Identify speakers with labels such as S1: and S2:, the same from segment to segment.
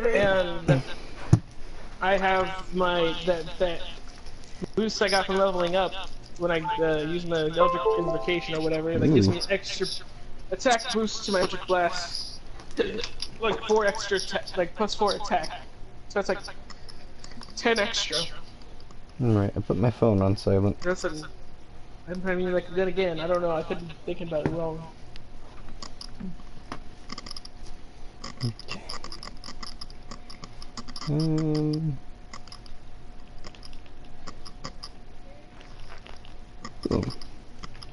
S1: and I have that boost I got from leveling up when I use my Eldritch Invocation or whatever. That gives
S2: Ooh.
S1: me extra attack boost to my Eldritch Blast, like 4 extra, like +4 attack. So that's like 10 extra.
S2: Alright, I put my phone on silent.
S1: That's an, I mean, like then again, I don't know. I could be thinking about it wrong.
S2: Okay. Boom.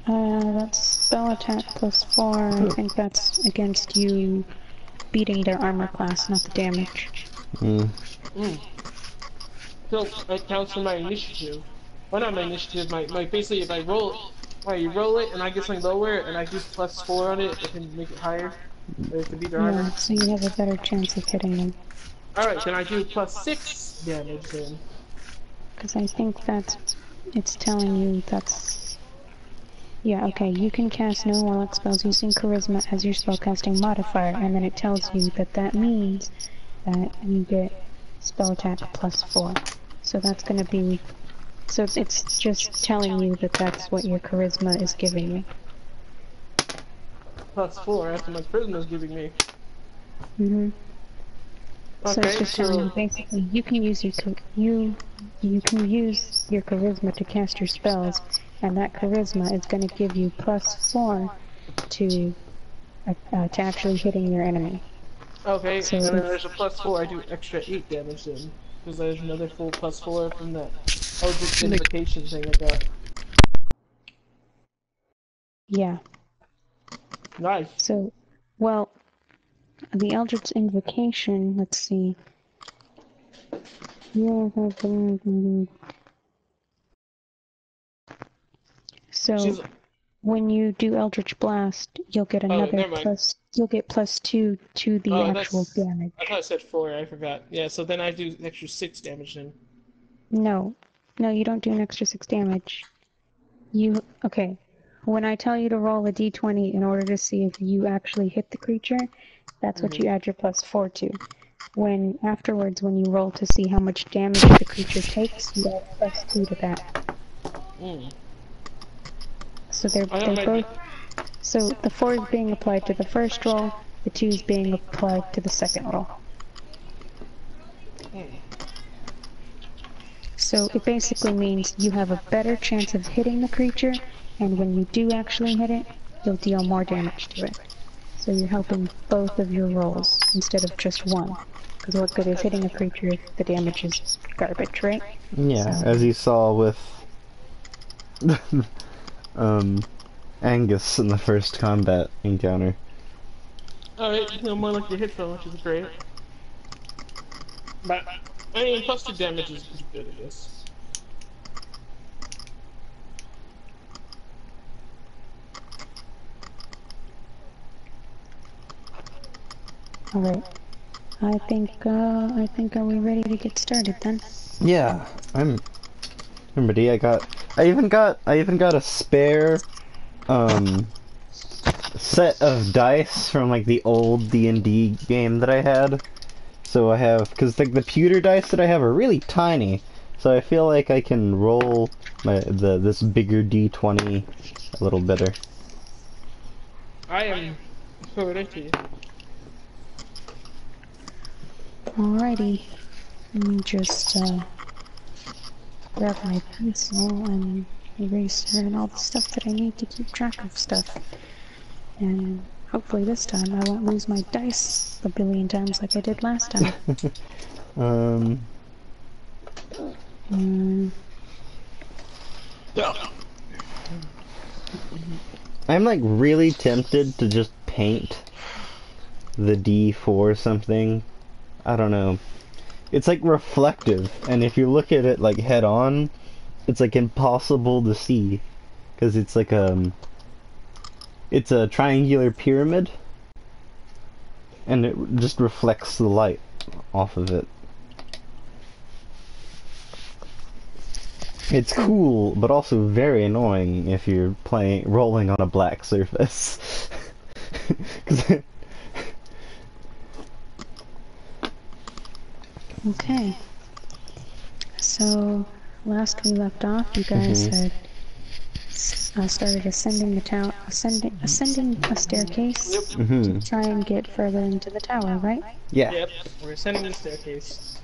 S3: That's spell attack +4. I think that's against you beating their armor class, not the damage.
S2: Mm.
S1: So it counts for my initiative. Well, not my initiative. My basically, if I roll, you roll it and I get something lower and I do +4 on it, it can make it higher. To beat their armor.
S3: Yeah, so you have a better chance of hitting them.
S1: All right, then I do +6 damage then.
S3: Because I think it's telling you that's... Yeah, okay, you can cast no warlock spells using charisma as your spellcasting modifier, and then it tells you that that means that you get spell attack +4. So that's gonna be... So it's just telling you that that's what your charisma is giving you.
S1: +4 after my charisma is giving me.
S3: Mm-hmm. So
S1: Okay,
S3: it's just telling you basically you can use your charisma to cast your spells, and that charisma is going to give you +4 to actually hitting your enemy.
S1: Okay,
S3: so
S1: and then there's a +4. I do extra 8 damage then, because there's another full +4 from that Eldritch Invocation thing I got.
S3: Yeah.
S1: Nice.
S3: So, well, the Eldritch Invocation. Let's see. So, when you do Eldritch Blast, you'll get another you'll get +2 to the actual damage.
S1: I thought I said 4, I forgot. Yeah, so then I do an extra 6 damage then.
S3: No, you don't do an extra 6 damage. Okay, when I tell you to roll a d20 in order to see if you actually hit the creature, that's what you add your +4 to. Afterwards, when you roll to see how much damage the creature takes, you add +2 to that. So they're both... So the 4 is being applied to the first roll, the 2 is being applied to the second roll. So it basically means you have a better chance of hitting the creature, and when you do actually hit it, you'll deal more damage to it. So you're helping both of your rolls instead of just one. Because what good is hitting a creature if the damage is garbage, right?
S2: Yeah, so, as you saw with Angus in the first combat encounter.
S1: Alright, no more like the hit from, which is great. But, I mean, +2 damage is good, I guess.
S3: Alright. I think are we ready to get started then?
S2: Yeah, I'm ready. I even got a spare set of dice from like the old D&D game that I had. So I have, because like the pewter dice that I have are really tiny, so I feel like I can roll this bigger D20 a little better.
S1: I am so ready.
S3: Alrighty, let me just grab my pencil and eraser and all the stuff that I need to keep track of stuff. And hopefully this time I won't lose my dice a billion times like I did last time.
S2: I'm like really tempted to just paint the D4 something. I don't know. It's like reflective, and if you look at it like head on, it's like impossible to see, because it's like it's a triangular pyramid, and it just reflects the light off of it. It's cool, but also very annoying if you're rolling on a black surface. 'Cause
S3: Okay. So, last we left off, you guys had started ascending the tower, ascending a staircase to try and get further into the tower, right?
S2: Yeah.
S1: Yep, we're ascending the staircase.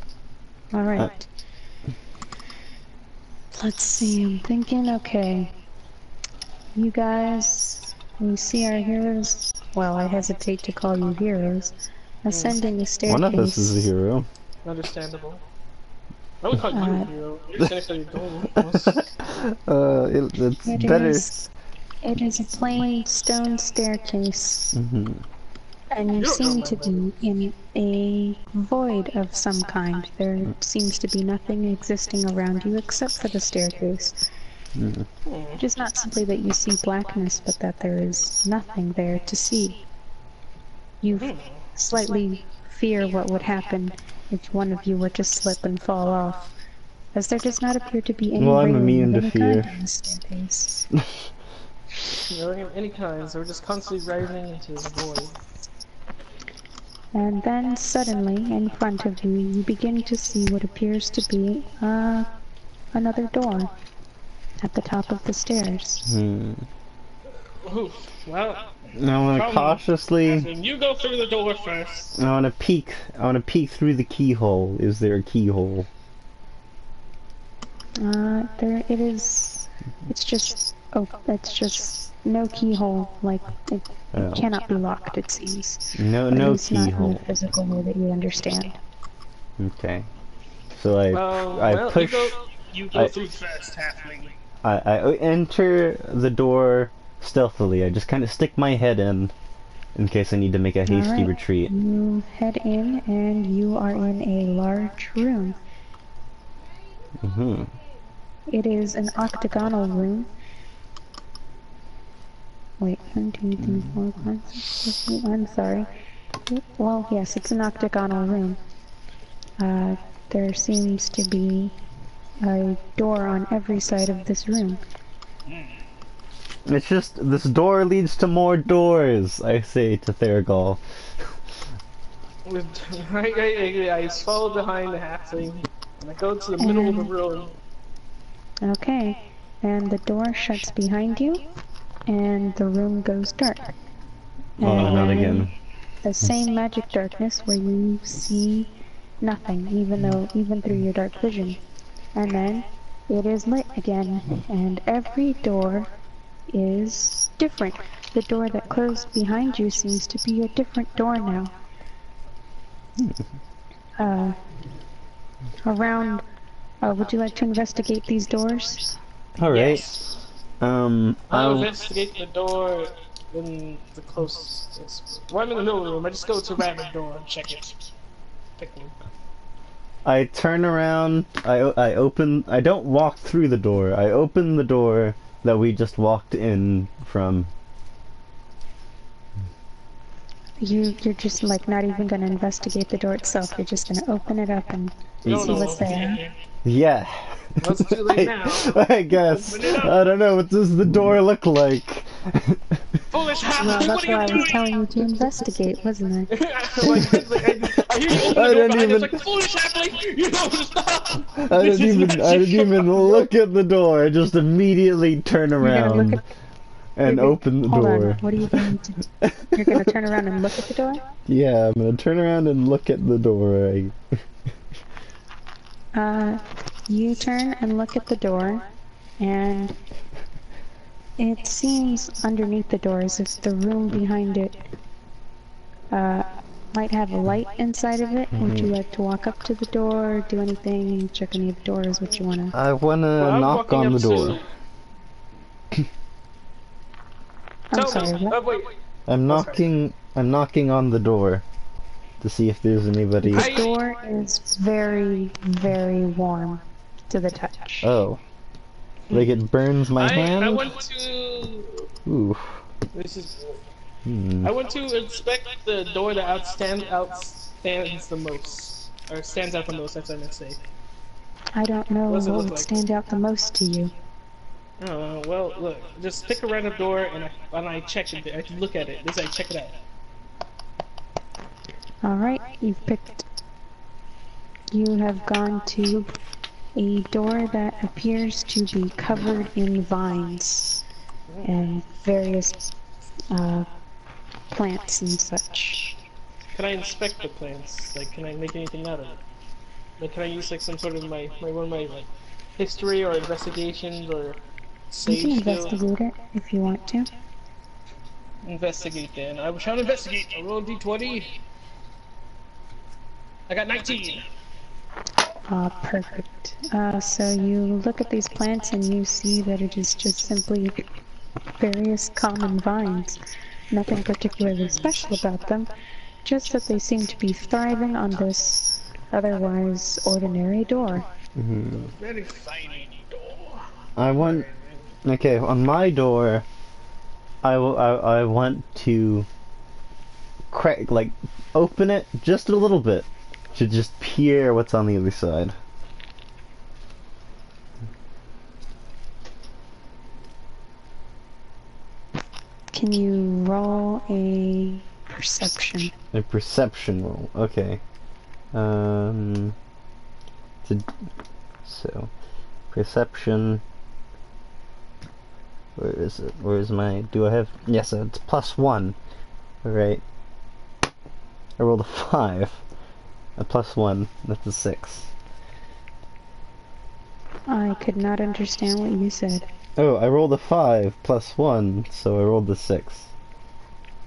S3: All right. Let's see. I'm thinking. Okay. You guys, we see our heroes. Well, I hesitate to call you heroes. Ascending the staircase.
S2: One of us is a hero.
S1: Understandable. I would call you a hero. You're standing for your goal.
S2: It's better.
S3: It is a plain stone staircase. And you seem to be in a void of some kind. There seems to be nothing existing around you except for the staircase. It is not simply that you see blackness, but that there is nothing there to see. You slightly fear what would happen if one of you were to slip and fall off, as there does not appear to be any
S2: I'm immune to
S3: any
S2: fear.
S3: kind on the staircase.
S1: No, any kinds. We're just constantly rising into the void.
S3: And then suddenly, in front of you, you begin to see what appears to be another door at the top of the stairs.
S1: Ooh, well,
S2: I want to cautiously.
S1: you go through the door first.
S2: I want to peek. I want to peek through the keyhole. Is there a keyhole?
S3: There it is. It's just no keyhole. Like it cannot be locked. It seems.
S2: No
S3: Not in
S2: keyhole.
S3: the physical way that you understand.
S2: Okay. So I push.
S1: You go through first, halfling.
S2: I enter the door stealthily. I just kind of stick my head in case I need to make a hasty
S3: Alright.
S2: retreat.
S3: You head in, and you are in a large room. It is an octagonal room. Wait, 1, 2, 3, 4, 5, 6, 7, 8, I'm sorry. Well, yes, it's an octagonal room. There seems to be a door on every side of this room.
S2: It's just, this door leads to more doors, I say to Theragal.
S1: I follow behind the halfling, and I go to the middle of the room.
S3: Okay, and the door shuts behind you, and the room goes dark.
S2: Oh, not
S3: And
S2: again.
S3: the same magic darkness where you see nothing, even through your dark vision. And then it is lit again, and every door is different. The door that closed behind you seems to be a different door now. Would you like to investigate these doors?
S2: Alright.
S1: Yes.
S2: I'll
S1: I'll investigate the door in the closest. Well, I'm in the middle of the room. I just go to a random door and check it. Pick one.
S2: I turn around, I open, I don't walk through the door, I open the door that we just walked in from.
S3: You're just like not even gonna investigate the door itself, you're just gonna open it up and see what's there.
S2: Yeah.
S1: Well, it's too late now.
S2: I guess. I don't know, what does the door look like?
S1: Foolish
S3: Well,
S1: halfling,
S3: that's
S1: what
S3: why
S1: are
S3: I
S1: you
S3: was
S1: doing?
S3: telling you to investigate, wasn't I?
S1: I hear you open the door
S2: didn't
S1: behind
S2: even-
S1: us like, foolish halfling, you don't stop!
S2: I didn't even look at the door, I just immediately turn
S3: You're gonna look
S2: around
S3: at
S2: and open the
S3: Hold
S2: door.
S3: on, what are you going to do? You're gonna turn around and look at the door?
S2: Yeah, I'm gonna turn around and look at the door.
S3: You turn and look at the door, and it seems underneath the door as if the room behind it might have a light inside of it. Would you like to walk up to the door, do anything, check any of the doors, what you wanna...
S2: I wanna knock on the door.
S3: I'm sorry, what?
S1: Wait.
S2: I'm knocking on the door to see if there's anybody.
S3: This door is very, very warm to the touch.
S2: Oh. Like it burns my hand?
S1: I want to...
S2: Ooh.
S1: This is...
S2: Hmm.
S1: I want to inspect the door that outstands the most. Or stands out the most, that's what I'm gonna say.
S3: I don't know
S1: What does it
S3: what
S1: look
S3: would
S1: like?
S3: stand out the most to you.
S1: Oh, well, look. Just pick a random door and I check it. I look at it. This I check it out.
S3: Alright, you've picked You have gone to a door that appears to be covered in vines and various plants and such.
S1: Can I inspect the plants? Like, can I make anything out of it? Like, can I use like some sort of my like history or investigations or
S3: You can
S1: sage skill?
S3: investigate it if you want to.
S1: Investigate then. I shall investigate. I roll d20. I got 19.
S3: Perfect. So you look at these plants and you see that it is just simply various common vines. Nothing particularly special about them, just that they seem to be thriving on this otherwise ordinary door.
S2: Mm-hmm.
S1: Very fine door.
S2: I want. Okay, on my door, I want to crack, like, open it just a little bit to just peer what's on the other side.
S3: Can you roll a perception?
S2: A perception roll. Okay. To, so perception. Where is it? Where is my? Do I have? Yes, it's +1. All right. I rolled a 5. A +1. That's a 6.
S3: I could not understand what you said.
S2: Oh, I rolled a 5 +1, so I rolled a 6.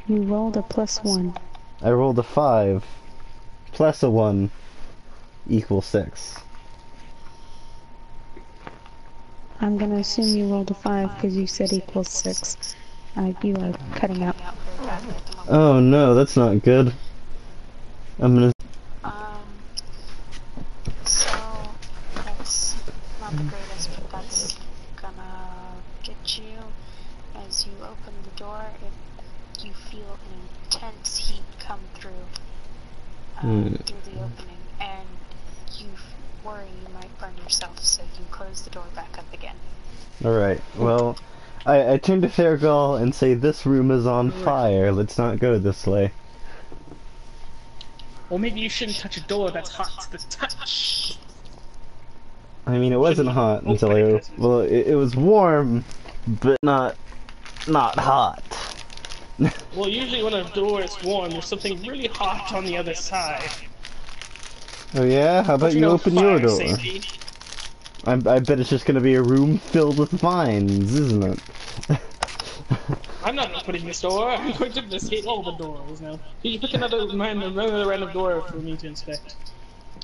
S3: You rolled a +1.
S2: I rolled a 5 plus a 1 equals 6.
S3: I'm gonna assume you rolled a 5 because you said equals 6. You are cutting out.
S2: Oh no, that's not good. I'm gonna.
S3: So that's not the greatest, but that's gonna get you. As you open the door, you feel an intense heat come through through the opening, and you worry you might burn yourself, so you close the door back up again.
S2: Alright, well, I turn to Fergal and say, this room is on fire, let's not go this way.
S1: Well, maybe you shouldn't touch a door that's hot to the touch.
S2: I mean, it wasn't hot until well, it was warm, but not hot.
S1: Well, usually when a door is warm, there's something really hot on the other side.
S2: Oh yeah? How about
S1: But
S2: you open your door?
S1: safety.
S2: I bet it's just gonna be a room filled with vines, isn't it?
S1: I'm not opening this door. I'm going to investigate all the doors now. You pick another random door for me to inspect.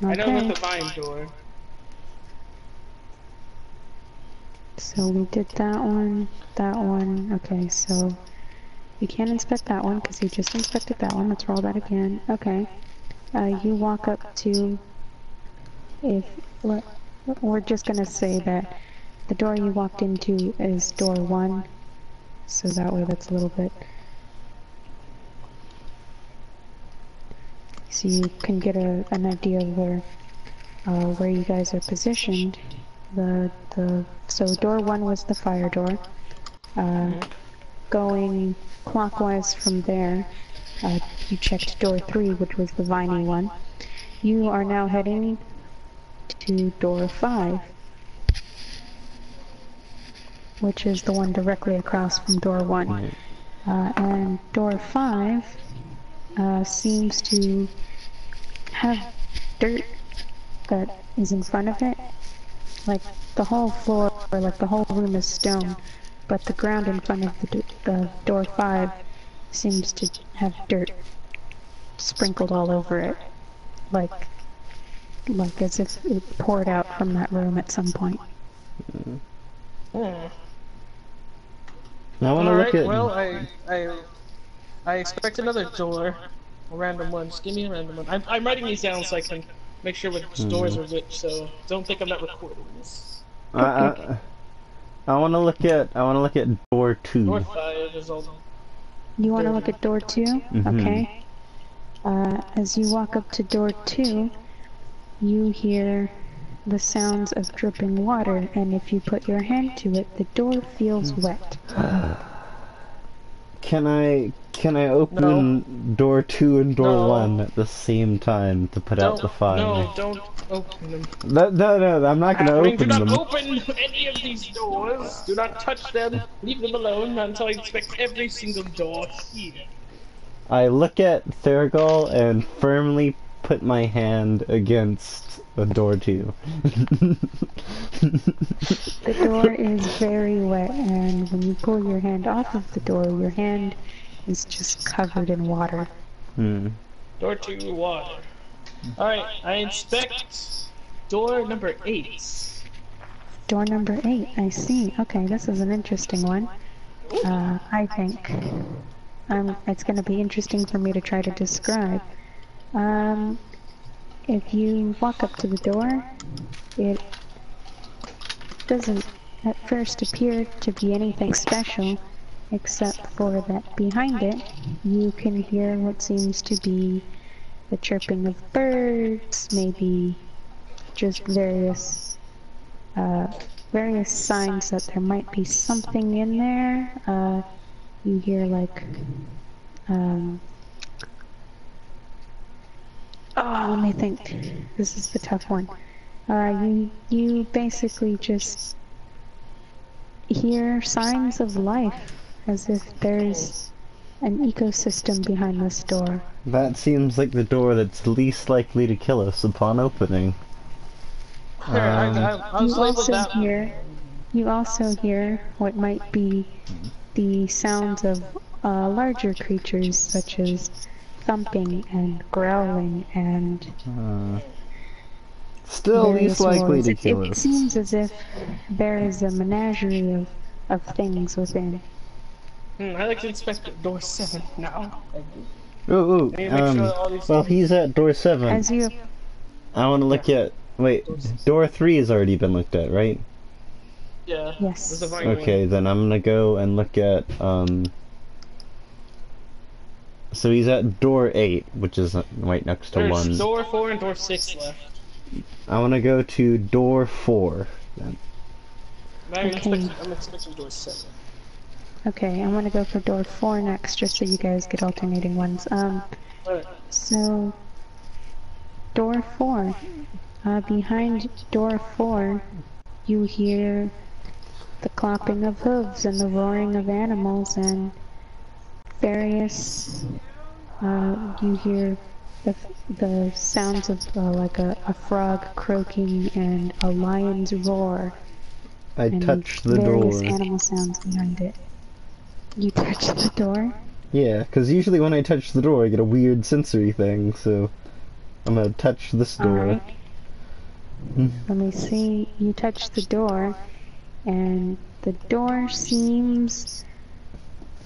S3: Okay.
S1: I know about the vine door.
S3: So we did that one, that one. Okay, so you can't inspect that one because you just inspected that one. Let's roll that again. Okay. You walk up to, we're just gonna say that the door you walked into is door 1, so that way that's a little bit, so you can get an idea of where you guys are positioned. So door 1 was the fire door. Going clockwise from there, you checked door 3, which was the viney one. You are now heading to door 5, which is the one directly across from door 1. And door 5 seems to have dirt that is in front of it. Like the whole floor, or like the whole room is stone, but the ground in front of the door 5 seems to have dirt sprinkled all over it, like as if it poured out from that room at some point.
S2: I want to look at.
S1: Well, I expect another door, a random one. Just give me a random one. I'm writing these down so I can make sure which doors are which. So don't think I'm not recording this.
S2: I want to look at. Door 2.
S1: Door 5 is all.
S3: You want to look at door 2? Okay. As you walk up to door 2, you hear the sounds of dripping water, and if you put your hand to it, the door feels wet.
S2: Can I open door 2 and door 1 at the same time to put out the fire?
S1: No, open them.
S2: No, I'm not gonna
S1: Halfling, do
S2: open
S1: not
S2: them.
S1: open any of these doors. Do not touch them. Leave them alone until I inspect every single door here.
S2: I look at Thurgal and firmly put my hand against the door too.
S3: The door is very wet, and when you pull your hand off of the door, your hand is just covered in water.
S1: Door 2, water. Alright, I inspect door number 8.
S3: Door number 8, I see. Okay, this is an interesting one. I think. It's going to be interesting for me to try to describe. If you walk up to the door, it doesn't at first appear to be anything special, except for that behind it, you can hear what seems to be the chirping of birds, maybe just various signs that there might be something in there. You hear like, let me think. This is the tough one. You basically just hear signs of life, as if there's an ecosystem behind this door.
S2: That seems like the door that's least likely to kill us upon opening.
S3: You also hear what might be the sounds of larger creatures, such as thumping and growling and
S2: still least likely to kill
S3: It
S2: us.
S3: seems as if there is a menagerie of things within.
S1: I'd like to inspect door 7 now.
S2: Ooh, well, he's at door 7.
S3: As you...
S2: I want to look at... Wait, door 3 has already been looked at, right?
S1: Yeah.
S3: Yes.
S2: Okay, then I'm gonna go and look at, so he's at door 8, which is right next to 1.
S1: There's door 4 and door 6 left.
S2: I want to go to door 4, then.
S1: I'm expecting door 7.
S3: Okay, I'm gonna go for door 4 next, just so you guys get alternating ones. So... Door 4. Behind door 4, you hear the clopping of hooves and the roaring of animals and various, you hear the sounds of like a frog croaking and a lion's roar.
S2: I touch the door.
S3: Various animal sounds behind it. You touch the door?
S2: Yeah, because usually when I touch the door I get a weird sensory thing, so I'm gonna touch this door.
S3: Alright. Let me see. You touch the door, and the door seems,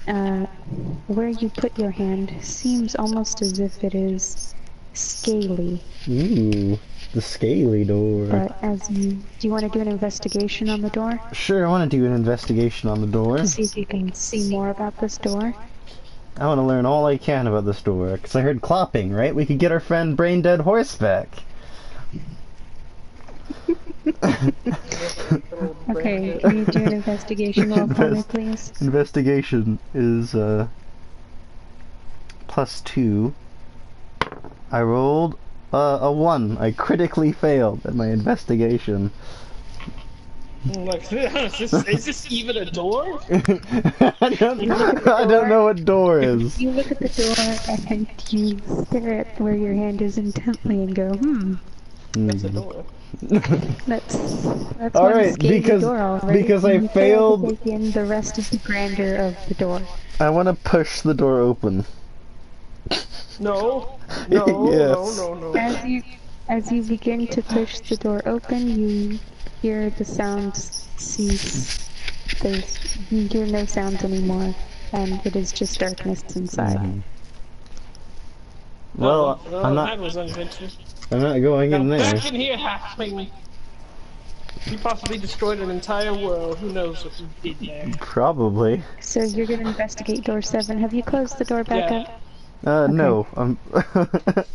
S3: where you put your hand, seems almost as if it is scaly.
S2: Ooh, the scaly door.
S3: But do you want to do an investigation on the door?
S2: Sure, I want to do an investigation on the door.
S3: To see if you can see more about this door?
S2: I want to learn all I can about this door, because I heard clopping, right? We could get our friend Brain Dead Horse back.
S3: Okay, can you do an investigation roll for me, please?
S2: Investigation is, +2. I rolled, a 1. I critically failed at my investigation.
S1: Like, is this even a door?
S2: I don't know what door is.
S3: You look at the door and you stare at where your hand is intently and go,
S1: That's a door.
S3: That's
S2: all
S3: one
S2: right,
S3: scaly
S2: because
S3: door already.
S2: because I
S3: You fail to
S2: failed.
S3: take in the rest of the grandeur of the door.
S2: I want to push the door open.
S1: No,
S2: Yes.
S1: no.
S3: As you begin to push the door open, you hear the sounds cease. You hear no sounds anymore, and it is just darkness inside.
S2: Well, I'm
S1: that
S2: not.
S1: was unconventional.
S2: I'm not going in
S1: Now,
S2: there.
S1: back in here, halfling. You possibly destroyed an entire world. Who knows what you did there?
S2: Probably.
S3: So you're gonna investigate door 7. Have you closed the door back
S1: Yeah.
S3: up?
S2: No.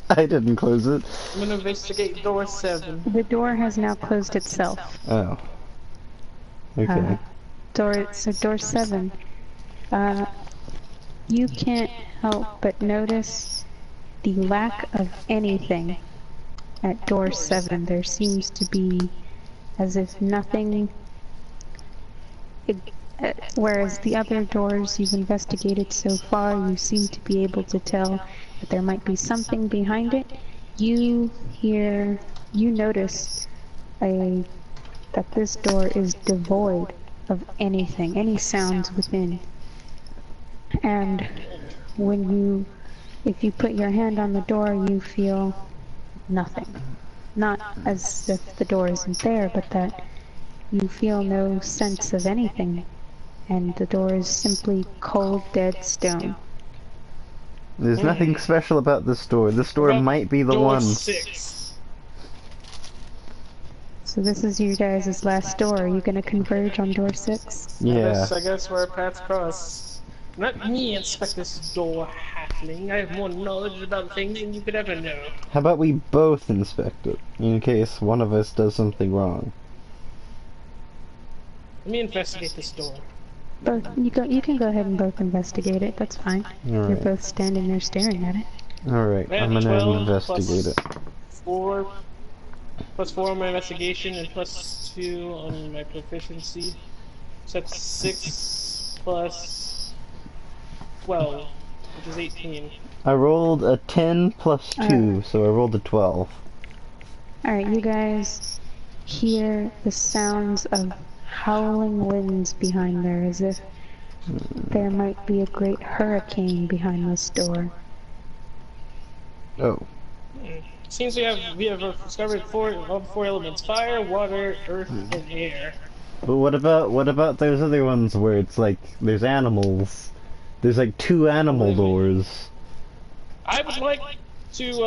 S2: I didn't close it.
S1: I'm gonna investigate door 7.
S3: The door has now closed itself.
S2: Oh. Okay.
S3: Door 7. You can't help but notice the lack of anything at door 7, there seems to be as if nothing... whereas the other doors you've investigated so far, you seem to be able to tell that there might be something behind it. You notice that this door is devoid of anything, any sounds within. And if you put your hand on the door, you feel nothing. Not as if the door isn't there, but that you feel no sense of anything. And the door is simply cold, dead stone.
S2: There's nothing special about this door. This door might be the
S1: door
S2: one.
S1: 6.
S3: So this is your guys' last door. Are you gonna converge on door 6?
S2: Yeah.
S1: I guess where our paths cross. Let me inspect this door, halfling. I have more knowledge about things than you could ever know.
S2: How about we both inspect it, in case one of us does something wrong?
S1: Let me investigate this door.
S3: Both you can go ahead and both investigate it. That's fine. You're
S2: Alright.
S3: both standing there staring at it.
S2: Alright, I'm gonna
S1: 12
S2: investigate it.
S1: 4 plus 4 on my investigation and plus 2 on my proficiency. So that's 6 plus 12, which is 18.
S2: I rolled a 10 plus 2, so I rolled a 12.
S3: Alright, you guys hear the sounds of howling winds behind there, as if there might be a great hurricane behind this door.
S2: Oh.
S1: Seems we have discovered all 4 elements: fire, water, earth, and air.
S2: But what about those other ones where it's like, there's animals? There's like 2 animal doors.
S1: I would like to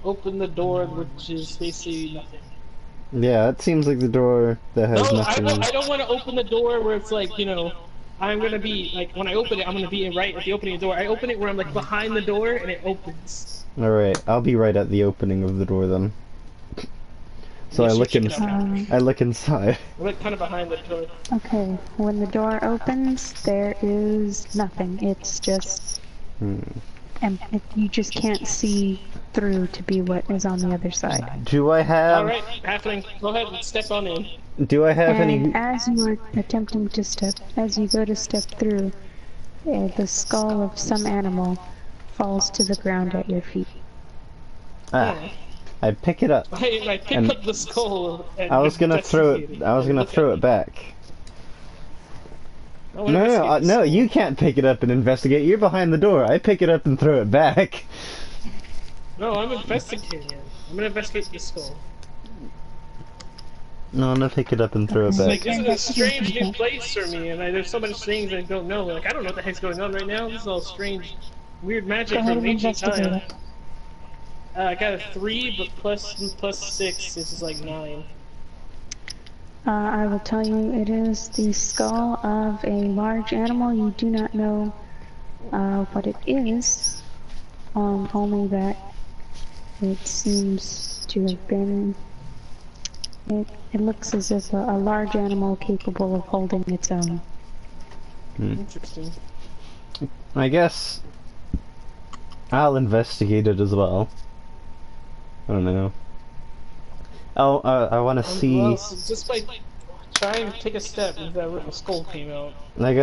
S1: open the door, which is basically nothing.
S2: Yeah, it seems like the door that has
S1: No,
S2: nothing.
S1: I don't want to open the door where it's like, you know, I'm gonna be, like, when I open it, I'm gonna be right at the opening of the door. I open it where I'm, like, behind the door, and it opens.
S2: Alright, I'll be right at the opening of the door then. So
S1: Yes,
S2: I look
S1: you
S2: in.
S1: check it out.
S2: I look inside.
S1: I'm, like, kind of behind the door.
S3: Okay, when the door opens, there is nothing. It's just... And you just can't see through to be what is on the other side.
S2: Do I have?
S1: Alright, halfling, go ahead and step on in.
S2: Do I have
S3: And
S2: any?
S3: as you are attempting to as you go to step through, the skull of some animal falls to the ground at your feet.
S2: Ah, I pick it up.
S1: I pick
S2: And
S1: up the skull and
S2: I was gonna throw
S1: investigate
S2: it. I was gonna
S1: Look
S2: throw
S1: at
S2: it back.
S1: I wanna
S2: No,
S1: investigate the
S2: no,
S1: skull.
S2: you can't pick it up and investigate. You're behind the door. I pick it up and throw it back.
S1: No, I'm investigating it. I'm gonna investigate the skull.
S2: No, I'm gonna pick it up and throw it
S1: It's
S2: back.
S1: like, this is a strange new place for me, and there's so many things I don't know. Like, I don't know what the heck's going on right now. This is all strange, weird
S3: Go
S1: magic
S3: ahead
S1: from
S3: and
S1: ancient
S3: investigate
S1: time.
S3: it.
S1: I got a 3, but plus 6, this is like 9.
S3: I will tell you, it is the skull of a large animal. You do not know what it is, only that it seems to have been... It looks as if a large animal capable of holding its own.
S1: Interesting.
S2: I guess I'll investigate it as well. I don't know. Oh, I want to see.
S1: Well, so just by trying to take a step, the skull came out.
S2: I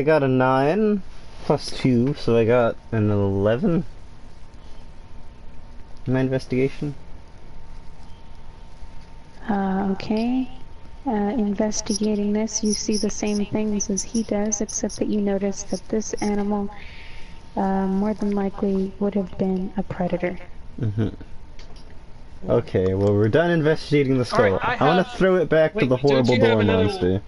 S2: got a 9 plus 2, so I got an 11 in my investigation.
S3: Okay. Investigating this, you see the same things as he does, except that you notice that this animal more than likely would have been a predator.
S2: Okay, well, we're done investigating the skull.
S1: Alright,
S2: I want to throw it back to
S1: Wait,
S2: the
S1: don't
S2: horrible
S1: you have
S2: door
S1: another-
S2: monster.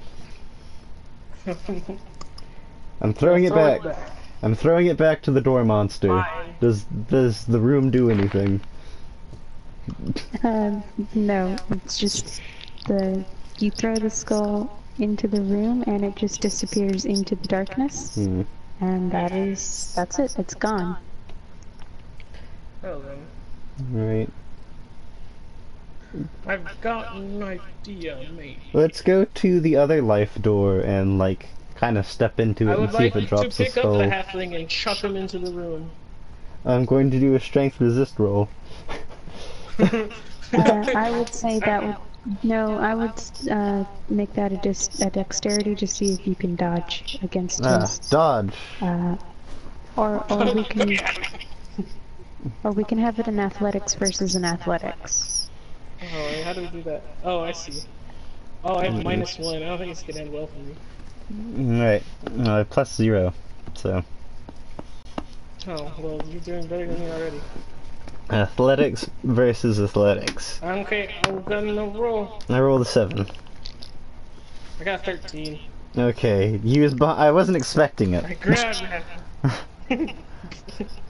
S2: I'm throwing it
S1: Throw
S2: back.
S1: it back.
S2: I'm throwing it back to the door monster.
S1: Fine.
S2: Does the room do anything?
S3: No, it's just you throw the skull into the room and it just disappears into the darkness. And that's it, it's gone.
S1: Well then,
S2: Right.
S1: I've got an idea, mate.
S2: Let's go to the other life door and, like, kind of step into
S1: I
S2: it and
S1: would
S2: see
S1: like
S2: if it
S1: to
S2: drops the
S1: pick up the
S2: skull.
S1: halfling and chuck him into the room.
S2: I'm going to do a strength resist roll.
S3: I would say that would no. I would make that a dexterity to see if you can dodge against his.
S2: Dodge.
S3: Uh, or we can have it in athletics versus an athletics.
S1: Oh, how do we do that? Oh, I see. Oh, I have -1. I don't think it's gonna end well for me.
S2: Right. +0. So.
S1: Oh, well, you're doing better than me already.
S2: Athletics versus athletics.
S1: Okay, I'm gonna roll.
S2: I rolled a 7.
S1: I got 13.
S2: Okay, I wasn't expecting it.
S1: I grabbed him.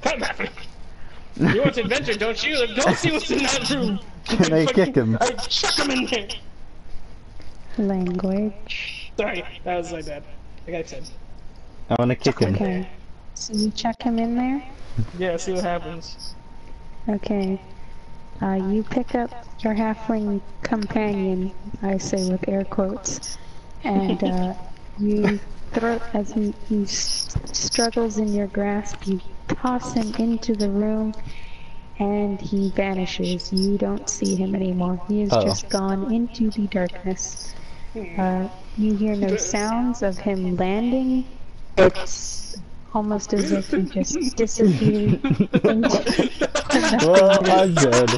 S1: Come back. You want adventure, don't you? Don't see what's in that room.
S2: Can I kick him?
S1: I chuck him in there.
S3: Language.
S1: Sorry, that was my bad. I got 10.
S2: I wanna kick him.
S3: Okay. So you chuck him in there?
S1: Yeah, see what happens.
S3: Okay. You pick up your halfling companion, I say with air quotes, and you throw, as he struggles in your grasp, you toss him into the room, and he vanishes. You don't see him anymore. He has just gone into the darkness. You hear no sounds of him landing. It's almost as if he just disappeared into
S2: Well, I'm dead.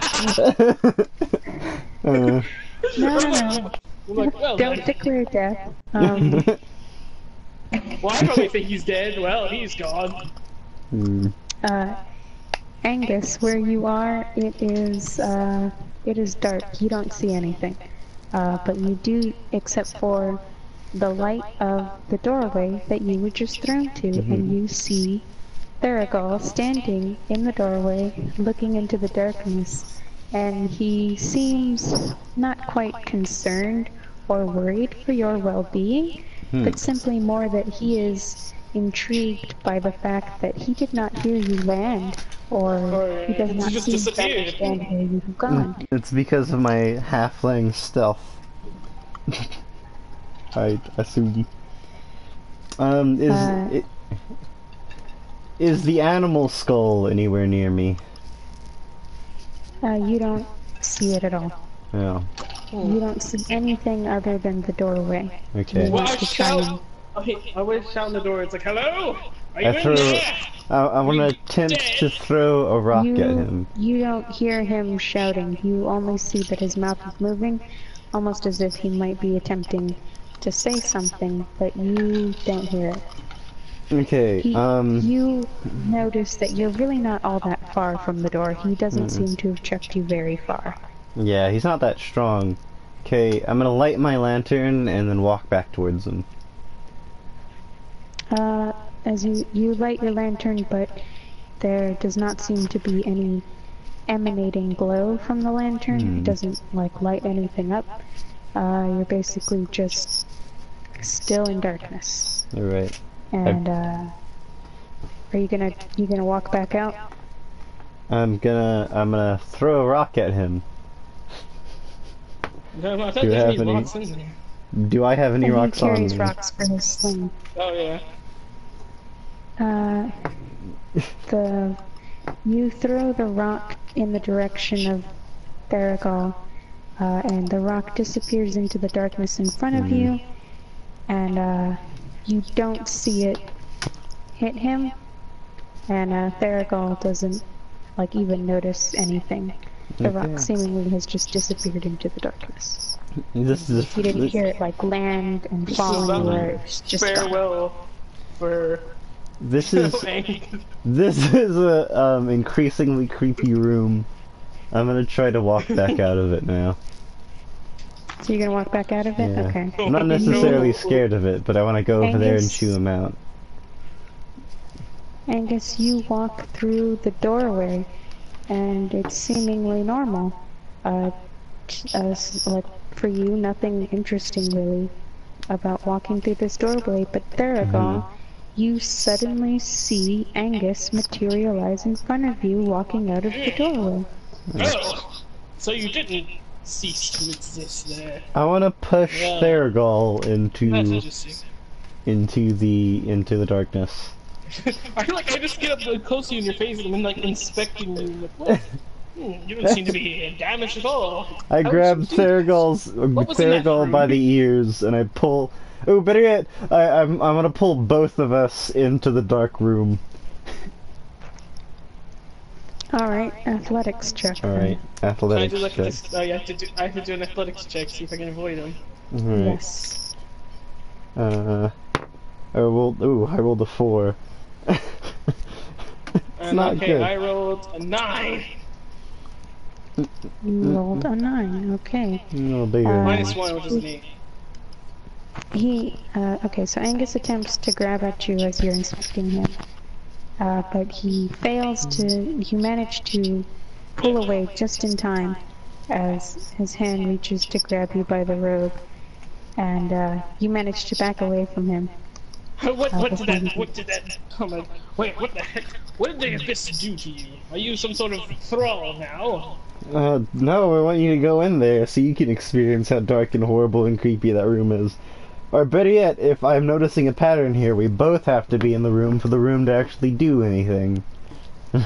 S3: No.
S1: I'm like, well,
S3: Don't
S1: then.
S3: declare death.
S1: Well, I probably think he's dead. Well, he's gone.
S3: Angus, where you are, it is dark. You don't see anything. But you do, except for the light of the doorway that you were just thrown to, and you see Theragal standing in the doorway, looking into the darkness, and he seems not quite concerned or worried for your well-being, but simply more that he is intrigued by the fact that he did not hear you land, or he does not
S1: just
S3: seem to
S1: disappeared.
S3: understand where you've gone.
S2: It's because of my halfling stealth. I assume. Is the animal skull anywhere near me?
S3: You don't see it at all.
S2: No.
S3: You don't see anything other than the doorway.
S2: Okay.
S1: Well, I shout. I would shout in the door. It's like, hello? Are you
S2: I
S1: in
S2: throw.
S1: there?
S2: I want to attempt to throw a rock at him.
S3: You don't hear him shouting. You only see that his mouth is moving, almost as if he might be attempting to say something, but you don't hear it.
S2: Okay.
S3: You notice that you're really not all that far from the door. He doesn't seem to have chucked you very far.
S2: Yeah, he's not that strong. Okay, I'm gonna light my lantern and then walk back towards him.
S3: As you light your lantern, but there does not seem to be any emanating glow from the lantern. It doesn't, like, light anything up. You're basically just still in darkness.
S2: Alright.
S3: And, are you gonna walk back out?
S2: I'm gonna throw a rock at him.
S1: No, I
S2: Do you have any?
S1: rocks in there.
S2: Do I have any
S3: And
S2: rocks
S3: he
S2: on
S3: carries
S2: me?
S3: rocks for his sling.
S1: Oh, yeah.
S3: You throw the rock in the direction of Theragal, and the rock disappears into the darkness in front of you, and you don't see it hit him, and Theragal doesn't, like, even notice anything. The rock seemingly has just disappeared into the darkness.
S2: This is.
S3: You didn't hear it, like, land and fall anywhere. It's just gone.
S1: Farewell for...
S2: This is a increasingly creepy room. I'm gonna try to walk back out of it now.
S3: So you're gonna walk back out of it?
S2: Yeah.
S3: Okay.
S2: I'm not necessarily scared of it, but I want to go over there and
S3: Angus.
S2: chew him out.
S3: Angus, you walk through the doorway, and it's seemingly normal. Like, for you, nothing interesting really about walking through this doorway, but Theragal, you suddenly see Angus materialize in front of you walking out of the doorway.
S1: Oh, so you didn't cease to exist there.
S2: I want to push
S1: Yeah.
S2: Theragal
S1: That's
S2: into
S1: interesting.
S2: the darkness.
S1: I feel like I just get up close to you in your face and I'm like inspecting you. Like, what? You don't seem to be damaged at all.
S2: I
S1: How did you
S2: grabbed
S1: do this? What was in that
S2: Therigal by the
S1: room?
S2: ears and I pull. Oh, better yet, I'm gonna pull both of us into the dark room.
S3: Alright, athletics check
S2: All right,
S3: then.
S1: Can I do
S2: athletics
S1: like
S2: check.
S1: this? I have to do an athletics check, see if I can avoid him.
S2: All right.
S3: Yes.
S2: I rolled. Ooh, I rolled a 4. It's
S1: And
S2: not
S1: okay,
S2: good.
S1: I rolled a 9.
S3: You rolled a 9, okay.
S2: No bigger.
S1: Minus 1, which is an 8.
S3: Okay, so Angus attempts to grab at you as you're inspecting him. But he fails to, you manage to pull away just in time as his hand reaches to grab you by the robe. And, you manage to back away from him.
S1: What did that, oh my, wait, what the heck? What did the abyss do to you? Are you some sort of thrall now?
S2: No, I want you to go in there so you can experience how dark and horrible and creepy that room is. Or better yet, if I'm noticing a pattern here, we both have to be in the room for the room to actually do anything.
S1: I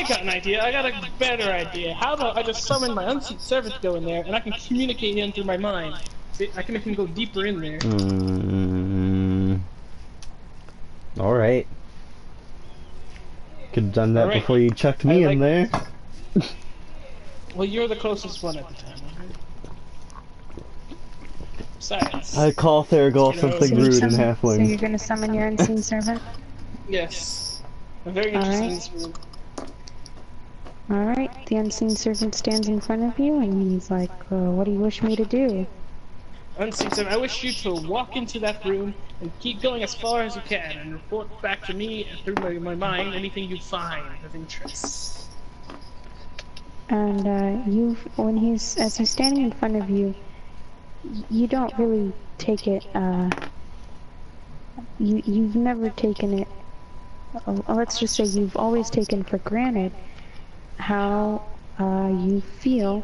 S1: got an idea, I got a better idea. How about I just summon my unseen servant to go in there, and I can communicate him through my mind. See, I can make him go deeper in there.
S2: Alright. Could've done that
S1: Alright.
S2: before you chucked me in there.
S1: Well, you're the closest one at the time, alright? Besides.
S2: I call Therigal
S1: You know,
S2: something
S1: so
S3: you
S2: rude in
S3: summon- So
S2: halfling.
S3: you're gonna summon your unseen servant?
S1: Yes. I'm very interested in
S3: Alright.
S1: this room.
S3: Alright, the unseen servant stands in front of you and he's like, what do you wish me to do?
S1: Unseen servant, I wish you to walk into that room and keep going as far as you can and report back to me through my mind anything you find of interest.
S3: And as he's standing in front of you, you don't really take it, you've never taken it, let's just say you've always taken for granted how, you feel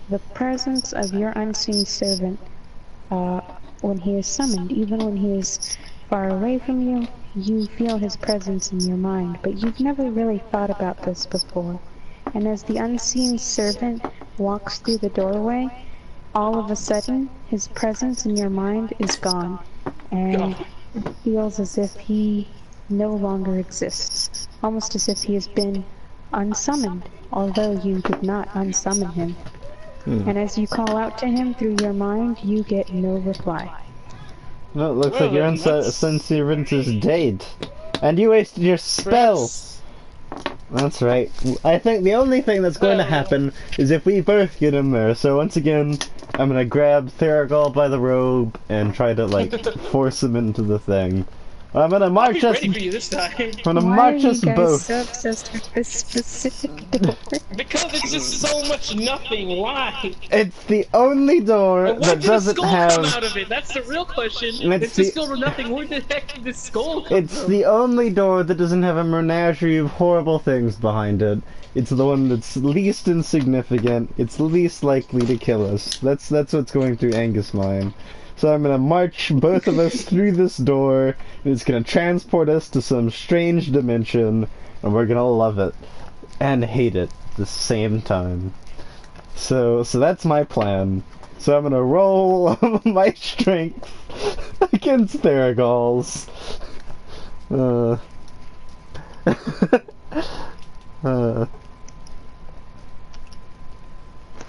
S3: the presence of your unseen servant, when he is summoned. Even when he is far away from you, you feel his presence in your mind, but you've never really thought about this before. And as the unseen servant walks through the doorway, all of a sudden, his presence in your mind is gone, and it feels as if he no longer exists, almost as if he has been unsummoned, although you did not unsummon him. And as you call out to him through your mind, you get no reply.
S2: No, it looks
S1: Well,
S2: like your
S1: then, let's-
S2: unseen servant is dead. And you wasted your spell!
S1: Perhaps-
S2: That's right. I think the only thing that's going to happen is if we both get in there. So once again, I'm gonna grab Therigal by the robe and try to, like, force him into the thing. I'm gonna
S1: I'll be
S2: march us.
S1: ready for you this time.
S2: I'm gonna
S3: Why are
S2: march
S3: you
S2: us
S3: guys
S2: both.
S3: so obsessed with this specific door?
S1: Because it's just so much nothing. Why?
S2: It's the only door
S1: And why
S2: that
S1: did a
S2: doesn't
S1: skull
S2: have.
S1: come out of it? That's the real question.
S2: It's
S1: It's
S2: the-
S1: just still nothing. Where the heck did this skull come
S2: It's
S1: from?
S2: the only door that doesn't have a menagerie of horrible things behind it. It's the one that's least insignificant. It's least likely to kill us. That's what's going through Angus' mind. So I'm gonna march both of us through this door, and it's gonna transport us to some strange dimension, and we're gonna love it and hate it at the same time. So that's my plan. So I'm gonna roll my strength against Therigal's.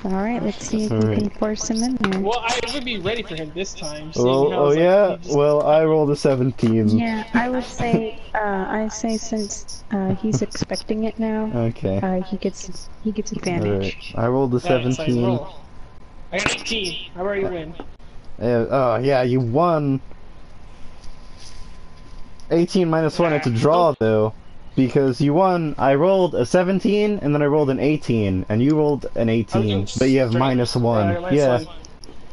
S3: Alright, let's see if you
S2: Alright.
S3: can force him in there.
S1: Well, I would be ready for him this time. Seeing
S2: Well,
S1: how
S2: oh
S1: it's like
S2: yeah.
S1: he just-
S2: Well, I rolled a 17.
S3: Yeah, I would say, I say since, he's expecting it now,
S2: Okay.
S3: he gets
S2: Alright.
S3: advantage.
S2: I rolled a
S1: Alright, so I
S2: 17.
S1: roll. I got 18. How about you win?
S2: Oh yeah, you won. 18 minus 1, it's a draw though. Because you won, I rolled a 17, and then I rolled an 18, and you rolled an 18, but you have minus 1.
S1: Minus
S2: Yeah,
S1: one.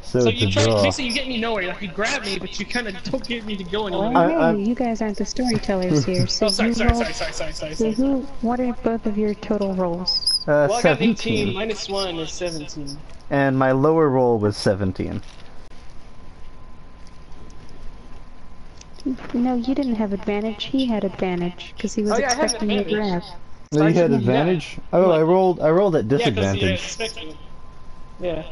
S2: so
S1: So
S2: it's a
S1: you try,
S2: draw.
S1: basically you get me nowhere. Like you grab me, but you kind of don't get me to go
S3: Oh,
S1: anywhere.
S3: hey, you guys aren't the storytellers here, so
S1: Oh, sorry,
S3: you
S1: sorry,
S3: roll,
S1: sorry, sorry, sorry, sorry,
S3: so
S1: sorry.
S3: what are both of your total rolls?
S1: Well, I got 18.
S2: 17.
S1: Minus 1 is 17.
S2: And my lower roll was 17.
S3: No, you didn't have advantage, he had advantage, because he was
S1: Oh, yeah, I had
S3: expecting you to grab.
S1: advantage.
S2: No, you
S1: Starts with
S2: had
S1: me,
S2: advantage?
S1: yeah.
S2: Oh,
S1: Like,
S2: I rolled at
S1: yeah, because you're
S2: disadvantage.
S1: expecting. Yeah.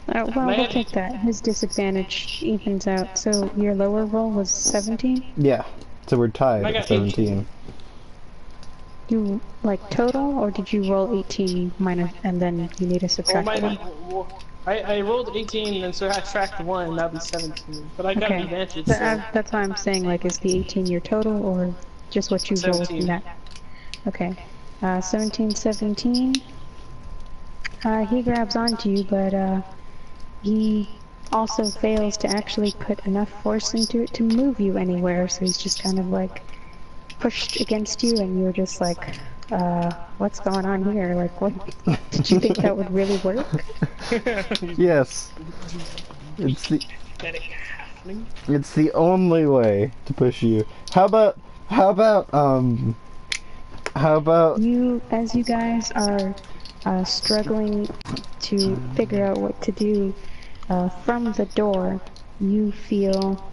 S1: And
S3: Well,
S1: I
S3: we'll
S1: had
S3: take that. His disadvantage evens out. So your lower roll was 17?
S2: Yeah. So we're
S1: and
S2: tied
S1: I
S2: at
S1: got 18.
S2: 17.
S3: You, like, total, or did you roll 18 minus, and then you need to
S1: Oh,
S3: subtract
S1: mine.
S3: 1?
S1: I rolled 18, and so I tracked 1, and that'll be 17. But I got
S3: Okay.
S1: advantage, so
S3: That's why I'm saying, like, is the 18 your total, or just what you rolled from
S1: 17.
S3: that? Okay. 17, 17. He grabs onto you, but, he also fails to actually put enough force into it to move you anywhere, so he's just kind of, like, pushed against you, and you're just like, what's going on here? Like, what? Did you think that would really work?
S2: Yes. It's the
S1: Pathetic halfling.
S2: it's the only way to push you. How about how about how about
S3: You, as you guys are struggling to figure out what to do, from the door, you feel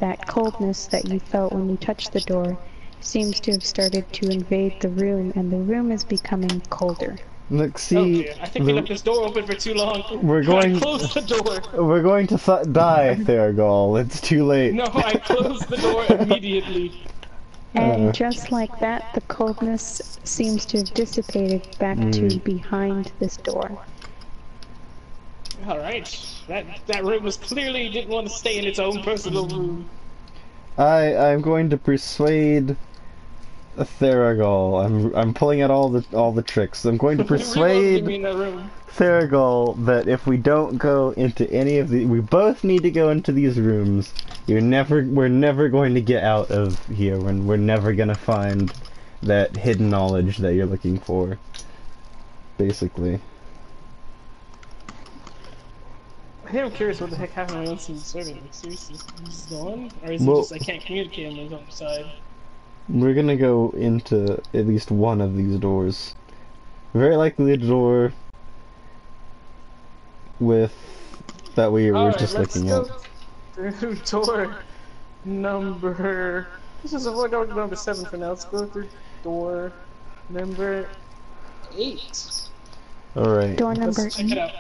S3: that coldness that you felt when you touched the door seems to have started to invade the room, and the room is becoming colder.
S2: look
S1: Oh
S2: see
S1: dear, I think we left this door open for too long.
S2: we're
S1: I
S2: going
S1: closed the door.
S2: we're going to die, Theragal. It's too late.
S1: No, I closed the door immediately.
S3: And just like that, the coldness seems to have dissipated back to behind this door.
S1: Alright. That room was clearly didn't want to stay in its own personal room.
S2: I'm going to persuade Theragal. I'm pulling out all the tricks. I'm going to
S1: You really wanted to leave me
S2: persuade
S1: in that room.
S2: Theragal that if we don't go into any of the, we both need to go into these rooms. We're never going to get out of here. We're never gonna find that hidden knowledge that you're looking for. Basically.
S1: I think I'm curious what the heck happened to my unseen servant. Like, seriously, he's gone? Or is he
S2: Well-
S1: just, I can't communicate on the other side?
S2: We're gonna go into at least one of these doors. Very likely the door with that we were
S1: Alright,
S2: just
S1: let's
S2: looking
S1: go
S2: at.
S1: through door number... This is avoid door number 7 for now. Let's go through door number 8.
S2: Alright.
S3: Door number
S1: Let's check it
S3: 8.
S1: out.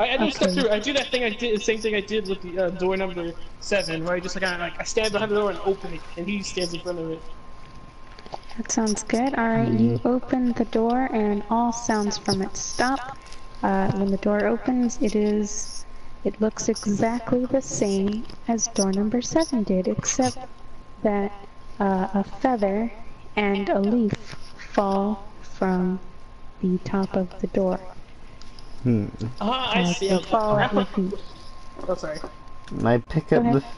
S1: I don't step
S3: Okay.
S1: through. I do that thing I did, the same thing I did with the door number 7, where I just I stand behind the door and open it, and he stands in front of it.
S3: That sounds good. Alright, you open the door and all sounds from it stop. When the door opens, it looks exactly the same as door number 7 did, except that a feather and a leaf fall from the top of the door.
S1: Ah, I see.
S3: They
S1: Okay.
S3: fall at your feet.
S1: Oh, sorry.
S2: I pick up
S3: Go
S2: the
S3: ahead.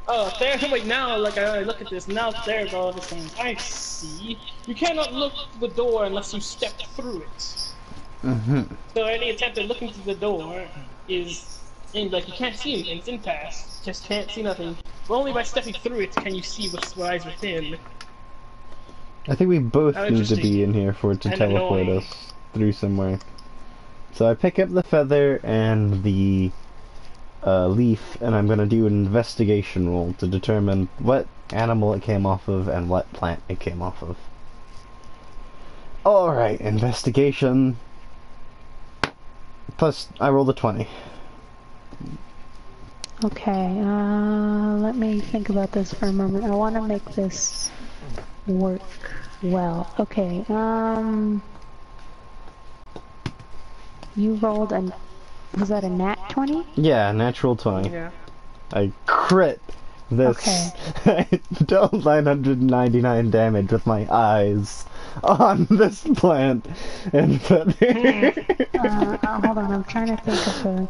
S1: Oh, there. Wait, now, like, I look at this. Now, there's all the things. I see. You cannot look through the door unless you step through it. So any attempt at looking through the door is, like, you can't see anything. It's impasse. Just can't see nothing. But only by stepping through it can you see what lies within.
S2: I think we both
S1: How
S2: need to
S1: interesting.
S2: be in here for it to
S1: And
S2: teleport
S1: annoying.
S2: us through somewhere. So I pick up the feather and the leaf, and I'm gonna do an investigation roll to determine what animal it came off of and what plant it came off of. Alright, investigation. Plus, I rolled a 20.
S3: Okay, let me think about this for a moment. I want to make this work well. Okay, you rolled was that a nat 20?
S2: Yeah, natural 20.
S1: Yeah.
S2: I crit this.
S3: Okay.
S2: I dealt 999 damage with my eyes on this plant and feather.
S3: Hold on, I'm trying to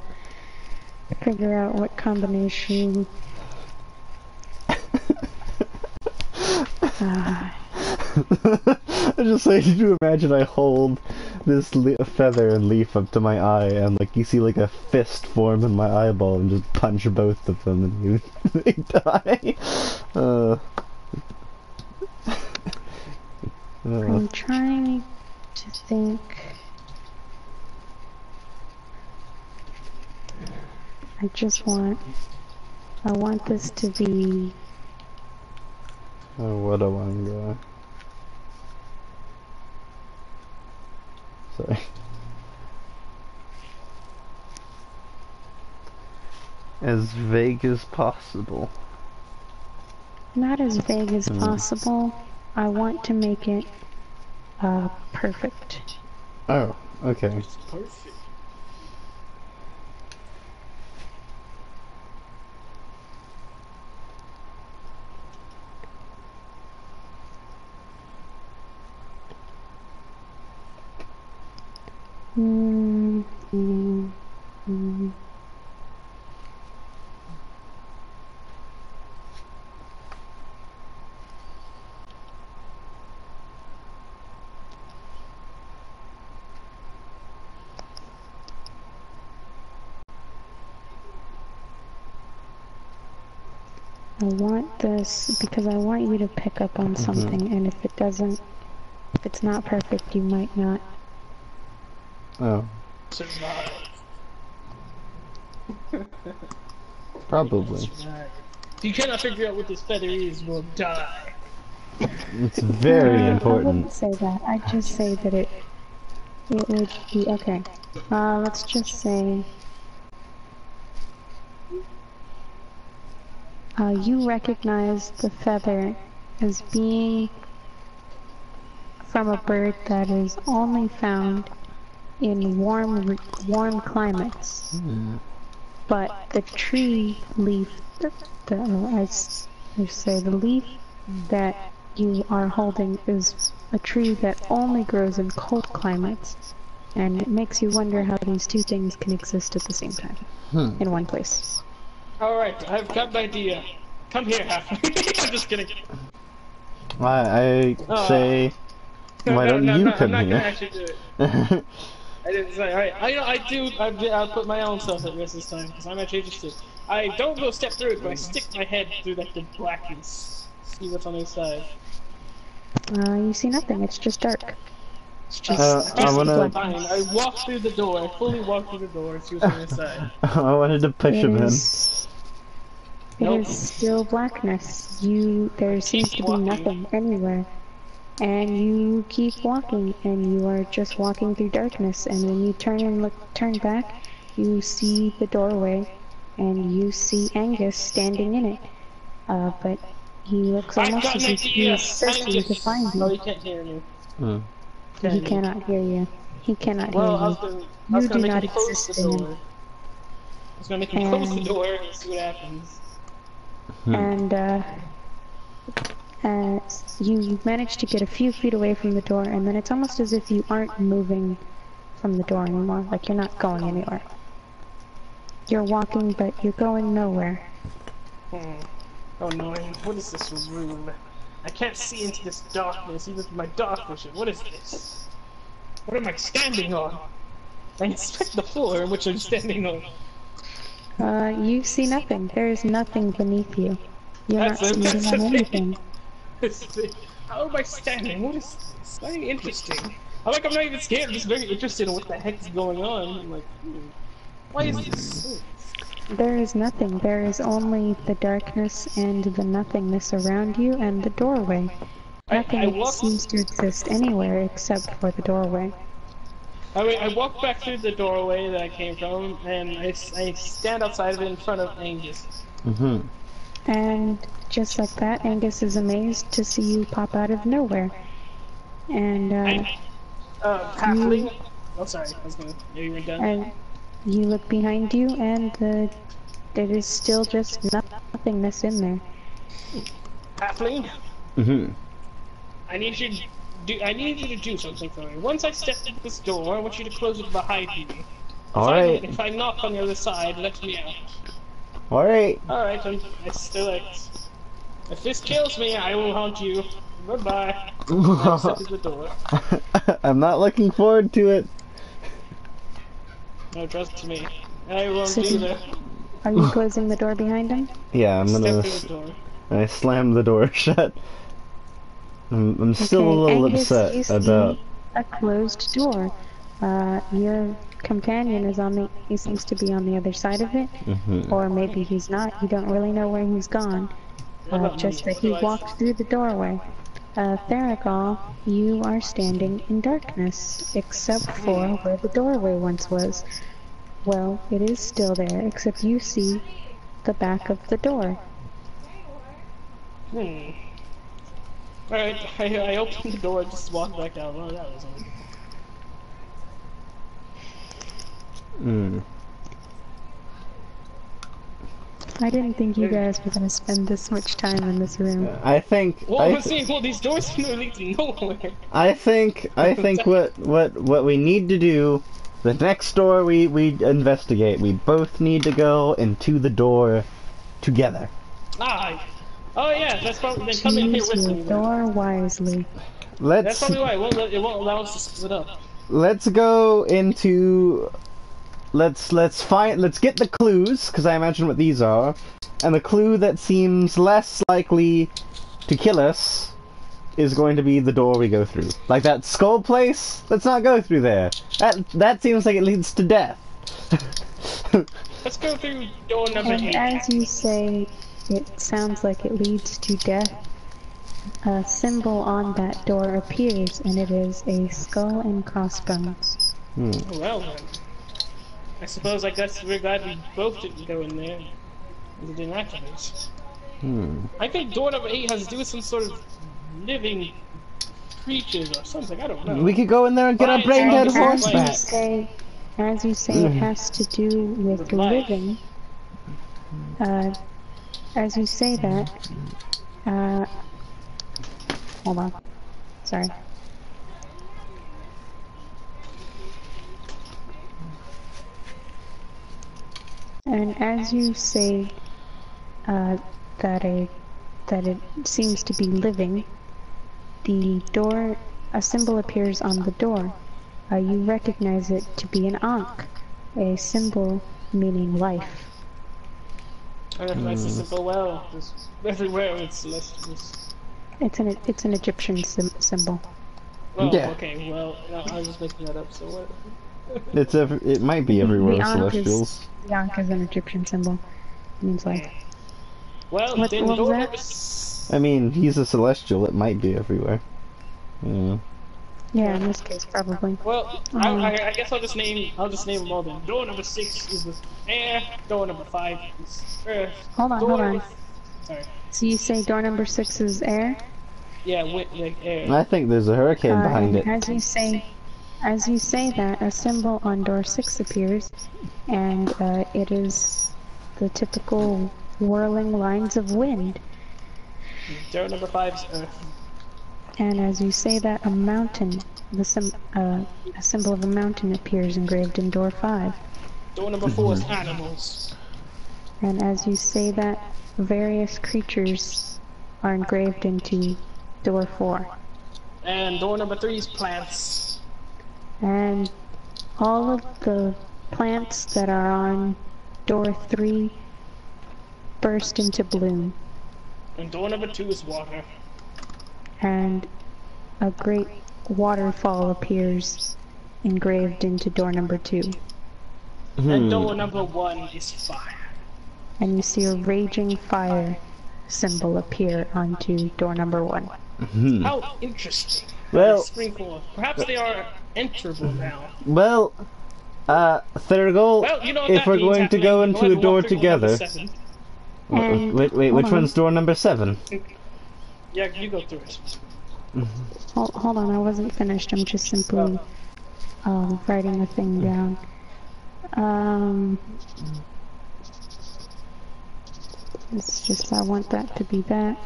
S3: figure out what combination.
S2: I just like to imagine I hold this feather and leaf up to my eye, and like you see like a fist form in my eyeball, and just punch both of them, and they die.
S3: I'm trying to think. I want this to be.
S2: Oh, what a one guy. Sorry. As vague as possible.
S3: Not as vague as
S2: Hmm.
S3: possible. I want to make it, perfect.
S2: Oh, okay.
S1: It's perfect.
S3: Mm, mm, mm. I want this because I want you to pick up on something, and if it doesn't, if it's not perfect, you might not.
S2: Oh,
S1: Survive.
S2: probably.
S1: Survive. If you cannot figure out what this feather is, you will die.
S2: It's very
S3: I
S2: important.
S3: wouldn't say that. I'd just say that it would be okay. Let's just say you recognize the feather as being from a bird that is only found in warm climates.
S2: Hmm.
S3: But the tree leaf, I say the leaf that you are holding is a tree that only grows in cold climates, and it makes you wonder how these two things can exist at the same time in one place.
S1: Alright, I've got an idea. Come here, Halfling. I'm just kidding.
S2: I say,
S1: No,
S2: why
S1: no,
S2: don't
S1: no,
S2: you
S1: no, I'm
S2: come
S1: not gonna
S2: here?
S1: actually do it. I didn't say, alright, I'll put my own self at risk this time, because I'm actually interested. I don't go step through it, but I stick my head through, like, the blackness. See what's on the other side.
S3: You see nothing, it's just dark. It's
S2: I
S3: just
S2: wanna,
S1: Fine, I
S3: blackness.
S1: walk through the door, I fully walk through the door, and see what's on the other side.
S2: I wanted to push
S3: It
S2: him in.
S3: it
S1: Nope.
S3: is still blackness. There
S1: Keep
S3: seems to be
S1: walking.
S3: nothing anywhere. And you keep walking, and you are just walking through darkness, and when you turn back, you see the doorway, and you see Angus standing in it. But he looks
S1: I've
S3: almost
S1: got
S3: as
S1: an
S3: if
S1: idea!
S3: he's searching to find
S1: Oh,
S3: you.
S1: you can't hear me.
S2: Hmm.
S3: He
S1: Can you?
S3: cannot hear you. He cannot hear
S1: Well,
S3: you.
S1: I was
S3: You
S1: gonna
S3: do
S1: make him
S3: not
S1: close the
S3: exist to him.
S1: door. I was gonna make him close the
S3: And,
S1: door and see what happens.
S3: and, you manage to get a few feet away from the door, and then it's almost as if you aren't moving from the door anymore, like you're not going anywhere. You're walking, but you're going nowhere.
S1: Oh no, what is this room? I can't see into this darkness, even with my dark vision. What is this? What am I standing on? I inspect the floor in which I'm standing on.
S3: You see nothing. There is nothing beneath you. You're not standing
S1: That's the
S3: on
S1: thing.
S3: anything.
S1: How am I standing? What is this? Very interesting. I'm not even scared, I'm just very interested in what the heck is going on. I'm like, why is this so?
S3: There is nothing. There is only the darkness and the nothingness around you and the doorway.
S1: I
S3: Nothing
S1: walk.
S3: seems to exist anywhere except for the doorway.
S1: I walk back through the doorway that I came from, and I stand outside of it in front of Angus.
S2: Mm-hmm.
S3: And just like that, Angus is amazed to see you pop out of nowhere. And,
S1: Halfling. Oh, sorry. I was gonna. Yeah, you were done.
S3: and you look behind you, and it is still just nothingness in there.
S1: Halfling.
S2: Mm-hmm.
S1: I need you to do something for me. Once I step through this door, I want you to close it behind me.
S2: Alright.
S1: If I knock on the other side, let me out.
S2: Alright.
S1: Alright, I still like. If this kills me, I will haunt you. Goodbye. I step through the door.
S2: I'm not looking forward to it.
S1: No, trust me. I won't
S3: So,
S1: either.
S3: are you closing the door behind him?
S2: Yeah, I'm
S1: Step
S2: gonna.
S1: through the door.
S2: I slam the door shut. I'm still a
S3: Okay,
S2: little
S3: Angus,
S2: upset
S3: you
S2: about.
S3: see a closed door. Your companion he seems to be on the other side of it,
S2: Mm-hmm.
S3: or maybe he's not. You don't really know where he's gone.
S1: What about me?
S3: Just that he walked through the doorway. Theragal, you are standing in darkness, except for where the doorway once was. Well, it is still there, except you see the back of the door.
S1: Alright, I opened the door and just walked back out. Well, that was odd.
S2: Hmm.
S3: I didn't think you guys were gonna spend this much time in this room.
S2: I think.
S1: Well, we're seeing, well, these doors seem to lead to nowhere.
S2: I think what we need to do, the next door we investigate, we both need to go into the door together.
S1: Ah, oh yeah, that's probably, then come in here
S3: Choose
S1: with
S3: your
S1: me then.
S3: door wisely.
S1: That's
S2: Let's
S1: probably why, it won't allow us to split up.
S2: let's go into let's get the clues, because I imagine what these are, and the clue that seems less likely to kill us is going to be the door we go through. Like that skull place, let's not go through there. That seems like it leads to death.
S1: Let's go through door number
S3: And
S1: 8.
S3: as you say, it sounds like it leads to death. A symbol on that door appears, and it is a skull and crossbones.
S1: Well then. I suppose I guess we're glad we both didn't go in there. It didn't activate. I think door number 8 has to do with some sort of living creatures or something, I don't know.
S2: We could go in there and get our
S1: Fine,
S2: brain dead
S1: as
S2: horse
S1: you
S2: back.
S3: As you say, it has to do with
S1: Life.
S3: living. As you say that, hold on. Sorry. And as you say, that it seems to be living, a symbol appears on the door. You recognize it to be an ankh, a symbol meaning life.
S1: I recognize the symbol well. There's everywhere it's celestials.
S3: It's an Egyptian symbol.
S1: Well,
S2: Yeah.
S1: okay, well, I was just making that up, so what?
S2: It might be everywhere with
S3: The ankh
S2: celestials.
S3: is an Egyptian symbol. It means life.
S1: Well,
S3: What-
S1: then
S3: what was
S1: door
S3: that?
S1: number s-
S2: I mean, he's a celestial. It might be everywhere. Yeah.
S3: Yeah, in this case, probably.
S1: Well, I guess I'll just name them all then. Door number 6 is the air. Door number 5 is earth.
S3: Hold on,
S1: Door
S3: hold
S1: number-
S3: on.
S1: Sorry.
S3: So you say door number 6 is air?
S1: Yeah, like air.
S2: I think there's a hurricane behind
S3: And
S2: it.
S3: as you say that, a symbol on door 6 appears, and it is the typical whirling lines of wind.
S1: Door number 5 is earth.
S3: And as you say that, a mountain, a symbol of a mountain appears engraved in door 5.
S1: Door number 4 is animals.
S3: And as you say that, various creatures are engraved into door 4.
S1: And door number 3 is plants.
S3: And all of the plants that are on door 3 burst into bloom.
S1: And door number 2 is water.
S3: And a great waterfall appears engraved into door number 2.
S1: And door number 1 is fire.
S3: And you see a raging fire symbol appear onto door number 1.
S1: How interesting.
S2: Well-
S1: Sprinkle. Perhaps they are enterable now.
S2: Well, Thurgle,
S1: Well, you know what
S2: if
S1: that
S2: we're
S1: means
S2: going to
S1: happening.
S2: go
S1: Go
S2: into
S1: ahead
S2: a
S1: and
S2: door
S1: walk through door number
S2: together.
S1: 7.
S3: And
S2: Wait,
S3: hold
S2: which
S3: on.
S2: one's door number 7?
S1: Yeah, you go through it.
S3: Hold on, I wasn't finished. I'm just simply writing a thing down. It's just I want that to be that.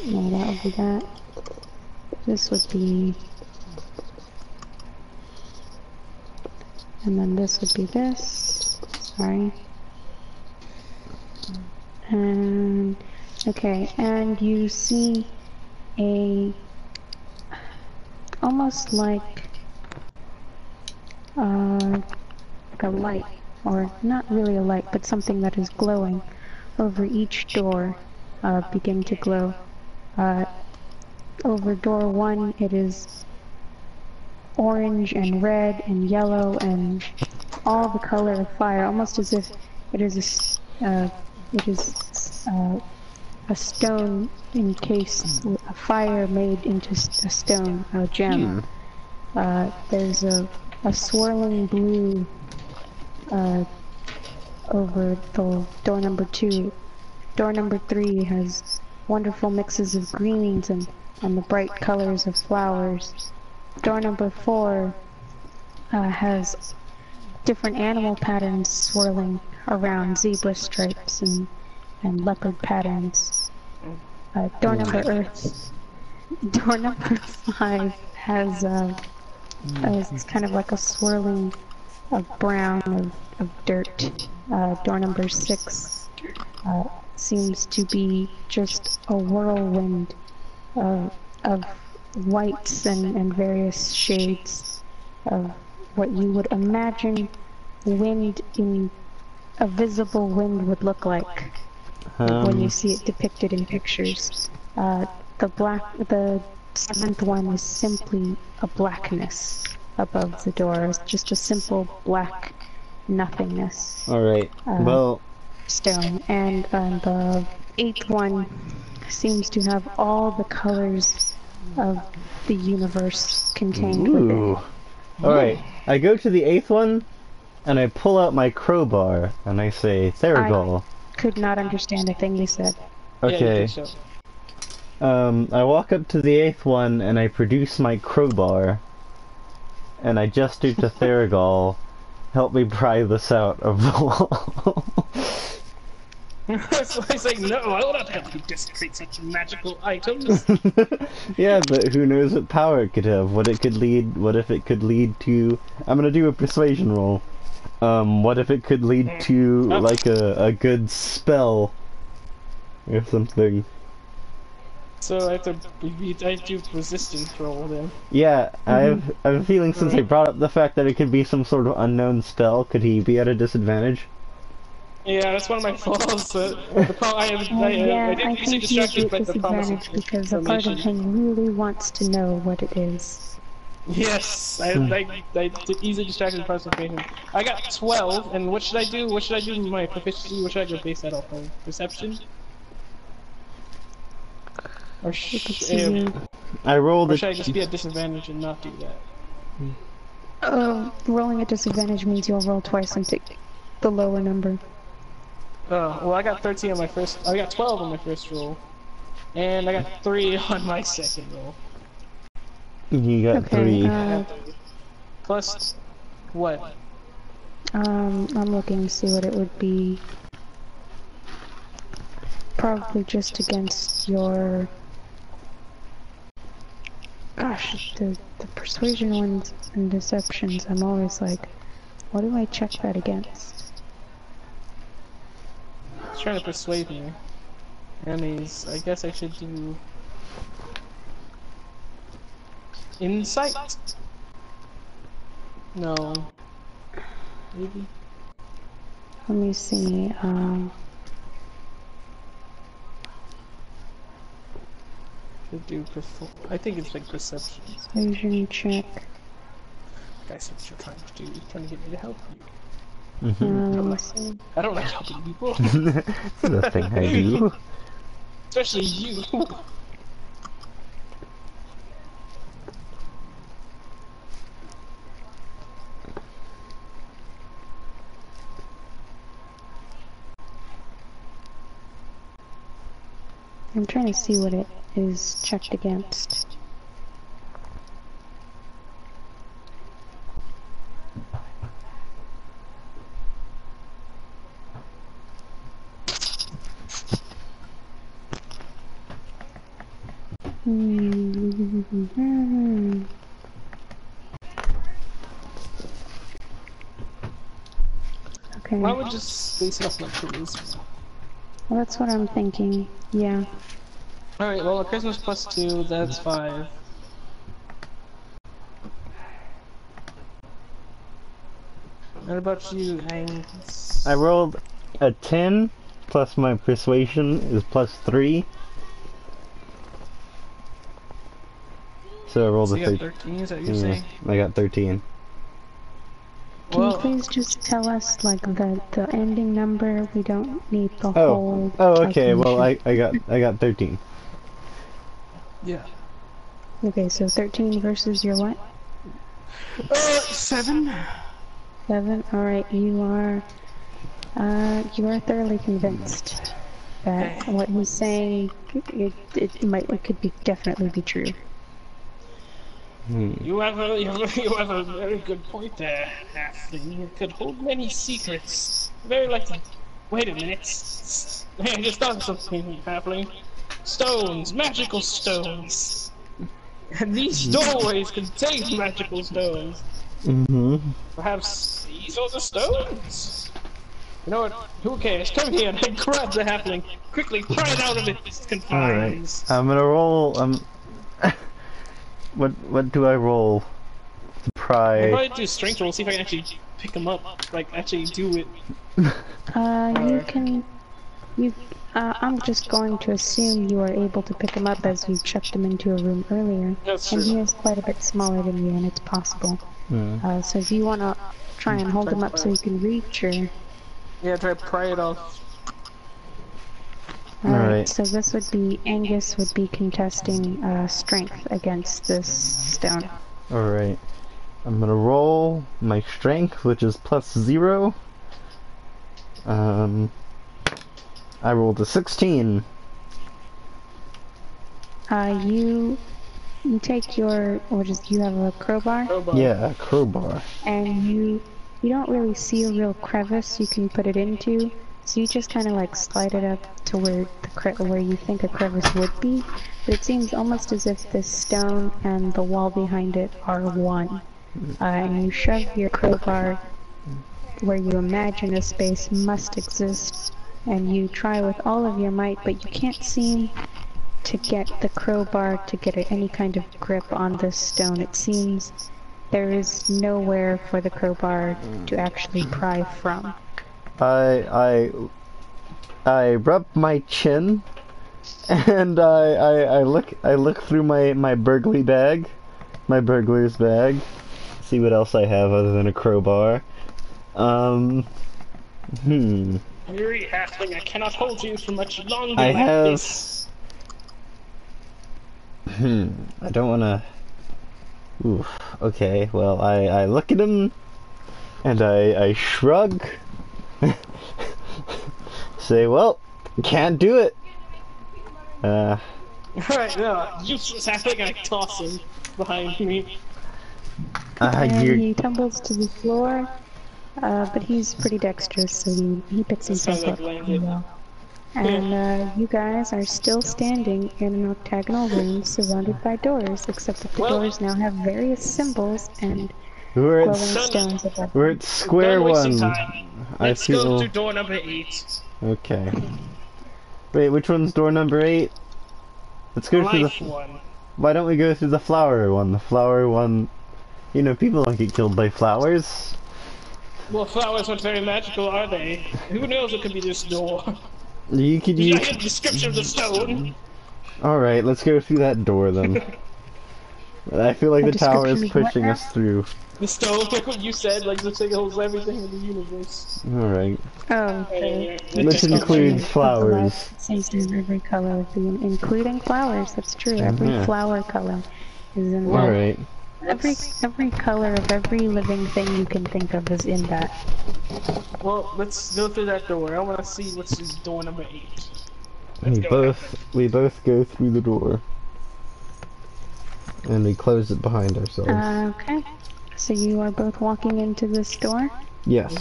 S3: No, that would be that. This would be... And then this would be this. Sorry. And... Okay, and you see almost like a light, or not really a light, but something that is glowing over each door, begin to glow. Over door 1 it is orange and red and yellow and all the color of fire, almost as if it is it is a stone encased, a fire made into a stone, a gem. There's a swirling blue over the door number 2. Door number 3 has wonderful mixes of greens and the bright colors of flowers. Door number 4 has different animal patterns swirling around, zebra stripes and leopard patterns. Door number 5 has it's kind of like a swirling of brown of dirt. Door number 6 seems to be just a whirlwind of whites and various shades of what you would imagine wind in a visible wind would look like when you see it depicted in pictures. The 7th one is simply a blackness above the door. It's just a simple black nothingness.
S2: Alright, well...
S3: Stone. And the 8th one seems to have all the colors of the universe contained within.
S2: Alright, I go to the 8th one, and I pull out my crowbar, and I say, Theragal.
S3: I could not understand a thing you said.
S2: Okay. I walk up to the 8th one, and I produce my crowbar, and I gesture to Theragal, help me pry this out of the wall.
S1: So he's like, no, I will not help you desecrate such magical items.
S2: Yeah, but who knows what power it could have? What if it could lead to... I'm gonna do a persuasion roll. What if it could lead to, like, a good spell? Or something.
S1: So I have to do resistance roll then.
S2: Yeah, I have a feeling since I brought up the fact that it could be some sort of unknown spell, could he be at a disadvantage?
S1: Yeah, that's one of my flaws. The I didn't use it distracted, but the promise
S3: because a part of him really wants to know what it is.
S1: Yes, I did easily distracted the promise of him. I got 12, and what should I do? What should I do with my proficiency? What should I go base that off of? Perception? Or
S2: I rolled
S1: or should I just be at disadvantage and not do that?
S3: Rolling at disadvantage means you'll roll twice and take the lower number.
S1: Oh, well I got 13 on my first, I got 12 on my first roll. And I got 3 on my second roll.
S2: You got 3.
S1: Plus, what?
S3: I'm looking to see what it would be. Probably just against your... Gosh, the persuasion ones and deceptions, I'm always like, what do I check that against?
S1: He's trying to persuade me. And I guess I should do... Insight? No. Maybe?
S3: Let me see,
S1: Should do I think it's like perception.
S3: persuasion check.
S1: Guys, what you're trying to do? You're trying to get me to help you.
S3: Let me see.
S1: I don't like helping people.
S2: It's the thing I do.
S1: Especially you.
S3: I'm trying to see what it is checked against. Okay.
S1: I would just base it off my charisma.
S3: Well, that's what I'm thinking. Yeah.
S1: Alright, well, a charisma's plus 2, that's 5. What about you, Hanks?
S2: I rolled a 10, plus my persuasion is plus 3. So I rolled
S1: So
S2: a
S1: you got 13, is that what you're saying?
S2: I got 13.
S3: Can you please just tell us like the ending number. We don't need the
S2: Oh.
S3: whole
S2: Oh, okay. Well,
S3: calculation.
S2: I got 13.
S1: Yeah.
S3: Okay, so 13 versus your what?
S1: 7.
S3: 7. All right, you are thoroughly convinced that what he's saying it could be definitely be true.
S1: You have a very good point there, Halfling. It could hold many secrets. Very likely. Wait a minute. I just thought of something, Halfling. Stones, magical stones. And these doorways contain magical stones.
S2: Mm-hmm.
S1: Perhaps these are the stones? You know what? Who cares? Come here and grab the halfling. Quickly, pry it out of its
S2: Alright.
S1: confines.
S2: I'm gonna roll, what do I roll? To
S1: I'll
S2: pry...
S1: probably do strength roll, see if I can actually pick him up. Like, actually do it.
S3: You can... I'm just going to assume you are able to pick him up as you chucked him into a room earlier.
S1: That's
S3: And
S1: true.
S3: he is quite a bit smaller than you, and it's possible.
S2: Hmm.
S3: So if you want to try and hold him up so you can reach, or...
S1: Yeah, try to pry it off.
S3: Alright, so this would be... Angus would be contesting strength against this stone.
S2: Alright. I'm gonna roll my strength, which is +0. I rolled a 16.
S3: You take your... you have a crowbar?
S1: Crowbar.
S2: Yeah, a crowbar.
S3: And you don't really see a real crevice you can put it into, so you just kind of like slide it up to where where you think a crevice would be, but it seems almost as if this stone and the wall behind it are one. And you shove your crowbar where you imagine a space must exist, and you try with all of your might, but you can't seem to get the crowbar to get any kind of grip on this stone. It seems there is nowhere for the crowbar to actually pry from.
S2: I rub my chin, and I look through my burglary bag, my burglar's bag, see what else I have other than a crowbar.
S1: Hurry, halfling, I cannot hold you for much longer
S2: I
S1: like
S2: have.
S1: this.
S2: I don't wanna. Oof. Okay. Well, I look at him, and I shrug. Say, well, can't do it.
S1: Alright, no, useless halfling, I toss him behind me.
S3: And he tumbles to the floor, but he's pretty dexterous, so he picks himself up pretty well. And you guys are still standing in an octagonal room surrounded by doors, except that the doors now have various symbols and glowing stones above them.
S2: We're at square one.
S1: Let's go through door number 8.
S2: Okay. Wait, which one's door number 8? Let's go through the
S1: one.
S2: Why don't we go through the flower one? The flower one, you know, people don't get killed by flowers.
S1: Well, flowers aren't very magical, are they? Who knows what could be this door?
S2: You could
S1: Did
S2: use.
S1: I hear the description of the stone?
S2: All right, let's go through that door then. I feel like the tower is pushing us through.
S1: The stone, like what you said, like the thing holds everything in the universe.
S2: All right.
S3: Oh, okay.
S2: Which includes flowers.
S3: It seems to have every color of the, including flowers. That's true. Every flower color is in there.
S2: All right.
S3: Every color of every living thing you can think of is in that.
S1: Well, let's go through that door. I want to see what's in door number 8.
S2: We both go through the door, and we close it behind ourselves.
S3: Okay. So you are both walking into this door?
S2: Yes.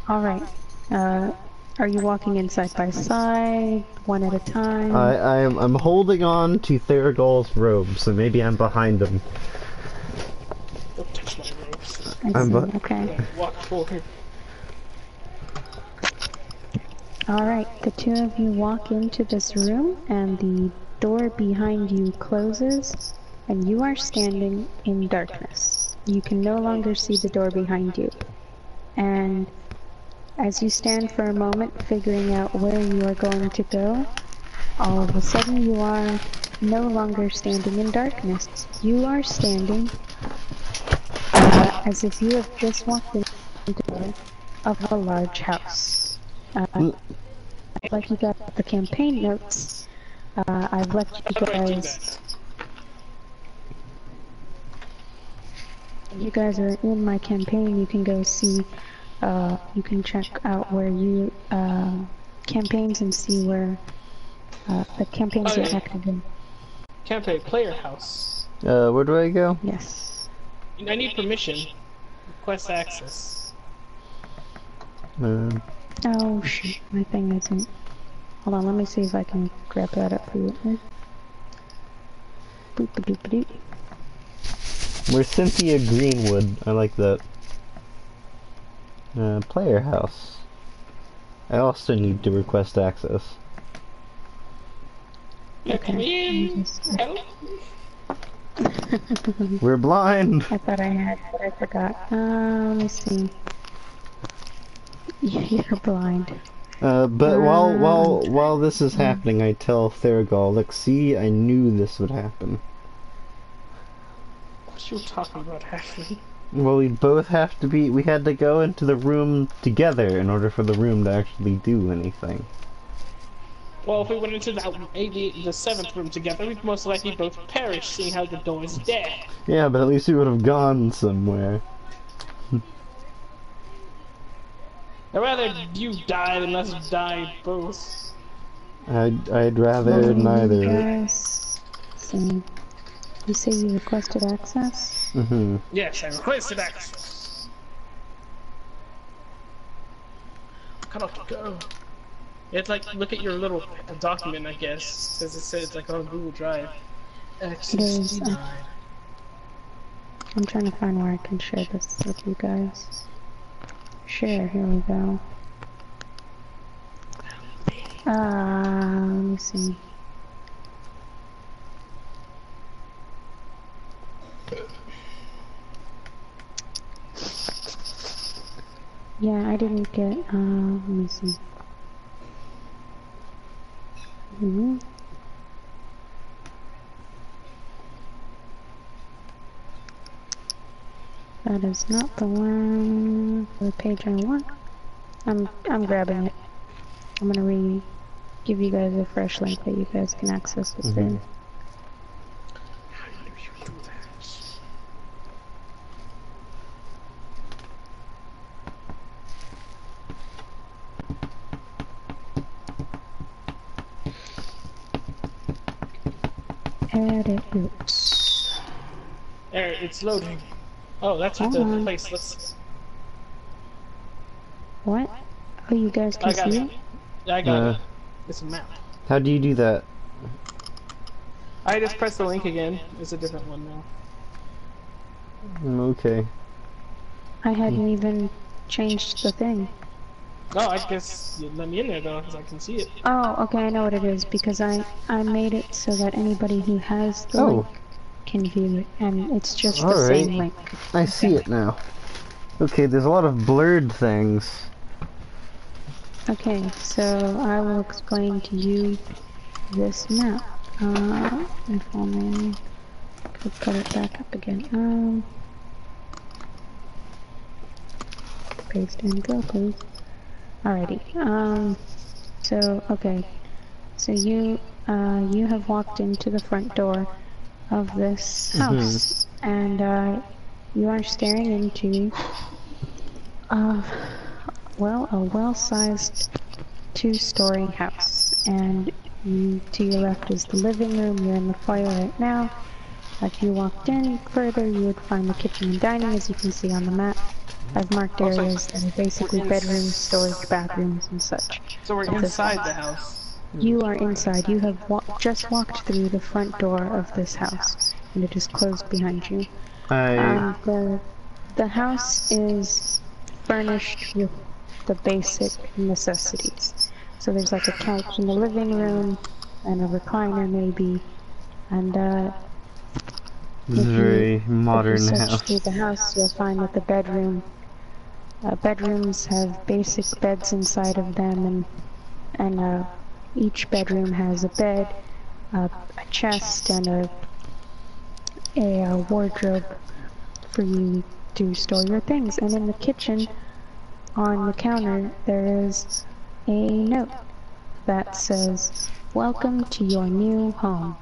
S3: Alright. Are you walking in side by side, one at a time?
S2: I'm holding on to Theragal's robe, so maybe I'm behind him.
S1: Don't touch my robes.
S3: I see, okay.
S1: Walk forward.
S3: Alright, the two of you walk into this room, and the door behind you closes, and you are standing in darkness. You can no longer see the door behind you. And as you stand for a moment figuring out where you are going to go, all of a sudden you are no longer standing in darkness. You are standing as if you have just walked into the door of a large house. Like you got the campaign notes, I've left you
S1: How do I do
S3: guys.
S1: that?
S3: You guys are in my campaign. You can go see. You can check out where you campaigns and see where the campaigns
S1: Oh,
S3: are
S1: yeah.
S3: active in.
S1: Campaign player house.
S2: Where do I go?
S3: Yes.
S1: I need permission. Request access.
S3: Oh shoot, my thing isn't. Hold on, let me see if I can grab that up for you. Boop a doop a doop.
S2: We're Cynthia Greenwood. I like that. Player house. I also need to request access.
S1: Let me in. Help.
S2: We're blind!
S3: I thought I had, but I forgot. Let me see. You're blind.
S2: But while this is happening, I tell Theragal, look, see, I knew this would happen.
S1: What you talking about happening?
S2: Well, we had to go into the room together in order for the room to actually do anything.
S1: Well, if we went into the seventh room together, we'd most likely both perish, seeing how the door is there.
S2: Yeah, but at least we would have gone somewhere.
S1: I'd rather you die than us die both.
S2: I'd rather neither.
S3: Guys, so you say you requested access?
S2: Mm-hmm.
S1: Yes, I requested access. Cannot go. It's like, look at your little document, I guess, because it says like on Google Drive. Access denied.
S3: I'm trying to find where I can share this with you guys. Share, here we go. Let me see. Yeah, I didn't get, let me see. That is not the one, the page I want. I'm grabbing it. I'm gonna give you guys a fresh link that you guys can access this through.
S1: How do you do that?
S3: Edit roots.
S1: There, it's loading. Oh, that's what the place looks.
S3: What? Oh, you guys can see it?
S1: Yeah, I got it. It's a map.
S2: How do you do that?
S1: I just pressed the link again. It's a different one now.
S2: Okay.
S3: I hadn't even changed the thing.
S1: Oh, I guess you let me in there though, because I can see it.
S3: Oh, okay, I know what it is, because I made it so that anybody who has the link can view it, and it's just the same link.
S2: I see it now. Okay, there's a lot of blurred things.
S3: Okay, so I will explain to you this map. If only I could put it back up again. Paste and go, please. Alrighty. So, okay. So you have walked into the front door of this house, and, you are staring into, well, a well-sized two-story house, and to your left is the living room. You're in the foyer right now. If you walked in further, you would find the kitchen and dining, as you can see on the map. I've marked areas that are basically bedrooms, storage, bathrooms, and such.
S1: So we're inside the house.
S3: You are inside. You have just walked through the front door of this house, and it is closed behind you. The house is furnished with the basic necessities. So there's like a couch in the living room, and a recliner maybe, and
S2: This is a very modern
S3: if you search
S2: house.
S3: through the house, you'll find that the bedrooms have basic beds inside of them, and each bedroom has a bed, a chest, and a wardrobe for you to store your things. And in the kitchen, on the counter, there is a note that says, "Welcome to your new home."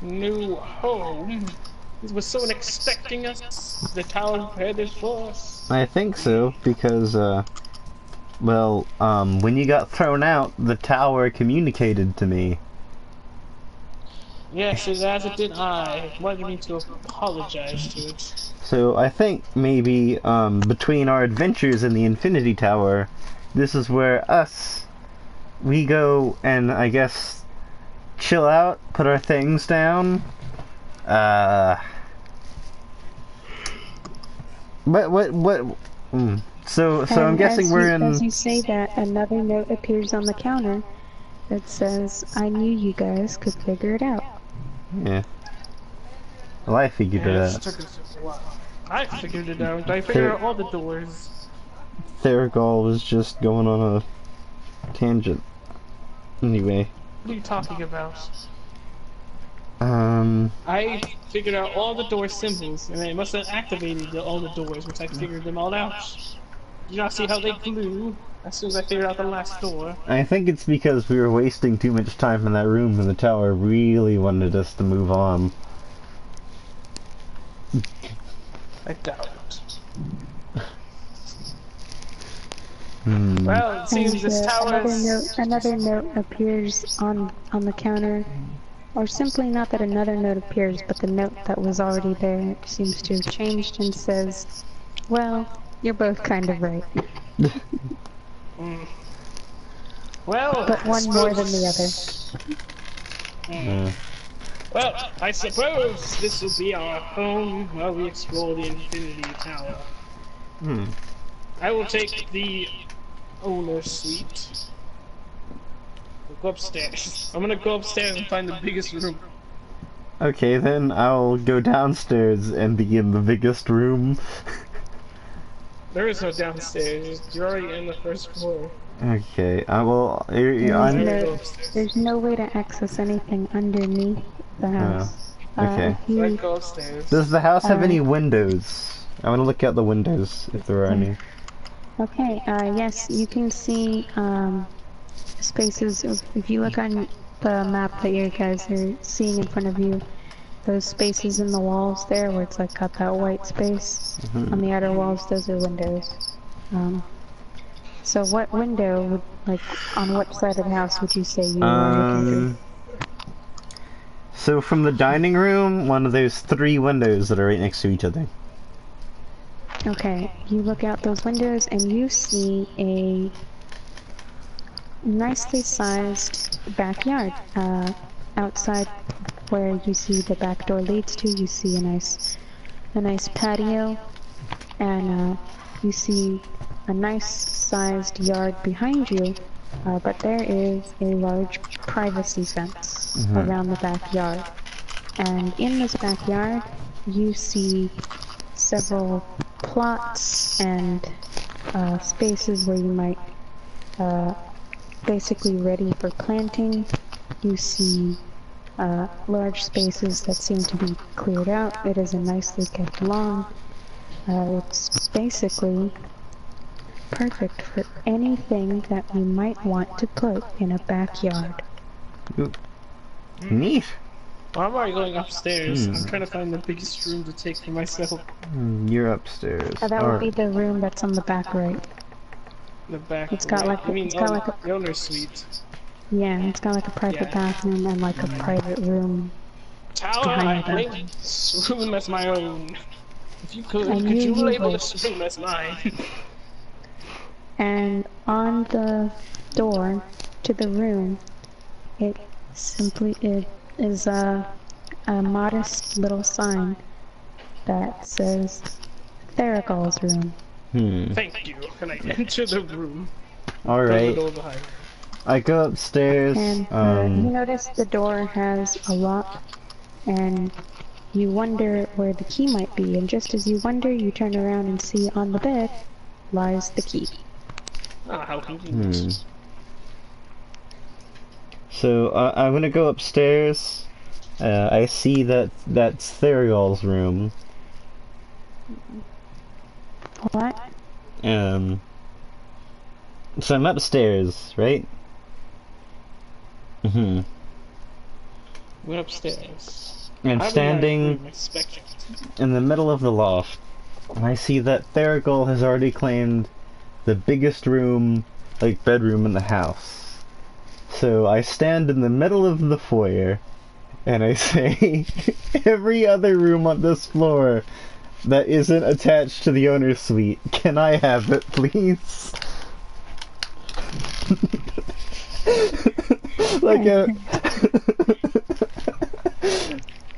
S1: New home? Was someone expecting us? The tower prepared this for us?
S2: I think so, because, well, when you got thrown out, the tower communicated to me.
S1: Yes, as it did I. Wanted me to apologize to it.
S2: So I think maybe, between our adventures in the Infinity Tower, this is where we go and, I guess, chill out, put our things down. So I'm guessing we're in...
S3: As you say that, another note appears on the counter that says, "I knew you guys could figure it out."
S2: Yeah. Well, I figured it out.
S1: Took us a while. I figured it out. I figured out all the doors.
S2: Theragal was just going on a tangent. Anyway.
S1: What are you talking about?
S2: Um...
S1: I figured out all the door symbols, and I must have activated all the doors once I figured them all out. You not see how they glue as soon as I figured out the last door?
S2: I think it's because we were wasting too much time in that room and the tower really wanted us to move on.
S1: I doubt it. Well, it seems this tower
S3: Another note appears on the counter. Or simply not that another note appears, but the note that was already there seems to have changed and says, "Well, you're both kind of right."
S1: Well,
S3: but one more than the other.
S1: Well, I suppose this will be our home while we explore the Infinity Tower. I will take the owner's suite. We'll go upstairs. I'm gonna go upstairs and find the biggest room.
S2: Okay, then I'll go downstairs and be in the biggest room.
S1: There is no downstairs. You're already in the first floor.
S2: Okay, I will...
S3: There's no way to access anything underneath the house.
S2: Okay.
S1: Let's go upstairs.
S2: Does the house have any windows? I want to look out the windows, if there are any.
S3: Okay, yes, you can see, spaces. If you look on the map that you guys are seeing in front of you, those spaces in the walls there, where it's like got that white space on the outer walls, those are windows. So what window would, like, on which side of the house would you say you were looking through?
S2: So from the dining room, one of those 3 windows that are right next to each other.
S3: Okay, you look out those windows and you see a nicely sized backyard. Outside where you see the back door leads to, you see a nice patio, and you see a nice sized yard behind you, but there is a large privacy fence around the backyard. And in this backyard, you see several plots and spaces where you might basically ready for planting. You see large spaces that seem to be cleared out. It is a nicely kept lawn. It's basically perfect for anything that you might want to put in a backyard.
S2: Neat.
S1: Well, I'm already going upstairs. I'm trying to find the biggest room to take for myself.
S2: You're upstairs.
S3: That would be the room that's on the back right.
S1: The back.
S3: It's got like
S1: the owner's suite.
S3: Yeah, it's got like a private bathroom and like a private room.
S1: Tower, I claim this room as my own. If you could you label this room as mine?
S3: And on the door to the room, it is a modest little sign that says Theragal's room.
S1: Thank you. Can I enter the room?
S2: Alright. I go upstairs.
S3: And you notice the door has a lock, and you wonder where the key might be, and just as you wonder, you turn around and see on the bed lies the key.
S1: Ah, how convenient.
S2: So I'm gonna go upstairs, I see that that's Theriol's room.
S3: What?
S2: So I'm upstairs, right? Mm-hmm.
S1: Went upstairs.
S2: I'm
S1: I'm in my
S2: standing
S1: room, expectant.
S2: in the middle of the loft, and I see that Theriol has already claimed the biggest room, like bedroom in the house. So I stand in the middle of the foyer, and I say, every other room on this floor that isn't attached to the owner's suite, can I have it, please? Like a...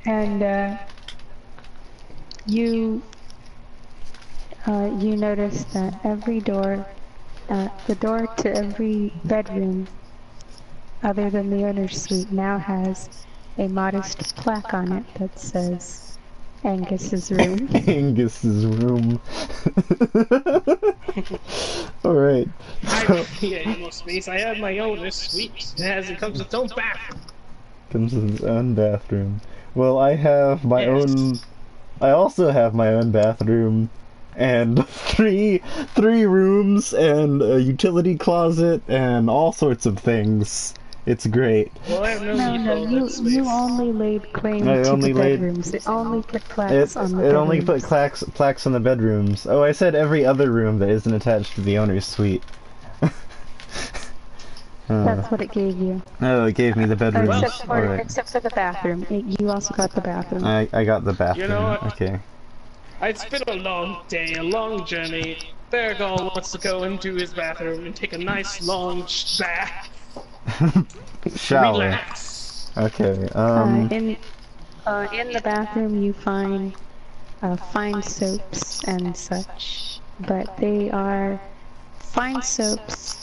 S3: And you you notice that every door, the door to every bedroom other than the owner's suite now has a modest plaque on it that says Angus's room.
S2: Angus's room. Alright. So,
S1: Yeah, no space. I have my own suite. It comes with its own bathroom.
S2: comes with his own bathroom. Well, I have my
S1: Yes.
S2: own... I also have my own bathroom and three rooms and a utility closet and all sorts of things. It's great.
S1: Well, I have no
S3: No,
S1: need
S3: no,
S1: for all that space.
S3: you only laid claim
S2: I
S3: to
S2: only
S3: the
S2: laid-
S3: bedrooms. It only put
S2: It,
S3: plaques on the
S2: it
S3: bedrooms.
S2: only put plaques on the bedrooms. Oh, I said every other room that isn't attached to the owner's suite.
S3: That's what it gave you.
S2: Oh, it gave me the bedrooms. Alright.
S3: Except for the bathroom. You also got the bathroom.
S2: I got the bathroom.
S1: You know what?
S2: Okay.
S1: It's been a long day, a long journey. Theriol wants to go into his bathroom and take a nice long bath.
S2: Shower.
S1: Relax.
S2: Okay.
S3: In the bathroom you find fine soaps and such, but they are fine soaps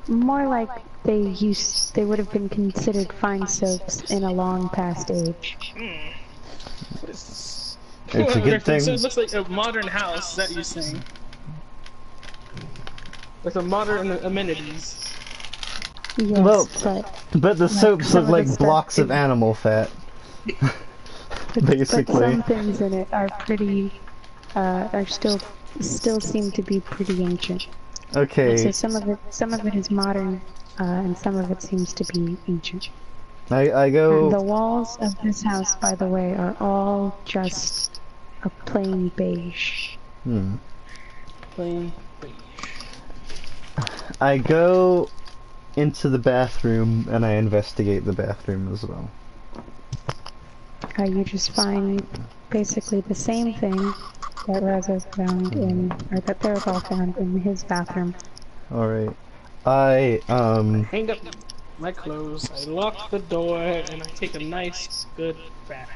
S3: more like they would have been considered fine soaps in a long past age.
S1: It's
S2: It's a good thing.
S1: So it looks like a modern house, that you're saying. With a modern amenities.
S3: Yes,
S2: Well,
S3: but
S2: But the soaps
S3: some
S2: look
S3: of the
S2: like
S3: stuff
S2: blocks of
S3: is-
S2: animal fat.
S3: but
S2: Basically.
S3: some things in it are pretty are still seem to be pretty ancient.
S2: Okay.
S3: So some of it is modern, and some of it seems to be ancient.
S2: I
S3: And
S2: go.
S3: the walls of this house, by the way, are all just a plain beige.
S1: Plain beige.
S2: I go into the bathroom and I investigate the bathroom as well.
S3: You just find basically the same thing that Razo found or that Theriol found in his bathroom.
S2: Alright. I
S1: Hang up my clothes, I lock the door, and I take a nice, good bath.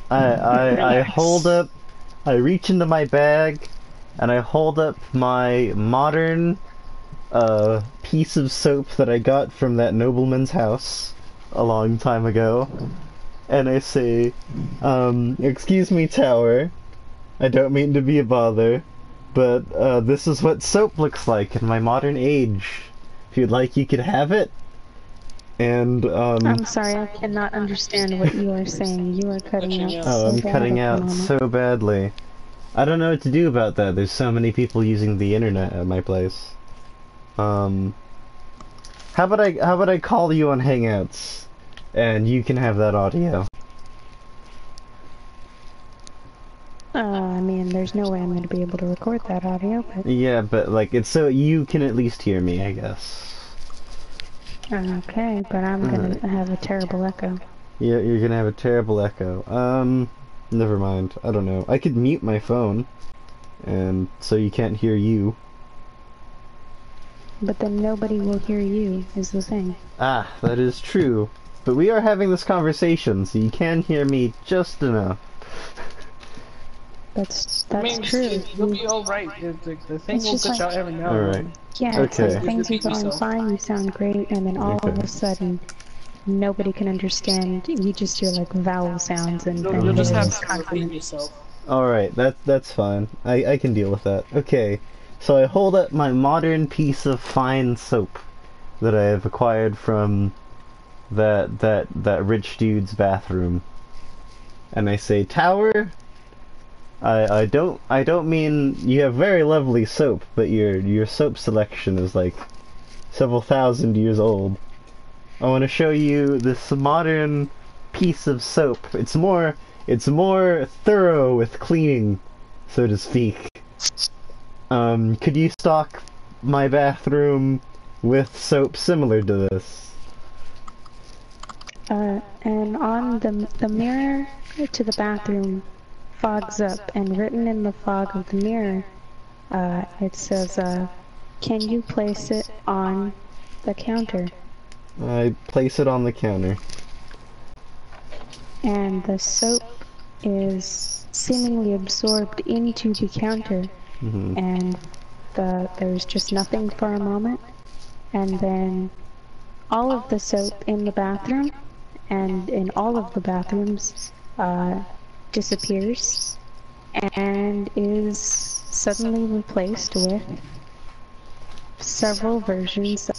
S2: I
S1: Relax.
S2: hold up, I reach into my bag, and I hold up my modern piece of soap that I got from that nobleman's house a long time ago, and I say, excuse me, Tower, I don't mean to be a bother, but this is what soap looks like in my modern age. If you'd like, you could have it. And
S3: I'm sorry, I cannot understand what you are saying. You are cutting out so
S2: I'm
S3: bad
S2: cutting
S3: at the
S2: out
S3: moment.
S2: so badly. I don't know what to do about that. There's so many people using the internet at my place. How about I call you on Hangouts, and you can have that audio.
S3: I mean, there's no way I'm going to be able to record that audio, but
S2: Yeah, but like it's so you can at least hear me, I guess.
S3: okay. But I'm going to have a terrible echo.
S2: Yeah, you're gonna have a terrible echo. Never mind. I don't know. I could mute my phone, and so you can't hear you.
S3: But then nobody will hear you, is the thing.
S2: Ah, that is true. But we are having this conversation, so you can hear me just enough.
S3: That's
S1: I mean,
S3: true.
S1: you'll be alright. The thing
S3: It's
S1: will
S3: just
S1: glitch
S3: like-
S1: out every now and
S2: Alright.
S1: then.
S3: Yeah, it's
S2: Okay.
S3: like things are going fine, you sound great, and then all of
S2: Okay.
S3: a sudden, nobody can understand. You just hear like vowel sounds and
S1: You'll just have
S3: various
S1: to repeat
S3: consonants.
S1: yourself.
S2: Alright, that's fine. I can deal with that. Okay. So I hold up my modern piece of fine soap that I have acquired from that rich dude's bathroom, and I say, "Tower, I don't mean you have very lovely soap, but your soap selection is like several thousand years old. I want to show you this modern piece of soap. It's more thorough with cleaning, so to speak. Could you stock my bathroom with soap similar to this?"
S3: And on the mirror to the bathroom fogs up, and written in the fog of the mirror, it says, "Can you place it on the counter?"
S2: I place it on the counter.
S3: And the soap is seemingly absorbed into the counter,
S2: Hmm.
S3: and there's just nothing for a moment, and then all of the soap in the bathroom and in all of the bathrooms disappears and is suddenly replaced with several versions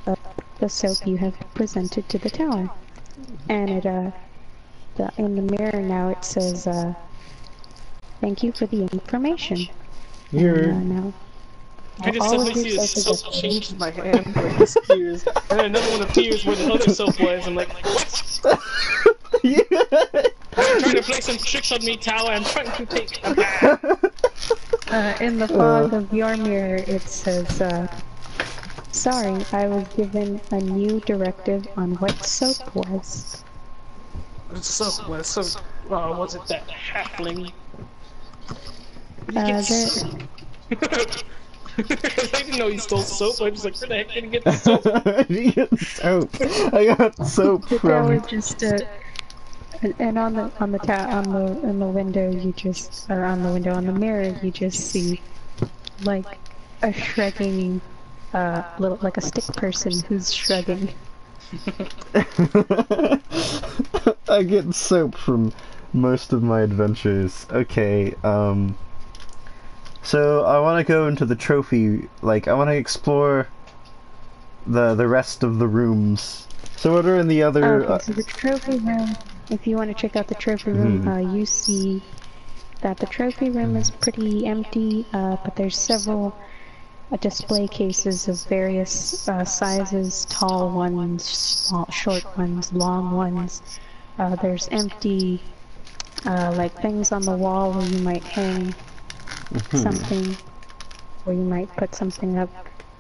S3: of the soap you have presented to the tower. And in the mirror now it says, "Thank you for the information."
S2: You're
S3: And now
S1: I just
S3: all
S1: suddenly
S3: of your
S1: see a
S3: soap is
S1: soap change in my hand, like disappears, and then another one appears where the other soap was. I'm like, what?
S2: Yeah.
S1: You're trying to play some tricks on me, Tower. I'm trying to take a bath.
S3: in the fog of your mirror it says, "Sorry, I was given a new directive on what soap was."
S1: Soap was so. Was it that halfling? You get
S3: There,
S1: soap. I didn't know he stole soap. I was like, where the heck did he get the soap?
S2: You get soap. I got soap
S3: the tower
S2: from.
S3: just, and on in the window you just, or on the window, on the mirror you just see like a shrugging, little, like a stick person who's shrugging.
S2: I get soap from most of my adventures. Okay, so I want to go into the trophy, like, I want to explore the rest of the rooms. So what are in the other...
S3: Okay, so the trophy room, if you want to check out the trophy room, you see that the trophy room is pretty empty, but there's several display cases of various sizes, tall ones, small, short ones, long ones. There's empty, like things on the wall where you might hang something, where you might put something up.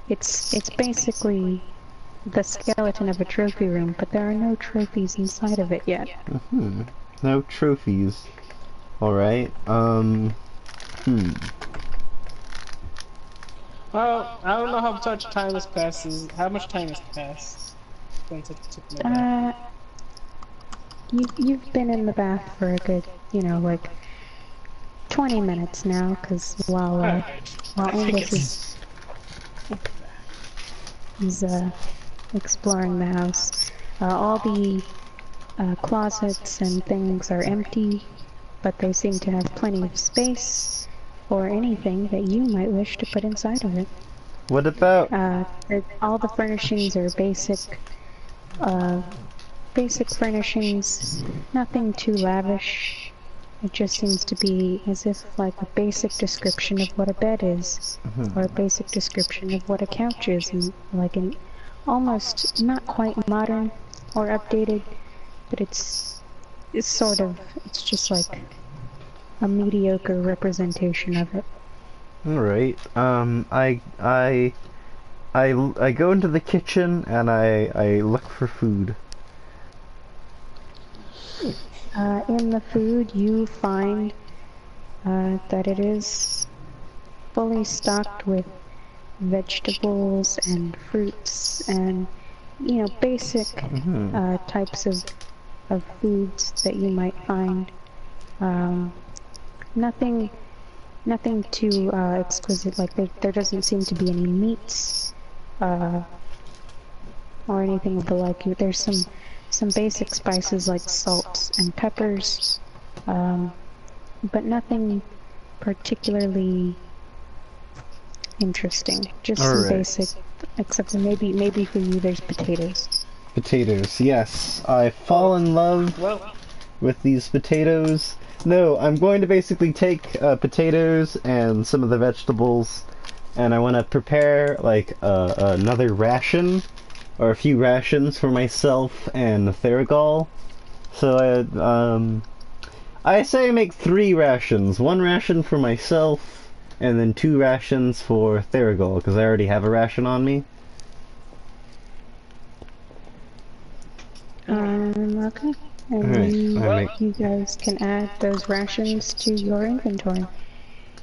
S3: It's basically the skeleton of a trophy room, but there are no trophies inside of it yet.
S2: No trophies. Alright,
S1: Well, I don't know how much time has passed. How much time has passed since I took my bath?
S3: You've been in the bath for a good, like 20 minutes now, because while Angus is exploring the house, all the closets and things are empty, but they seem to have plenty of space for anything that you might wish to put inside of it.
S2: what about...
S3: All the furnishings are basic furnishings, nothing too lavish. It just seems to be as if like a basic description of what a bed is, or a basic description of what a couch is, and like an almost not quite modern or updated, but it's just like a mediocre representation of it.
S2: Alright, I go into the kitchen and I look for food.
S3: In the food, you find that it is fully stocked with vegetables and fruits and, basic types of foods that you might find. Nothing too exquisite, like there doesn't seem to be any meats or anything of the like. There's some basic spices like salt and peppers, but nothing particularly interesting. Just some basic, except for maybe for you there's potatoes.
S2: potatoes. Yes, I fall in love
S1: Well,
S2: with these potatoes. No, I'm going to basically take potatoes and some of the vegetables, and I want to prepare like another ration, or a few rations for myself and Therigal. So I say I make 3 rations. 1 ration for myself, and then 2 rations for Therigal, because I already have a ration on me.
S3: Okay. And
S2: Alright,
S3: then you guys can add those rations to your inventory.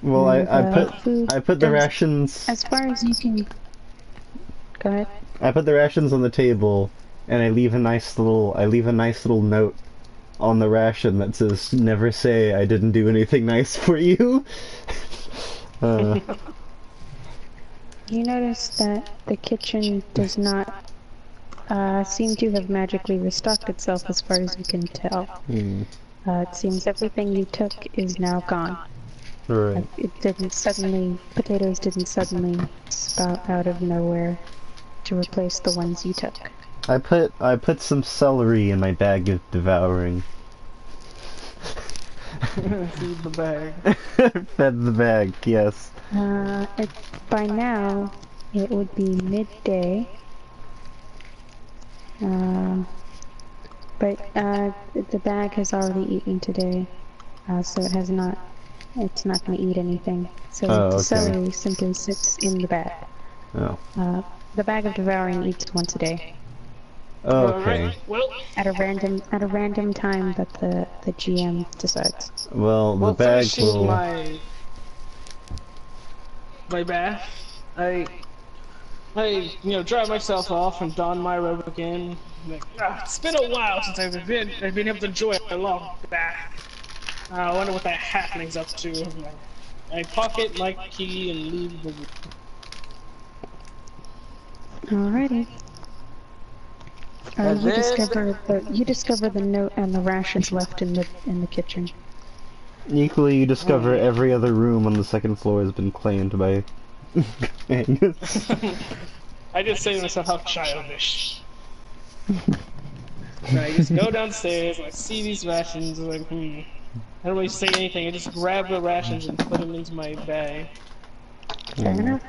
S2: well,
S3: And, food,
S2: I put the
S3: as,
S2: rations
S3: as far as you can... Go ahead.
S2: I put the rations on the table, and I leave a nice little note on the ration that says, "Never say I didn't do anything nice for you." uh,
S3: You notice that the kitchen does not seem to have magically restocked itself as far as you can tell. It seems everything you took is now gone.
S2: right.
S3: Potatoes didn't suddenly spout out of nowhere to replace the ones you took.
S2: I put some celery in my bag of devouring.
S1: feed the bag.
S2: Fed the bag, yes.
S3: By now, it would be midday. But the bag has already eaten today, so it's not going to eat anything. So
S2: Oh,
S3: the
S2: okay.
S3: celery simply sits in the bag.
S2: Oh.
S3: The bag of devouring eats once a day.
S2: Okay.
S1: Alright, well,
S3: At a random time that the GM decides.
S2: Well, the bag
S1: finishing
S2: will.
S1: my bath, I dry myself off and don my robe again. Like, it's been a while since I've been able to enjoy a long bath. I wonder what that halfling's up to. I pocket my key and leave the room.
S3: Alrighty.
S1: And
S3: You discover the note and the rations left in the kitchen.
S2: Equally, you discover every other room on the second floor has been claimed by Angus.
S1: I just say to myself, how childish. And I just go downstairs and I see these rations. I'm like, I don't really say anything. I just grab the rations and put them into my bag.
S3: Fair enough.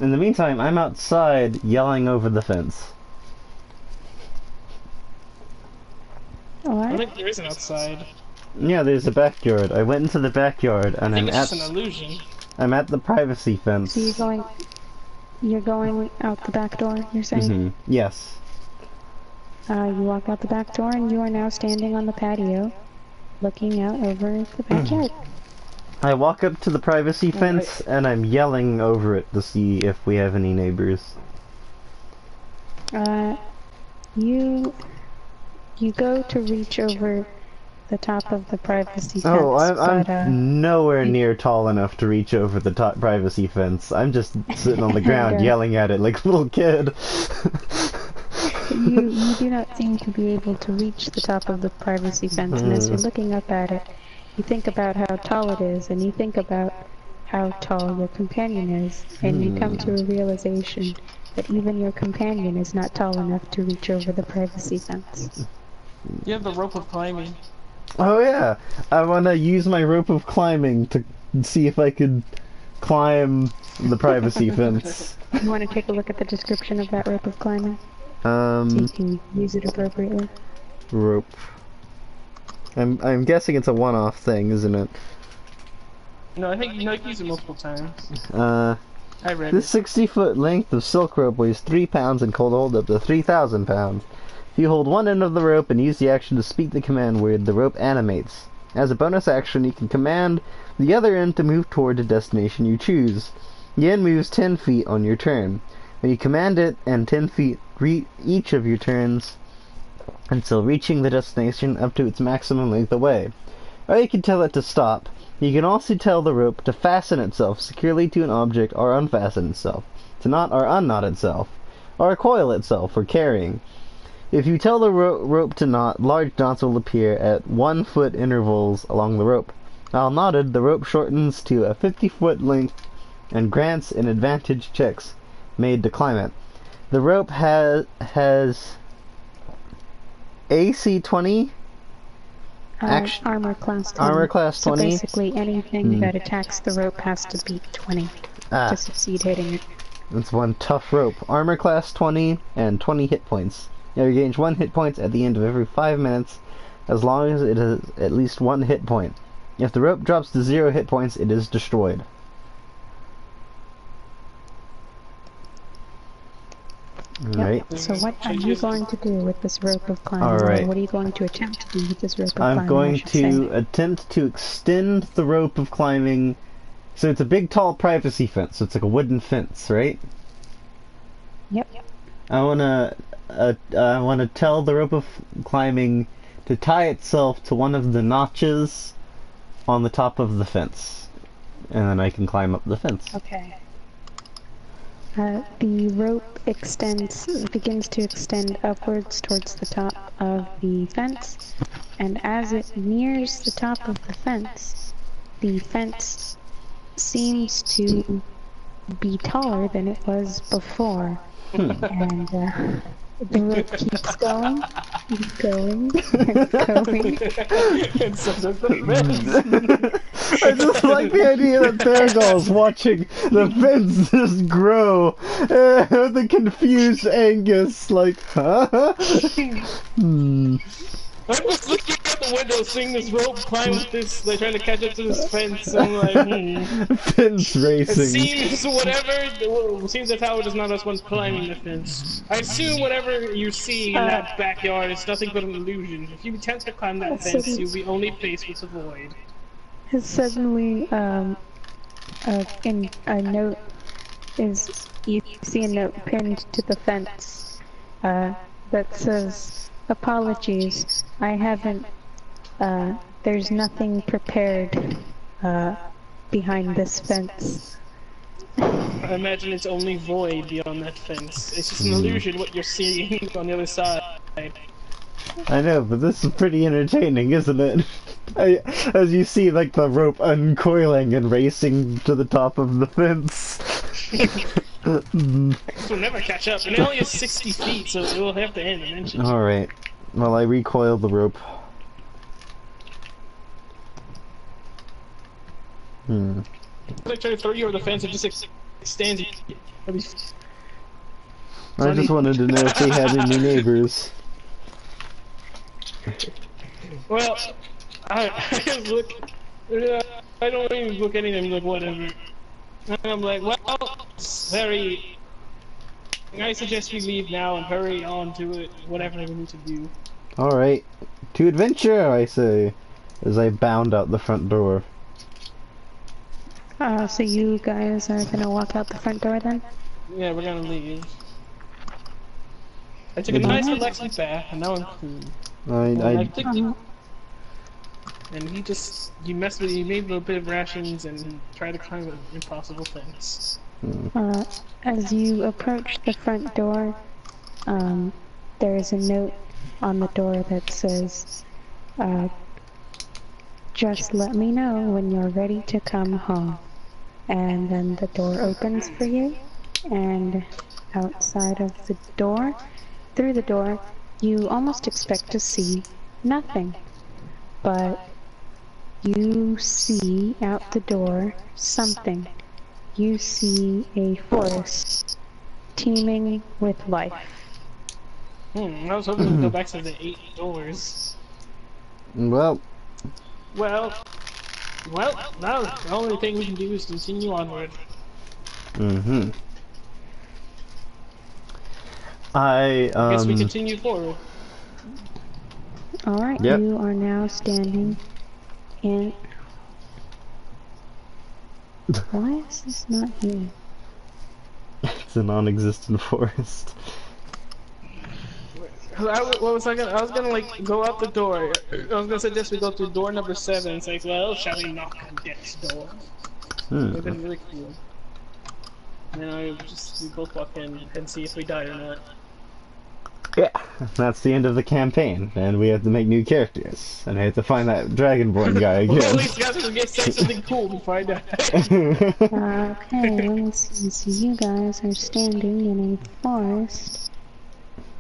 S2: In the meantime, I'm outside yelling over the fence.
S1: I
S3: Alright.
S1: think there is an outside.
S2: Yeah, there's a backyard. I went into the backyard and
S1: I think it's just an illusion.
S2: I'm at the privacy fence.
S3: So you're going out the back door, you're saying?
S2: Yes.
S3: You walk out the back door and you are now standing on the patio, looking out over the backyard.
S2: I walk up to the privacy fence and I'm yelling over it to see if we have any neighbors.
S3: You go to reach over the top of the privacy fence.
S2: Oh, I'm nowhere near tall enough to reach over the top privacy fence. I'm just sitting on the ground yelling at it like a little kid.
S3: You do not seem to be able to reach the top of the privacy fence, and as you're looking up at it, you think about how tall it is, and you think about how tall your companion is, and you come to a realization that even your companion is not tall enough to reach over the privacy fence.
S1: You have the rope of climbing.
S2: Oh yeah, I want to use my rope of climbing to see if I could climb the privacy fence.
S3: You want to take a look at the description of that rope of climbing? So you can use it appropriately.
S2: Rope. I'm guessing it's a one-off thing, isn't it?
S1: No, I think you can use it multiple times. I read
S2: This 60-foot length of silk rope weighs 3 pounds and can hold up to 3,000 pounds. If you hold one end of the rope and use the action to speak the command word, the rope animates. As a bonus action, you can command the other end to move toward the destination you choose. The end moves 10 feet on your turn. When you command it, and 10 feet each of your turns until reaching the destination up to its maximum length away. Or you can tell it to stop. You can also tell the rope to fasten itself securely to an object or unfasten itself, to knot or unknot itself, or coil itself for carrying. If you tell the rope to knot, large knots will appear at 1 foot intervals along the rope. While knotted, the rope shortens to a 50-foot length and grants an advantage checks made to climb it. The rope has AC 20,
S3: Armor class 20.
S2: armor class
S3: So
S2: 20.
S3: basically anything that attacks the rope has to beat 20 to succeed hitting it.
S2: It's one tough rope. Armor class 20 and 20 hit points. You gain 1 hit point at the end of every 5 minutes, as long as it has at least 1 hit point. If the rope drops to 0 hit points, it is destroyed. Alright.
S3: Yep. So what are you going to do with this rope of climbing?
S2: Alright.
S3: Or what are you going to attempt to do with this rope of climbing?
S2: I'm going
S3: I should
S2: to
S3: say?
S2: attempt to extend the rope of climbing. So it's a big, tall privacy fence. So it's like a wooden fence, right?
S3: Yep.
S2: I wanna tell the rope of climbing to tie itself to one of the notches on the top of the fence, and then I can climb up the fence.
S3: Okay. The rope begins to extend upwards towards the top of the fence, and as it nears the top of the fence seems to be taller than it was before. And the rope keeps going, and going.
S1: And so does the fence.
S2: I just like the idea that Theragal's watching the fence just grow with a confused Angus, like, huh?
S1: I'm just looking out the window, seeing this rope climb with this, like trying to catch up to this fence. I'm like,
S2: Fence
S1: It
S2: racing.
S1: seems that's how it is not us ones climbing the fence. I assume whatever you see in that backyard is nothing but an illusion. If you attempt to climb that fence, you'll be only faced with the void.
S3: Suddenly, in a note is, you see a note pinned to the fence, that says, "Apologies, I haven't, there's nothing prepared, behind this fence."
S1: I imagine it's only void beyond that fence. It's just an illusion what you're seeing on the other side.
S2: I know, but this is pretty entertaining, isn't it? As you see, like, the rope uncoiling and racing to the top of the fence.
S1: We'll never catch up, and it only is 60 feet, so it will have to end eventually.
S2: Alright. Well, I recoil the rope.
S1: I try to throw you over the fence and just extends it.
S2: I just wanted to know if they had any neighbors.
S1: Well, I just look. I don't even look at anything, like whatever. And I'm like, well, it's very. I suggest we leave now and hurry on to it, whatever we need to do.
S2: Alright. To adventure, I say, as I bound out the front door.
S3: So you guys are gonna walk out the front door then?
S1: Yeah, we're gonna leave. I took a nice relaxing bath, and now I'm cool.
S2: I
S1: And he messed with, he made a little bit of rations and tried to climb an impossible fence.
S3: As you approach the front door, there is a note on the door that says, "Just let me know when you're ready to come home." And then the door opens for you, and outside of the door, through the door, you almost expect to see nothing. But you see out the door something. You see a forest teeming with life.
S1: I was hoping to go back to the 8 doors.
S2: well,
S1: Well, now the only thing we can do is continue onward.
S2: I
S1: guess we continue forward.
S3: Alright,
S2: Yep.
S3: You are now standing in... Why is this not here?
S2: It's a non-existent forest.
S1: What was I was gonna like go out the door. I was gonna suggest we go through door number 7. It's like, well, shall we knock on death's door? It would've been really cool. And then we both walk in and see if we die or not.
S2: Yeah, that's the end of the campaign, and we have to make new characters, and I have to find that Dragonborn guy
S1: Well, at
S2: again.
S1: least guys, get say something cool before I die.
S3: Okay, let me see. So you guys are standing in a forest,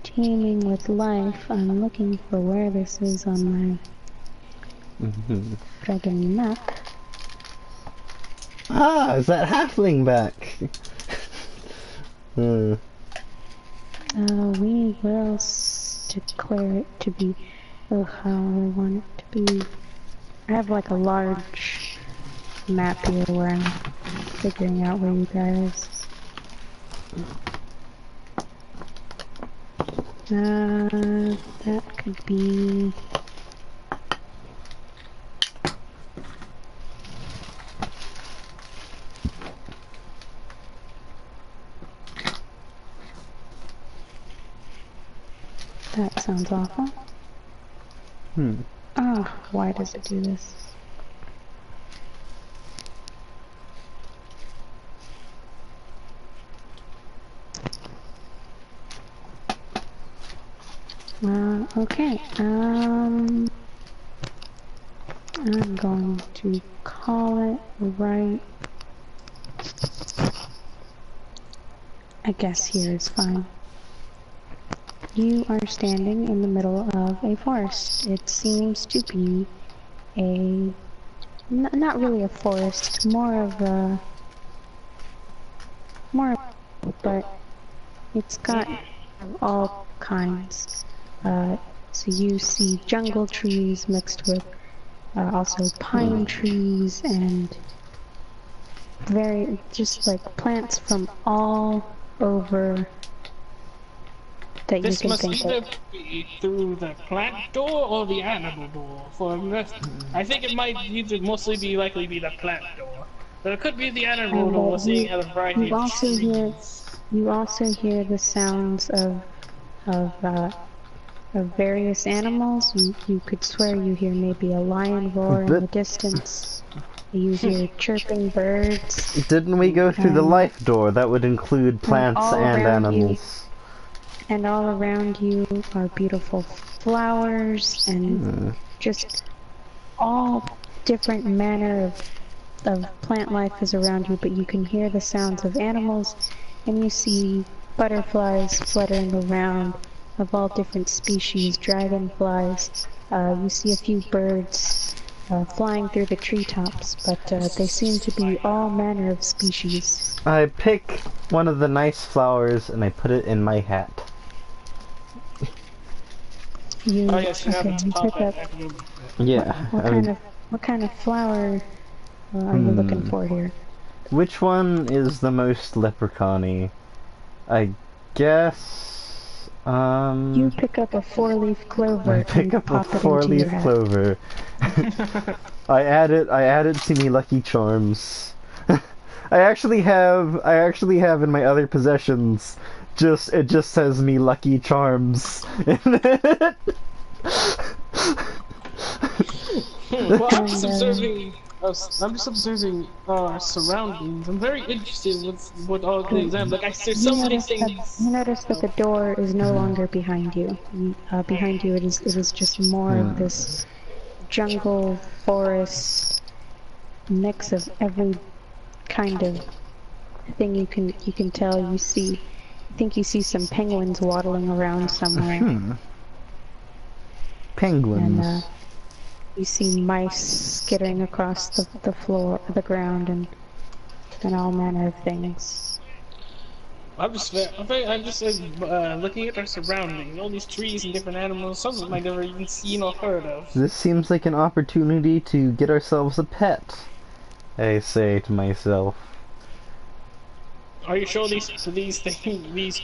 S3: teeming with life. I'm looking for where this is on my dragon map.
S2: Ah, is that halfling back? uh,
S3: We will declare it to be, how I want it to be. I have like a large map here where I'm figuring out where you guys. That could be. That sounds awful. Ah, why does it do this? Okay, I'm going to call it right. I guess here is fine. You are standing in the middle of a forest. It seems to be not really a forest, but it's got all kinds. So you see jungle trees mixed with also pine trees and just like plants from all over that you
S1: This
S3: can
S1: must
S3: think
S1: either
S3: of.
S1: be through the plant door or the animal door. I think it might either mostly be likely be the plant door, but it could be the animal
S3: And
S1: door, seeing a variety
S3: you
S1: of
S3: also hear
S1: trees.
S3: the sounds of uh, of various animals. You could swear you hear maybe a lion roar in the distance. You hear chirping birds.
S2: Didn't we go through the life door? That would include plants
S3: all
S2: and
S3: around
S2: animals.
S3: And all around you are beautiful flowers and just all different manner of plant life is around you, but you can hear the sounds of animals and you see butterflies fluttering around of all different species, dragonflies. You see a few birds flying through the treetops, but they seem to be all manner of species.
S2: I pick one of the nice flowers and I put it in my hat.
S1: Oh yes, you have its
S3: You
S1: top
S3: pick up.
S1: hat.
S2: Yeah.
S3: What kind of flower are you looking for here?
S2: Which one is the most leprechaun-y? I guess.
S3: You pick up a four-leaf clover.
S2: I pick
S3: and
S2: up a
S3: pop it into your
S2: four-leaf
S3: hat.
S2: clover. I add it to me Lucky Charms. I actually have in my other possessions it just says me Lucky Charms in it.
S1: Well, I'm just observing. I'm just observing our surroundings. I'm very interested with all the exams. Like there's so many things.
S3: You notice that the door is no longer behind you. Behind you, it is just more of this jungle, forest mix of every kind of thing you can tell. I think you see some penguins waddling around somewhere.
S2: Penguins.
S3: And you see mice skittering across the floor, the ground, and all manner of things.
S1: I'm just looking at our surroundings, all these trees and different animals, some of them I've never even seen or heard of.
S2: This seems like an opportunity to get ourselves a pet, I say to myself.
S1: Are you sure these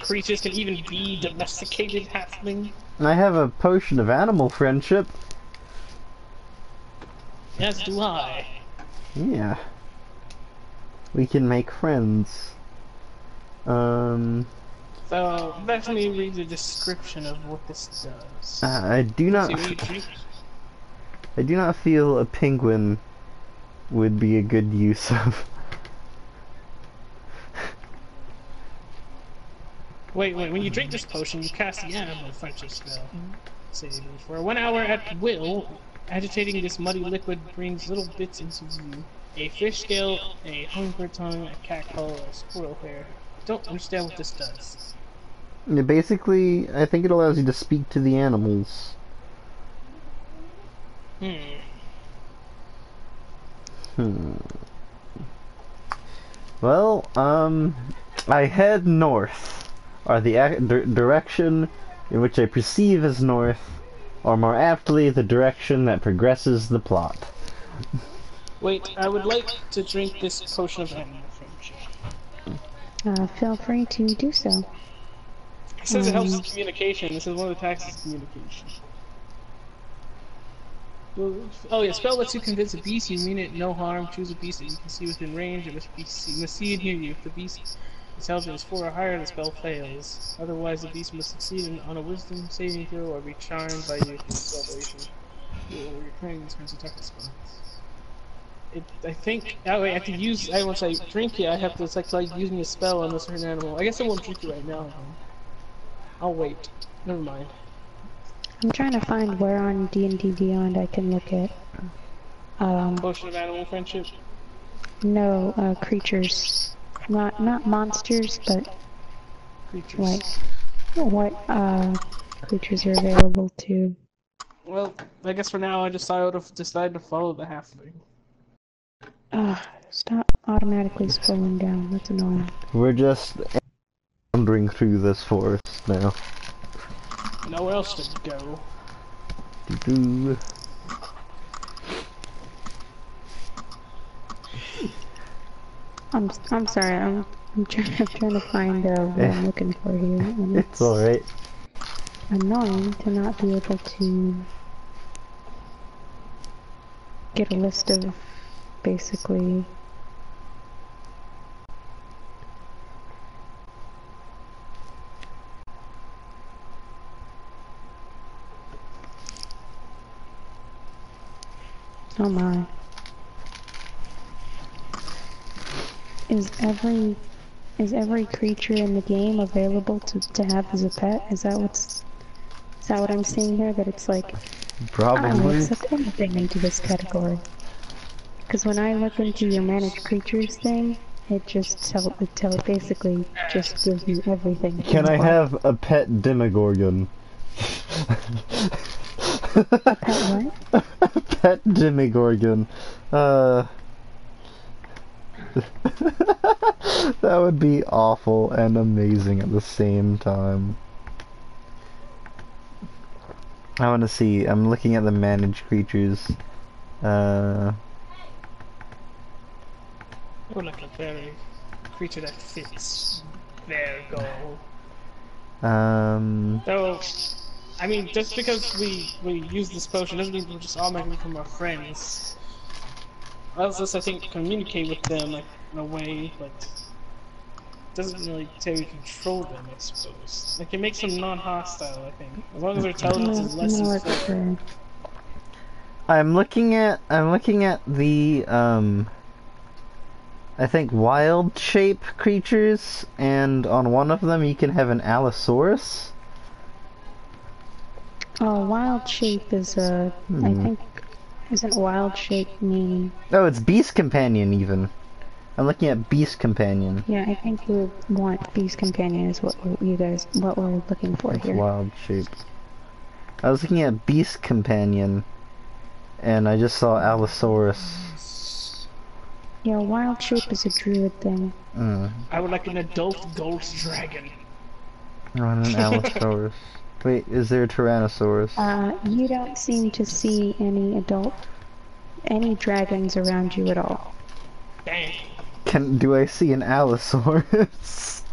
S1: creatures can even be domesticated halfling?
S2: I have a potion of animal friendship.
S1: As do I.
S2: Yeah. We can make friends.
S1: So let me read the description of what this does.
S2: I do not feel a penguin would be a good use of.
S1: Wait, when you drink this potion, you cast the animal friendship spell. Say, for 1 hour at will, agitating this muddy liquid brings little bits into view. A fish scale, a hummingbird tongue, a cat call, a squirrel hair. I don't understand what this does.
S2: Yeah, basically, I think it allows you to speak to the animals.
S1: Hmm.
S2: Hmm. Well, I head north, or the direction in which I perceive as north, or more aptly, the direction that progresses the plot.
S1: Wait, I would like to drink this potion of animal friendship.
S3: Feel free to do so.
S1: It says it helps communication. This is one of the taxes of communication. Oh yeah, spell lets you convince a beast you mean it no harm. Choose a beast that you can see within range. It must see and hear you. If the beast intelligence is 4 or higher, the spell fails. Otherwise, the beast must succeed on a wisdom saving throw or be charmed by you through spell duration. Or recurring expensive attack response. I think. Oh wait, I have to use. Once I drink it, I have to. It's like using a spell on a certain animal. I guess I won't drink it right now. Then. I'll wait. Never mind.
S3: I'm trying to find where on D&D Beyond I can look at.
S1: Potion of animal friendship.
S3: No, creatures. Not monsters, but
S1: Creatures.
S3: like what creatures are available to.
S1: Well, I guess for now I decided to follow the halfling.
S3: Stop automatically scrolling down. That's annoying.
S2: We're just wandering through this forest now.
S1: Nowhere else to go.
S2: Doo-doo.
S3: I'm sorry. I'm trying to find what I'm looking for here. And
S2: It's alright.
S3: annoying to not be able to get a list of basically. Oh my. Is every creature in the game available to have as a pet? Is that what I'm seeing here? That it's like I will
S2: Probably.
S3: accept anything into this category. Because when I look into your managed creatures thing, it just basically just gives me everything.
S2: Can I have a pet Demogorgon?
S3: A pet what?
S2: A pet Demogorgon. That would be awful and amazing at the same time. I want to see. I'm looking at the managed creatures.
S1: I would like a very creature that fits their goal. So, I mean, just because we use this potion doesn't mean we're just automatically become our friends. Allows us, I think, communicate with them like in a way, but doesn't really say we control them. I suppose. Like it makes them non-hostile. I think, as long as their intelligence is less than 4.
S2: I'm looking at the I think wild shape creatures, and on one of them you can have an Allosaurus.
S3: Oh, wild shape is I think, isn't wild shape mean?
S2: Oh, it's Beast Companion even. I'm looking at Beast Companion.
S3: Yeah, I think we would want Beast Companion is what we're looking for
S2: It's
S3: here.
S2: wild shape. I was looking at Beast Companion, and I just saw Allosaurus.
S3: Yeah, wild shape is a druid thing.
S1: I would like an adult ghost dragon.
S2: I want an Allosaurus. Wait, is there a Tyrannosaurus?
S3: You don't seem to see any dragons around you at all.
S1: Dang.
S2: Do I see an Allosaurus?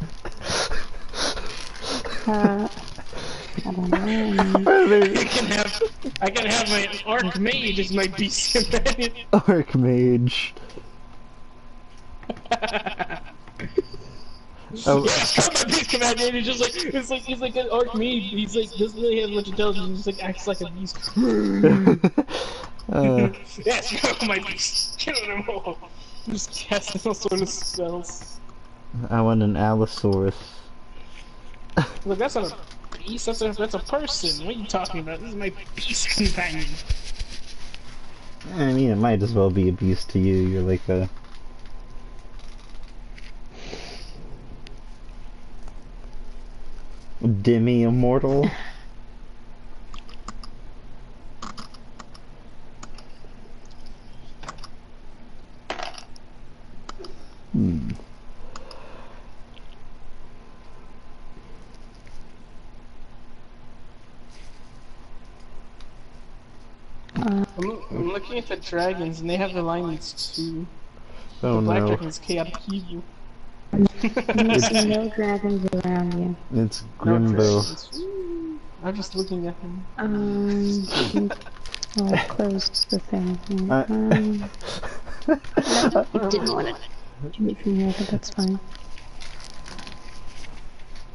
S3: I don't know.
S1: I can have my Archmage as my beast companion.
S2: Archmage. Oh.
S1: Yeah, my beast companion is just like he's like an Archmage. He's like doesn't really have much intelligence. He just like acts like a beast. Yes, my beast. Kill them all. Just casting all sort of spells.
S2: I want an Allosaurus.
S1: Look, that's not a beast. That's a person. What are you talking about? This is my beast companion.
S2: I mean, it might as well be a beast to you. You're like a demi-immortal. Hmm.
S1: I'm looking at the dragons, and they have alignments too. The
S2: Oh
S1: black
S2: no.
S1: dragon is chaotic evil.
S3: You see
S2: It's
S3: no dragons around you.
S2: it's
S1: No
S2: Grimbo.
S1: dragons. Ooh, I'm just looking at them.
S3: You, well, I closed the thing.
S2: I
S3: No, it didn't want to do it from here, but that's fine.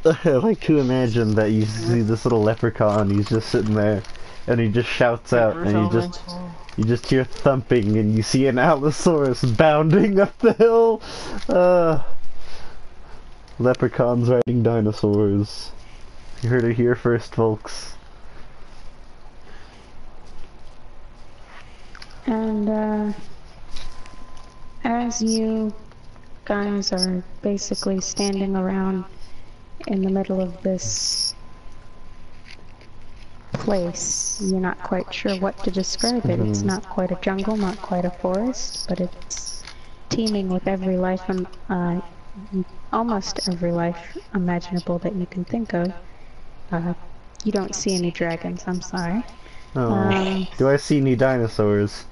S2: I like to imagine that you see this little leprechaun. He's just sitting there, and he just shouts out,
S1: Reverse
S2: and
S1: elemental.
S2: you just hear thumping, and you see an Allosaurus bounding up the hill. Leprechauns riding dinosaurs. You heard it here first, folks.
S3: And, as you guys are basically standing around in the middle of this place, you're not quite sure what to describe it. It's not quite a jungle, not quite a forest, but it's teeming with every life, almost every life imaginable that you can think of. You don't see any dragons, I'm sorry.
S2: Oh, do I see any dinosaurs?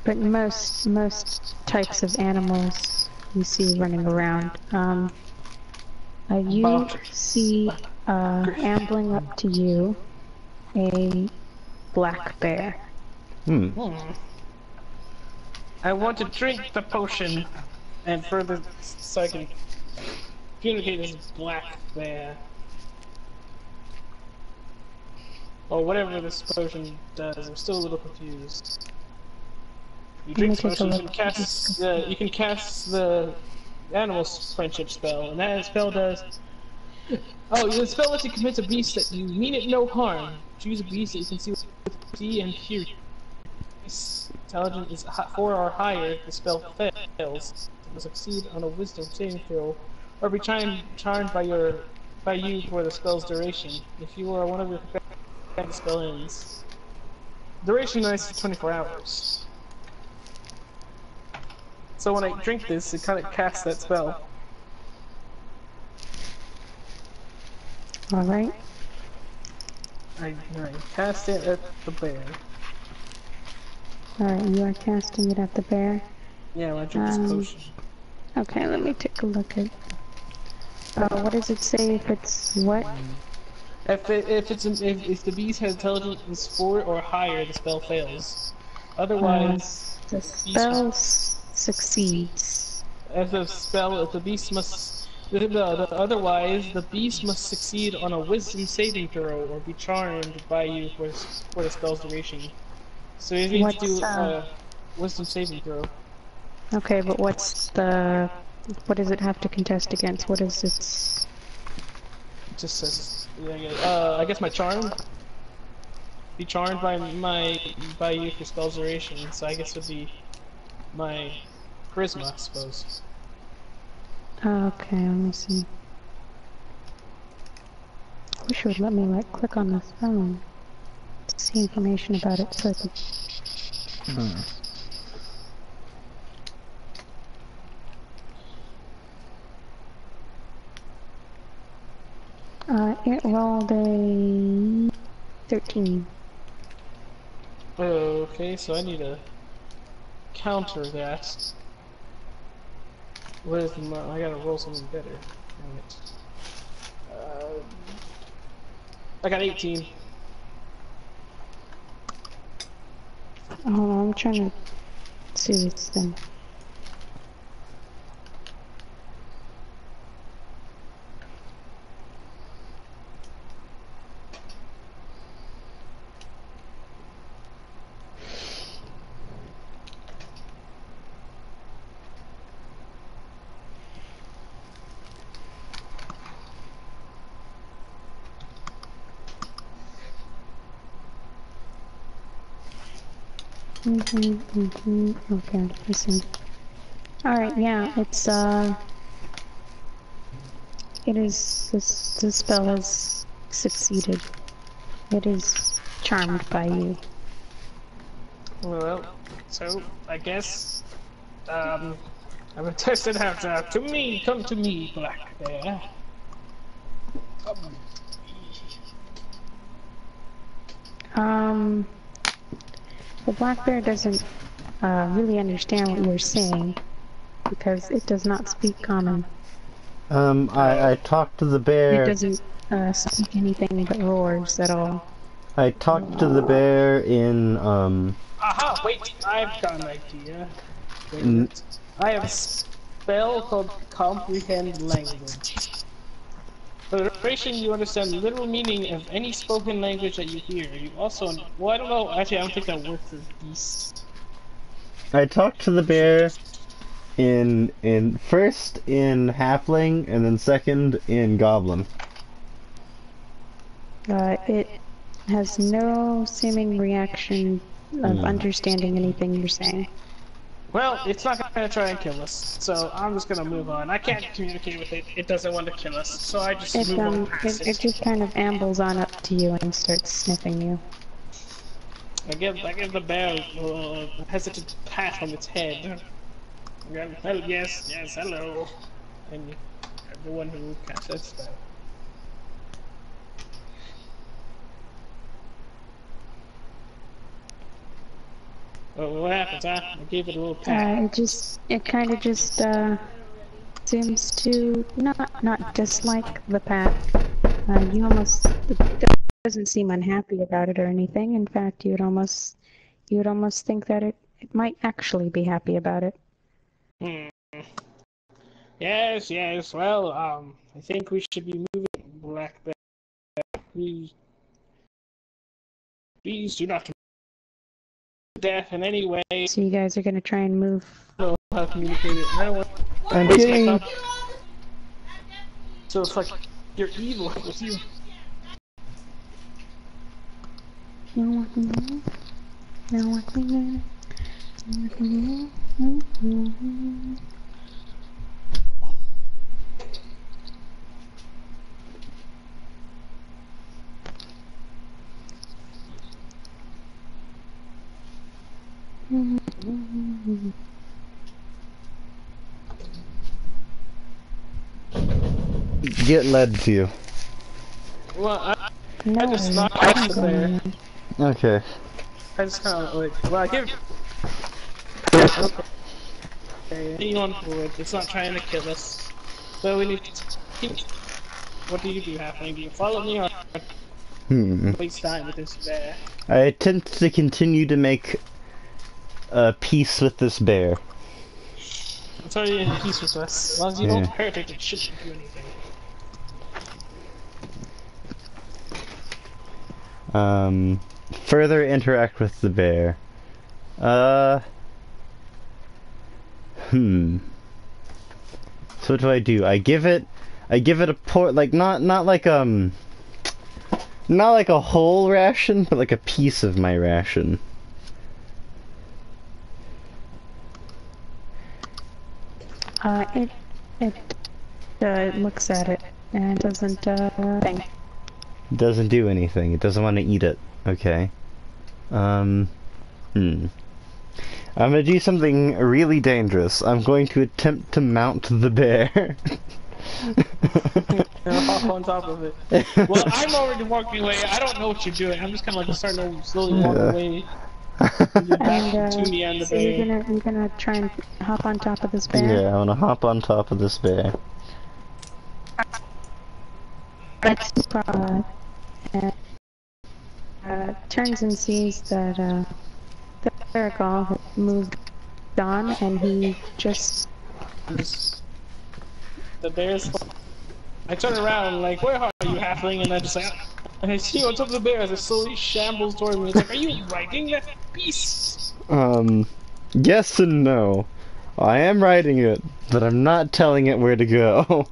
S3: But most types of animals you see running around. You see, ambling up to you, a black bear.
S2: Hmm.
S1: I want to drink the potion, and further, so I can communicate this black bear. Or whatever this potion does. I'm still a little confused. You drink this potion, you can cast the animal's friendship spell, and that spell does. Oh, the spell lets you convince a beast that you mean it no harm. Choose a beast that you can see and hear. Intelligence is 4 or higher. The spell fails. It will succeed on a Wisdom saving throw, or be charmed by you for the spell's duration. If you are one of your companions, the spell ends. Duration lasts 24 hours. So when I drink this, it kind of casts that spell.
S3: Alright.
S1: I cast it at the bear.
S3: Alright, you are casting it at the bear.
S1: Yeah, when I drink this potion.
S3: Okay, let me take a look at... what does it say if it's what?
S1: If the beast has intelligence 4 or higher, the spell fails. Otherwise,
S3: The spell succeeds.
S1: if the beast must. Otherwise, the beast must succeed on a Wisdom saving throw or be charmed by you for the spell's duration. So you need to do a Wisdom saving throw.
S3: Okay, but what does it have to contest against? What is its...
S1: It just says, I guess my charm. Be charmed by you for spell's duration. So I guess it would be my charisma, I suppose.
S3: Okay, let me see. I wish it would let me, like, click on this phone to see information about it so I could... It rolled a 13.
S1: Okay, so I need to counter that. With my, I gotta roll something better. Damn it. I got 18.
S3: Hold on, I'm trying to see this thing. Okay, I see. Alright, yeah, it is, this spell has succeeded. It is charmed by you.
S1: Well, so I guess I would test it out. Come to me, Black Bear. Come.
S3: Um, the black bear doesn't really understand what you're saying because it does not speak common.
S2: I talked to the
S3: It
S2: bear.
S3: doesn't speak anything but roars at all.
S2: I talked to the bear in,
S1: Aha! Wait, I've got an idea. Wait a minute. I have a spell called Comprehend Language. For the duration, you understand the literal meaning of any spoken language that you hear. You also, well, I don't know. Actually, I don't think that works for beasts.
S2: I talked to the bear in first in halfling and then second in goblin.
S3: It has no seeming reaction of understanding anything you're saying.
S1: Well, it's not gonna try and kill us, so I'm just gonna move on. I can't communicate with it. It doesn't want to kill us, so I just move on past
S3: It just kind of ambles on up to you and starts sniffing you.
S1: I give the bear a hesitant pat on its head. Yes, hello. And I'm the one who casts that spell. Oh, what happens, huh? I gave it a little pat.
S3: It kind of just seems to not dislike the pat. It doesn't seem unhappy about it or anything. In fact, you would almost think that it might actually be happy about it.
S1: Hmm. Yes. Well, I think we should be moving, Black Bear. Please do not death in any way. I
S3: So you guys are gonna try and move.
S1: don't know how to communicate it. I don't want
S2: I'm
S1: to waste my
S2: getting.
S1: time. So it's like you're evil with you.
S2: Get led to you.
S1: Well, I
S3: No,
S1: just knocked
S3: I'm
S1: the bear.
S3: going.
S2: Okay.
S1: I just kind of like, well, I give. Okay, hang on forward. It's not trying to kill us, so we need to keep. What do you do, Halfling? Do you follow me or waste time with this bear?
S2: I attempt to continue to make peace with this bear.
S1: It's already in peace with us. As long as you don't hurt it, it shouldn't do anything.
S2: Further interact with the bear. So what do? I give it a like not like not like a whole ration, but like a piece of my ration.
S3: It looks at it and doesn't think.
S2: It doesn't do anything. It doesn't want to eat it. Okay. I'm gonna do something really dangerous. I'm going to attempt to mount the bear.
S1: And hop on top of it. Well, I'm already walking away. I don't know what you're doing. I'm just kind of like starting to slowly walk away.
S3: And
S1: To me and the
S3: so
S1: bear.
S3: you're gonna try and hop on top of this bear.
S2: Yeah, I wanna hop on top of this bear.
S3: That's turns and sees that the Aragol had moved on, and he just
S1: The bear's. I turn around like, where are you, Halfling? And I just like, and I see on top of the bear as it slowly shambles toward me. It's like, are you riding that beast?
S2: Yes and no. I am riding it, but I'm not telling it where to go.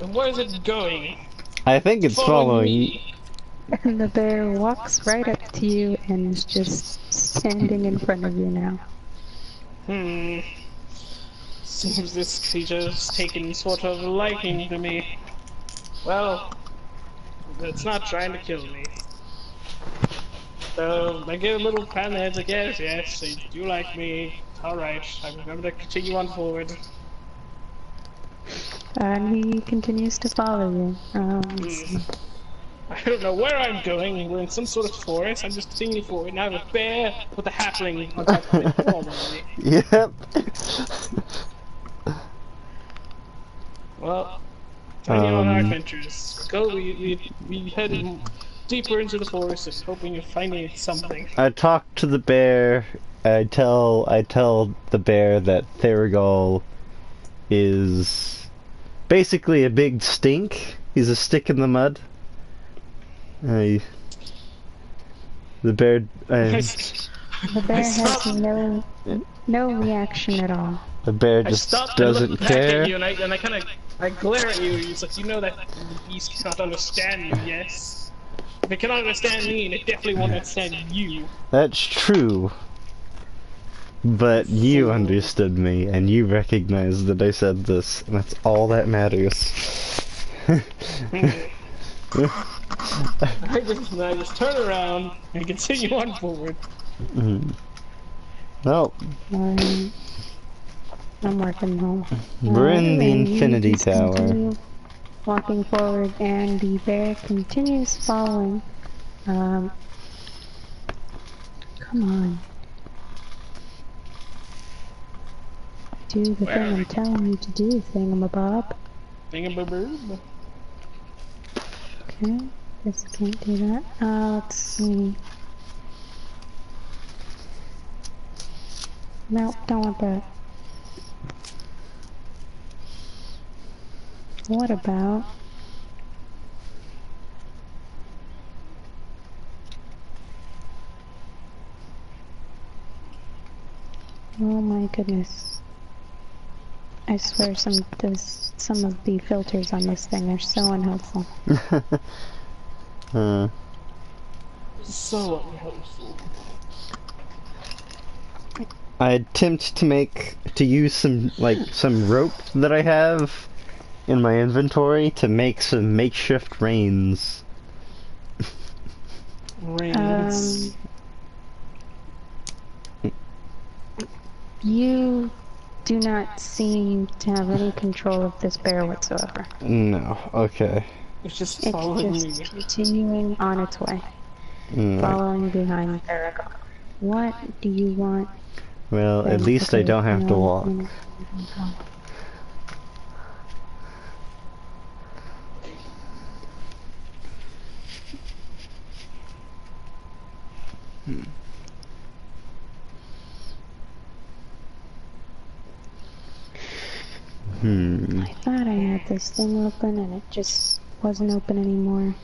S1: And where is it going?
S2: I think it's following.
S1: me.
S3: and the bear walks right up to you and just standing in front of you now.
S1: Hmm. Seems this creature's taken sort of a liking to me. Well, it's not trying to kill me. So I get a little pat on the head, like, yes, yes, they do like me. Alright, I'm going to continue on forward.
S3: And he continues to follow you. Let's
S1: Hmm.
S3: see.
S1: I don't know where I'm going. We're in some sort of forest. I'm just continuing forward. Now I have a bear with a halfling on top of me following me.
S2: Yep.
S1: Well, continue on our
S2: Um,
S1: adventures. We head deeper into the forest and hoping you're finding something.
S2: I talk to the bear. I tell the bear that Therigal is basically a big stink. He's a stick in the mud. I the bear.
S3: The bear has
S1: stopped.
S3: no reaction at all.
S2: The bear
S1: I
S2: just
S1: stopped and
S2: doesn't
S1: looked back
S2: care.
S1: at you, and I kind of I glare at you. It's like, you know that the beast cannot understand you. Yes. If it cannot understand me, and it definitely won't understand you.
S2: That's true. But you understood me, and you recognized that I said this, and that's all that matters.
S1: I just turn around and continue on forward.
S2: Well,
S3: I'm working home.
S2: we're in the
S3: And you
S2: Infinity
S3: just
S2: Tower.
S3: continue walking forward, and the bear continues following. Come on. Do the thing I'm telling you to do, thingamabob.
S1: Thingamabob.
S3: Okay, guess I can't do that. Let's see. No, don't want that. What about... Oh my goodness. I swear some of the filters on this thing are so unhelpful.
S1: So unhelpful.
S2: I attempt to use some rope that I have in my inventory to make some makeshift reins.
S1: Reins.
S3: You do not seem to have any control of this bear whatsoever.
S2: No, okay.
S1: It's just following
S3: It's
S1: me.
S3: just continuing on its way,
S2: Right.
S3: following behind Therigal. What do you want?
S2: Well, at least I don't have to walk.
S3: I thought I had this thing open and it just wasn't open anymore.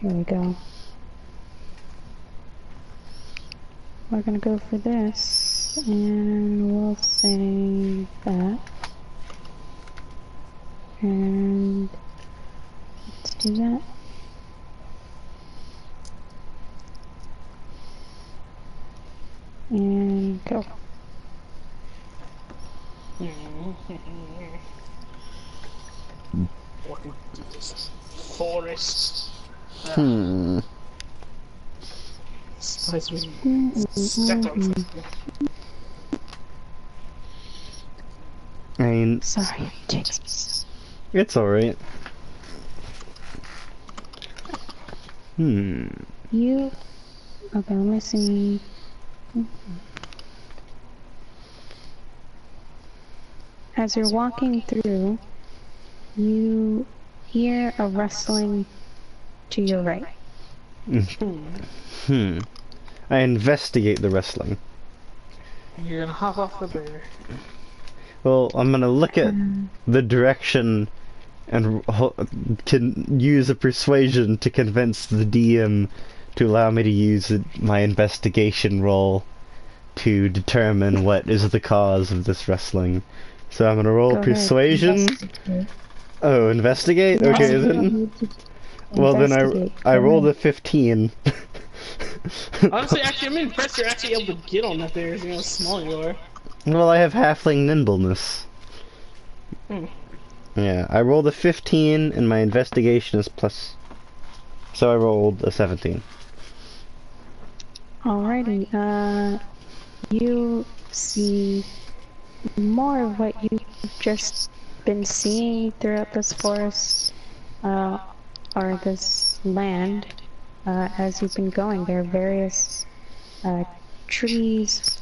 S3: Here we go. We're gonna go for this, and we'll save that. And let's do that. And go.
S1: Walking through this forest. As we step on something.
S2: I mean,
S3: Sorry, Jinx.
S2: it's alright.
S3: You... Okay, let me see. As you're walking through, you hear a rustling to your right.
S2: I investigate the wrestling.
S1: You're gonna hop off the bear.
S2: Well, I'm gonna look at the direction and can use a persuasion to convince the DM to allow me to use my investigation roll to determine what is the cause of this wrestling. So I'm gonna roll
S3: Go ahead,
S2: persuasion.
S3: investigate.
S2: Oh, investigate? Okay then. Well, then
S3: Investigate.
S2: I
S3: Go
S2: rolled
S3: ahead.
S2: a 15.
S1: Honestly, actually, I'm impressed you're actually able to get on that there, you know how small you are.
S2: Well, I have halfling nimbleness.
S1: Hmm.
S2: Yeah, I rolled a 15 and my investigation is plus. So I rolled a 17.
S3: Alrighty, you see more of what you've just been seeing throughout this forest, or this land, as you've been going. There are various, trees,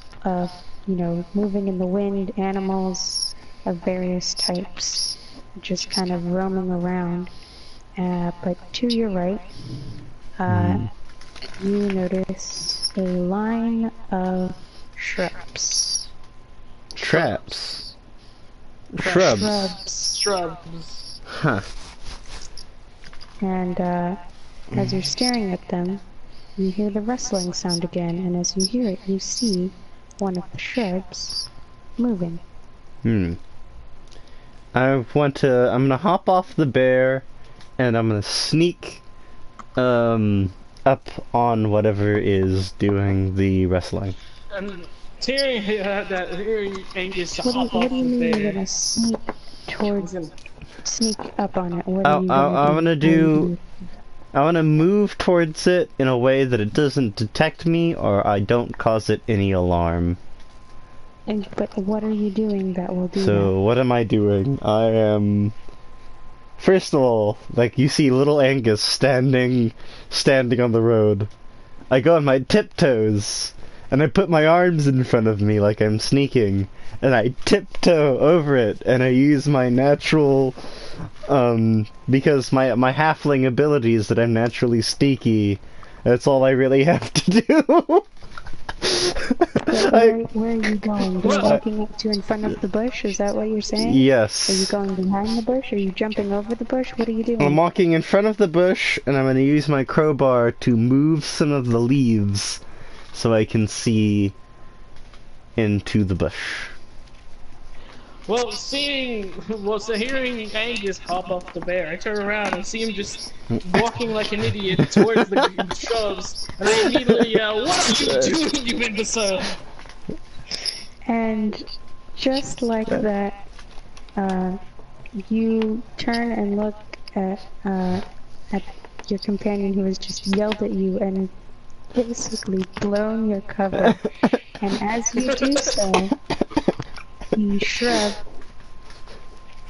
S3: moving in the wind, animals of various types, just kind of roaming around. But to your right, uh,
S2: Hmm.
S3: you notice a line of shrubs.
S2: Traps.
S1: Traps.
S2: Shrubs.
S1: Shrubs.
S2: Huh.
S3: And as you're staring at them, you hear the rustling sound again, and as you hear it, you see one of the shrubs moving.
S2: Hmm. I'm gonna hop off the bear and I'm gonna sneak up on whatever is doing the wrestling.
S1: And hearing Angus
S3: What do you,
S1: hop
S3: what do
S1: off
S3: you
S1: the
S3: mean you're
S1: bear.
S3: gonna
S1: He's gonna,
S3: sneak up on it? What are
S2: I,
S3: you gonna
S2: I, I'm
S3: do?
S2: gonna
S3: What are you
S2: do
S3: gonna
S2: I want to move towards it in a way that it doesn't detect me or I don't cause it any alarm.
S3: But what are you doing that will do that?
S2: So what am I doing? I am... First of all, like you see little Angus standing on the road. I go on my tiptoes and I put my arms in front of me like I'm sneaking and I tiptoe over it and I use my natural because my halfling ability is that I'm naturally sneaky. That's all I really have to do.
S3: But where are you going? You're
S1: well,
S3: walking up to in front of the bush? Is that what you're saying? Are you
S2: Yes.
S3: going behind the bush? Are you jumping over the bush? What are you
S2: I'm
S3: doing?
S2: walking in front of the bush and I'm going to use my crowbar to move some of the leaves so I can see into the bush.
S1: so hearing Angus hop off the bear, I turn around and see him just walking like an idiot towards the shrubs, and I immediately yell, "What are you doing, you imbecile?"
S3: And just like that, you turn and look at your companion who has just yelled at you and basically blown your cover. And as you do so, the shrub,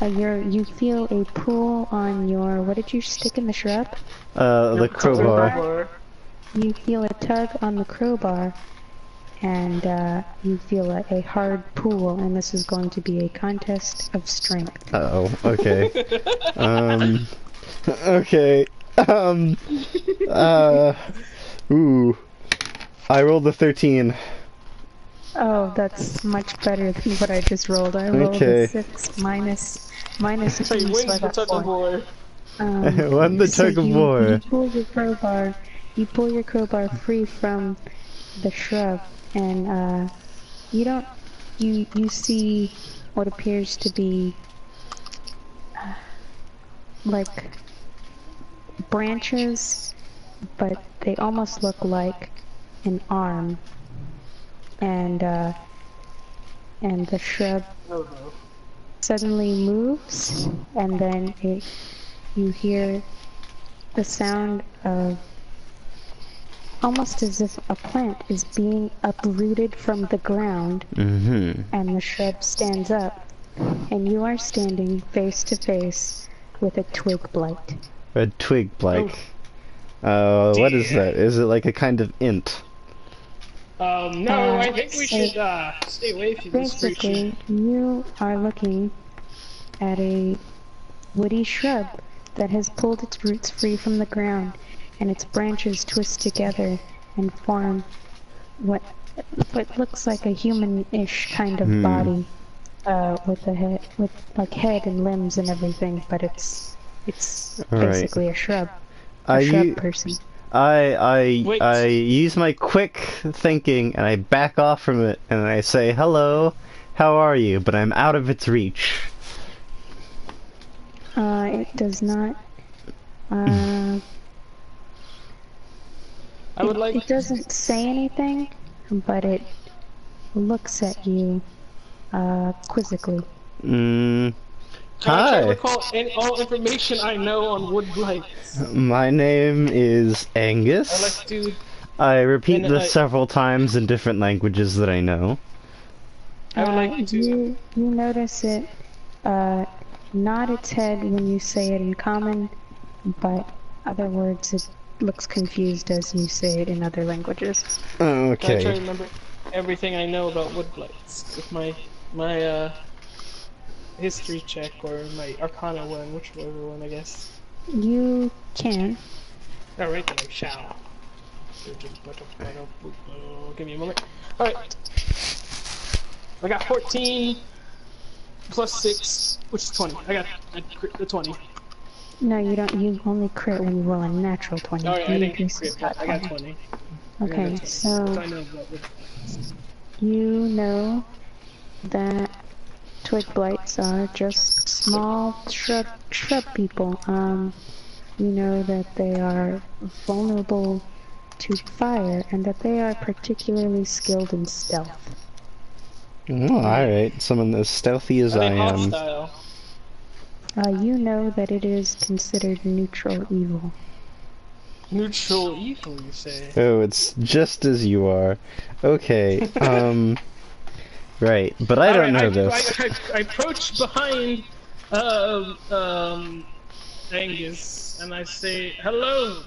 S3: you feel a pull on your, what did you stick in the shrub?
S2: The crowbar.
S3: You feel a tug on the crowbar, and you feel a hard pull, and this is going to be a contest of strength.
S2: Uh-oh, okay. Um, okay. Um, uh, ooh. I rolled a 13.
S3: Oh, that's much better than what I just rolled. I rolled a
S2: Okay.
S3: 6 minus 2,
S1: So he
S3: so
S1: wins
S3: I
S1: the
S3: got
S1: tug of
S3: 4.
S1: war.
S2: Won the
S3: So
S2: tug of
S3: you
S2: war.
S3: pull you pull your crowbar free from the shrub, and you don't, you see what appears to be like branches, but they almost look like an arm, and the shrub suddenly moves, and then you hear the sound of almost as if a plant is being uprooted from the ground,
S2: Mm-hmm.
S3: and the shrub stands up, and you are standing face to face with a twig blight.
S2: A twig blight. What is
S1: Dear.
S2: that? Is it like a kind of int?
S1: No, I think we should stay away from this creature.
S3: Basically, you are looking at a woody shrub that has pulled its roots free from the ground, and its branches twist together and form what looks like a human-ish kind of body, with a head, with like head and limbs and everything, but it's basically a shrub, person.
S2: I use my quick thinking and I back off from it and I say, hello, how are you? But I'm out of its reach.
S3: It does not Uh,
S1: I would like.
S3: it doesn't say anything, but it looks at you, quizzically.
S1: Can I try to
S2: Hi.
S1: recall all information I know on wood blights?
S2: My name is
S1: I would like
S2: Angus.
S1: to.
S2: I repeat
S1: And
S2: this several times in different languages that I know.
S1: I would like to.
S3: You notice it, nod its head when you say it in common, but other words it looks confused as you say it in other languages.
S2: Oh,
S1: Can I try
S2: okay.
S1: to remember everything I know about wood blights with my history check or my Arcana one, whichever one I guess.
S3: You can.
S1: All right, then I shall. Give me a moment. All right, I got 14 plus 6, which is 20. I got the 20.
S3: No, you don't. You only crit when you roll a natural 20.
S1: Oh yeah, I didn't
S3: You
S1: crit,
S3: got
S1: but I got 20.
S3: Okay, so
S1: What do I know about wood blights?
S3: you know that twig blights are just small shrub people. You know that they are vulnerable to fire and that they are particularly skilled in stealth.
S2: Oh, alright. Someone as stealthy as
S1: Are
S2: I
S1: they
S2: am.
S1: hostile?
S3: You know that it is considered neutral evil.
S1: Neutral evil, you say?
S2: Oh, it's just as you are. Okay, right. But I don't know this.
S1: I approach behind Angus and I say, "Hello,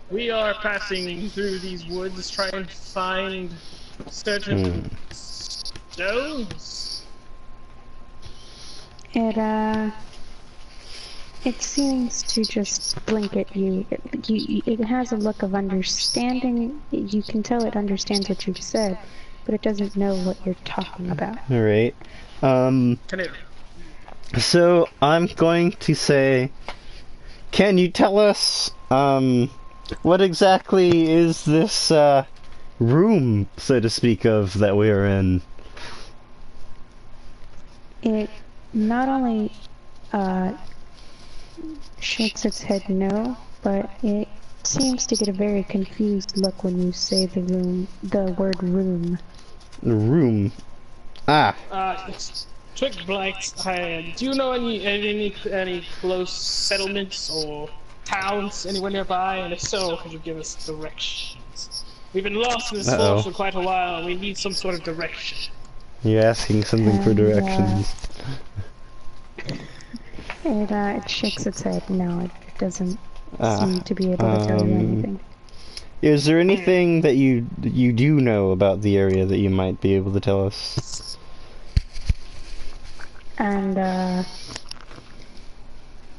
S1: we are passing through these woods trying to find certain stones."
S3: It seems to just blink at you. It has a look of understanding. You can tell it understands what you've said, but it doesn't know what you're talking about.
S2: Alright.
S1: Can it?
S2: So I'm going to say, can you tell us, what exactly is this, room, so to speak, of that we are in?
S3: It not only, shakes its head no, but it seems to get a very confused look when you say the word room.
S2: Room. Ah.
S1: It's twig blights. Do you know any close settlements or towns anywhere nearby? And if so, could you give us directions? We've been lost in this forest for quite a while, and we need some sort of direction.
S2: You're asking something for directions.
S3: It shakes its head. No, it doesn't seem to be able to tell you anything.
S2: Is there anything that you do know about the area that you might be able to tell us?
S3: And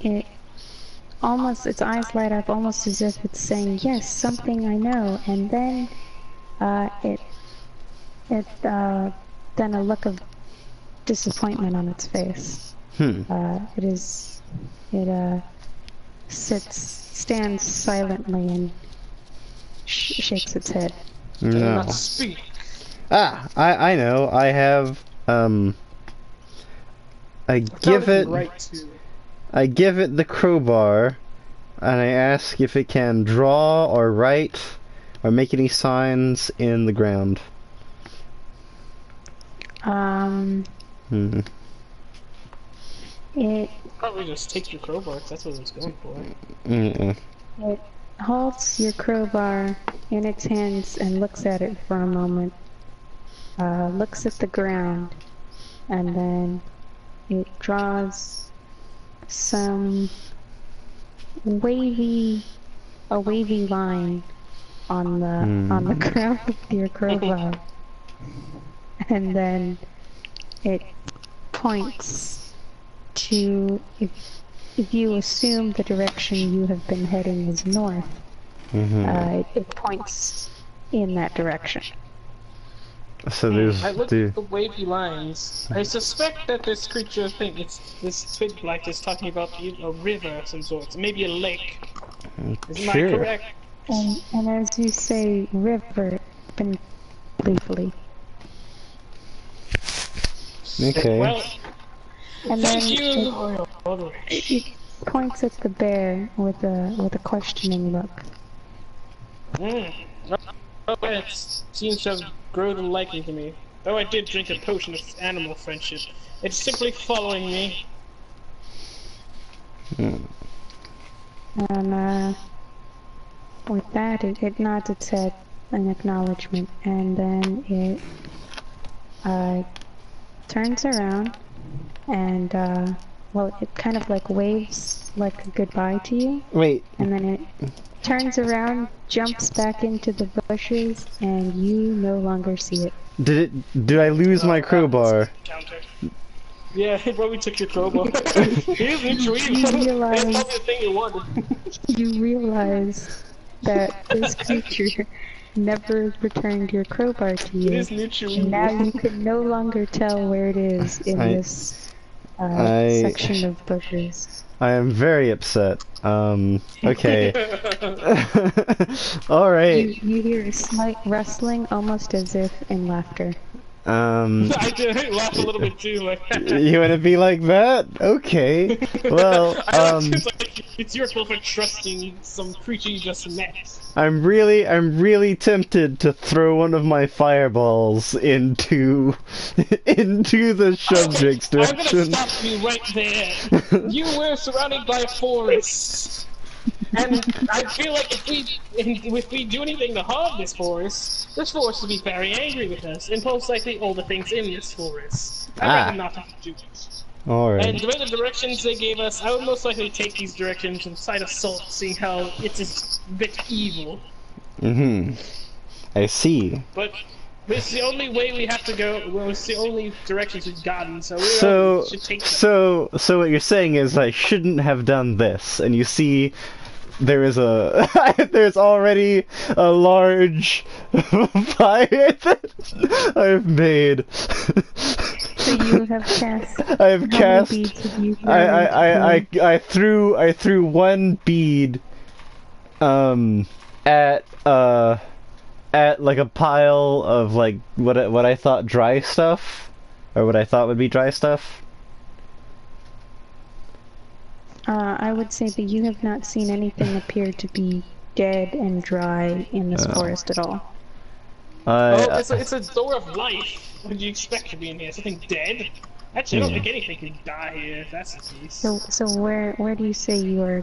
S3: its eyes light up almost as if it's saying, yes, something I know, and then then a look of disappointment on its face. It stands silently and shakes its head.
S2: No.
S1: Speak.
S2: I know. I have, I give it the crowbar, and I ask if it can draw or write or make any signs in the ground.
S3: It
S1: probably just take your crowbar, if that's what it was going for.
S3: It holds your crowbar in its hands and looks at it for a moment. Looks at the ground, and then it draws some wavy line on the ground with your crowbar, and then it points to, if you assume the direction you have been heading is north, it points in that direction.
S2: So there's
S1: I look at the wavy lines. I suspect that this creature this twig blight is talking about a river of some sort, maybe a lake. Is I correct?
S3: And as you say river, briefly.
S2: Okay.
S1: Well,
S3: and
S1: thank
S3: then
S1: you.
S3: points at the bear with a questioning look.
S1: Mm. Oh, it seems to have grown a liking to me. Though I did drink a potion of animal friendship, it's simply following me.
S2: Hmm.
S3: And with that, it nods its head in acknowledgement, and then it turns around and well, it kind of like waves like a goodbye to you,
S2: Wait,
S3: and then it turns around, jumps back into the bushes, and you no longer see it.
S2: did I lose my crowbar?
S1: Yeah, he probably took your crowbar. Here's
S3: You
S1: It's
S3: realize,
S1: probably the thing you wanted.
S3: you realize that this creature never returned your crowbar to
S1: It
S3: you.
S1: is
S3: And now
S1: mutual.
S3: you can no longer tell where it is in this
S2: I
S3: section of bushes.
S2: I am very upset. Okay. Alright.
S3: You hear a slight rustling, almost as if in laughter.
S1: I did laugh a little bit too, like.
S2: You wanna be like that? Okay. Well,
S1: I like it's like it's your fault for trusting some creature you just met.
S2: I'm really tempted to throw one of my fireballs into the subject's
S1: I'm
S2: direction.
S1: gonna stop you right there. You were surrounded by a forest. And I feel like if we do anything to harm this forest will be very angry with us, and most likely all the things in this forest. I'd rather not have to do it.
S2: Alright.
S1: And the way the directions they gave us, I would most likely take these directions with a side of salt, seeing how it's a bit evil.
S2: Mm-hmm. I see.
S1: But it's the only way we have to go. Well, it's the only directions we've gotten, so we should take them.
S2: So what you're saying is I shouldn't have done this, and you see there is there's already a large fire that I've made.
S3: So you have cast.
S2: I have
S3: how
S2: cast.
S3: many beads have you
S2: I threw one bead at like a pile of like what I thought dry stuff, or what I thought would be dry stuff.
S3: I would say that you have not seen anything appear to be dead and dry in this forest at all.
S1: It's a door of life. What do you expect to be in here? Something dead? Actually, I don't think anything can die here, if that's the case.
S3: So where do you say you are,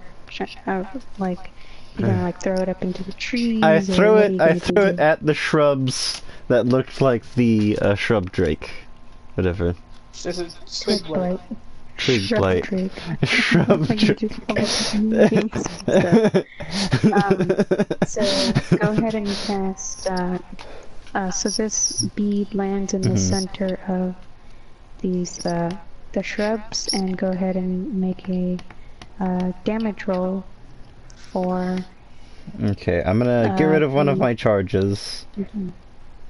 S3: like, you're gonna like throw it up into the trees?
S2: I throw it
S3: do?
S2: at the shrubs that looked like the shrub drake, whatever.
S1: This is twig blight.
S2: Twig blight. Shrub drake.
S3: So go ahead and cast. So this bead lands in the center of these the shrubs, and go ahead and make a damage roll for.
S2: Okay, I'm gonna get rid of one of my charges, and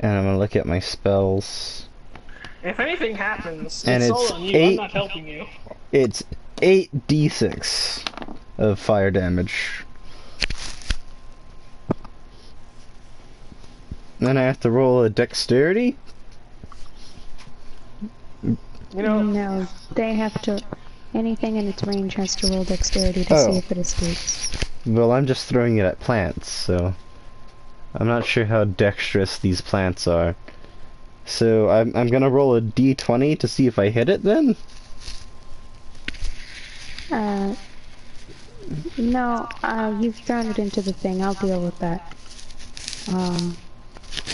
S2: I'm gonna look at my spells.
S1: If anything happens,
S2: And
S1: it's
S2: it's
S1: all on you. I'm not helping you.
S2: It's 8d6 of fire damage. Then I have to roll a dexterity?
S1: You know,
S3: No, they have to. Anything in its range has to roll dexterity to see if it escapes.
S2: Well, I'm just throwing it at plants, so I'm not sure how dexterous these plants are. So I'm gonna roll a d20 to see if I hit it then?
S3: No, you've thrown it into the thing. I'll deal with that.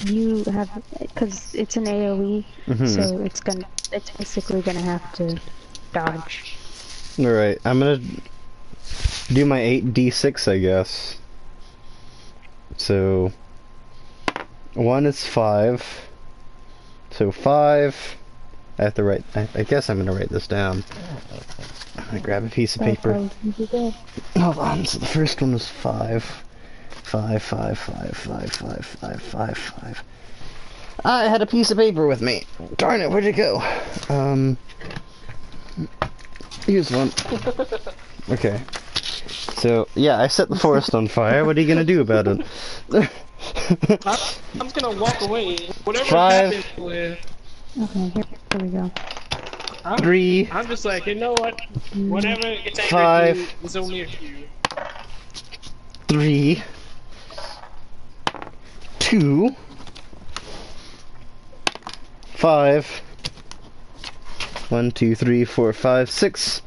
S3: You have, because it's an AoE, so it's basically gonna have to dodge.
S2: Alright, I'm gonna do my 8d6, I guess. So 1 is 5. So 5. I have to write. I guess I'm gonna write this down. I'm gonna grab a piece of paper. Hold on. So the first one was 5. 5, 5, 5, 5, 5, 5, 5, 5. I had a piece of paper with me. Darn it, where'd it go? Here's one. Okay. So, yeah, I set the forest on fire. What are you gonna do about it?
S1: I'm just gonna walk away. Whatever
S2: 5.
S1: happens with.
S3: Okay, here we go.
S2: 3,
S1: I'm just like, you know what? Whatever it's angry
S2: 5,
S1: do is only a few.
S2: 3, 2, 5, 1, 2, 3, 4, 5, 6,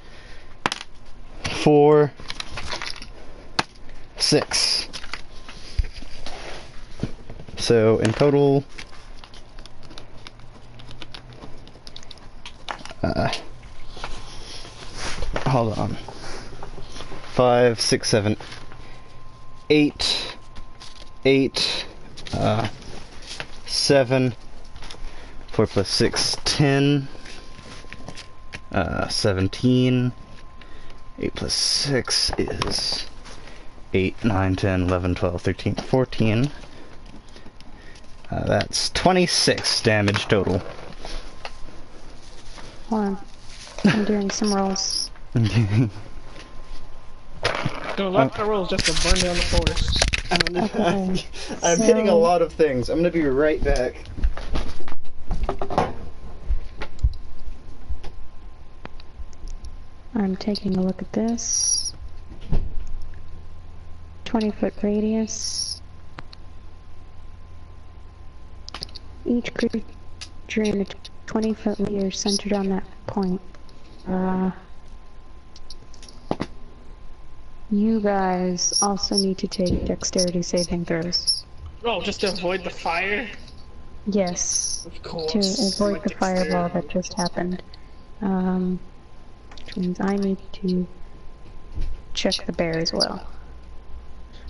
S2: 4, 6. So in total, hold on, 5, 6, 7, 8, 8, 7, 4 plus 6, 10, 17, 8 plus 6 is 8, 9, 10, 11, 12, 13, 14. That's 26 damage total.
S3: Hold on. I'm doing some rolls.
S1: Do a lot of rolls just to burn down the forest.
S3: Okay.
S2: I'm hitting a lot of things. I'm gonna be right back.
S3: I'm taking a look at this. 20-foot radius. Each creature in a 20-foot meter centered on that point. You guys also need to take dexterity saving throws.
S1: Oh, just to avoid the fire?
S3: Yes,
S1: Of course.
S3: to avoid the
S1: Dexterity.
S3: fireball that just happened. Which means I need to check the bear as well.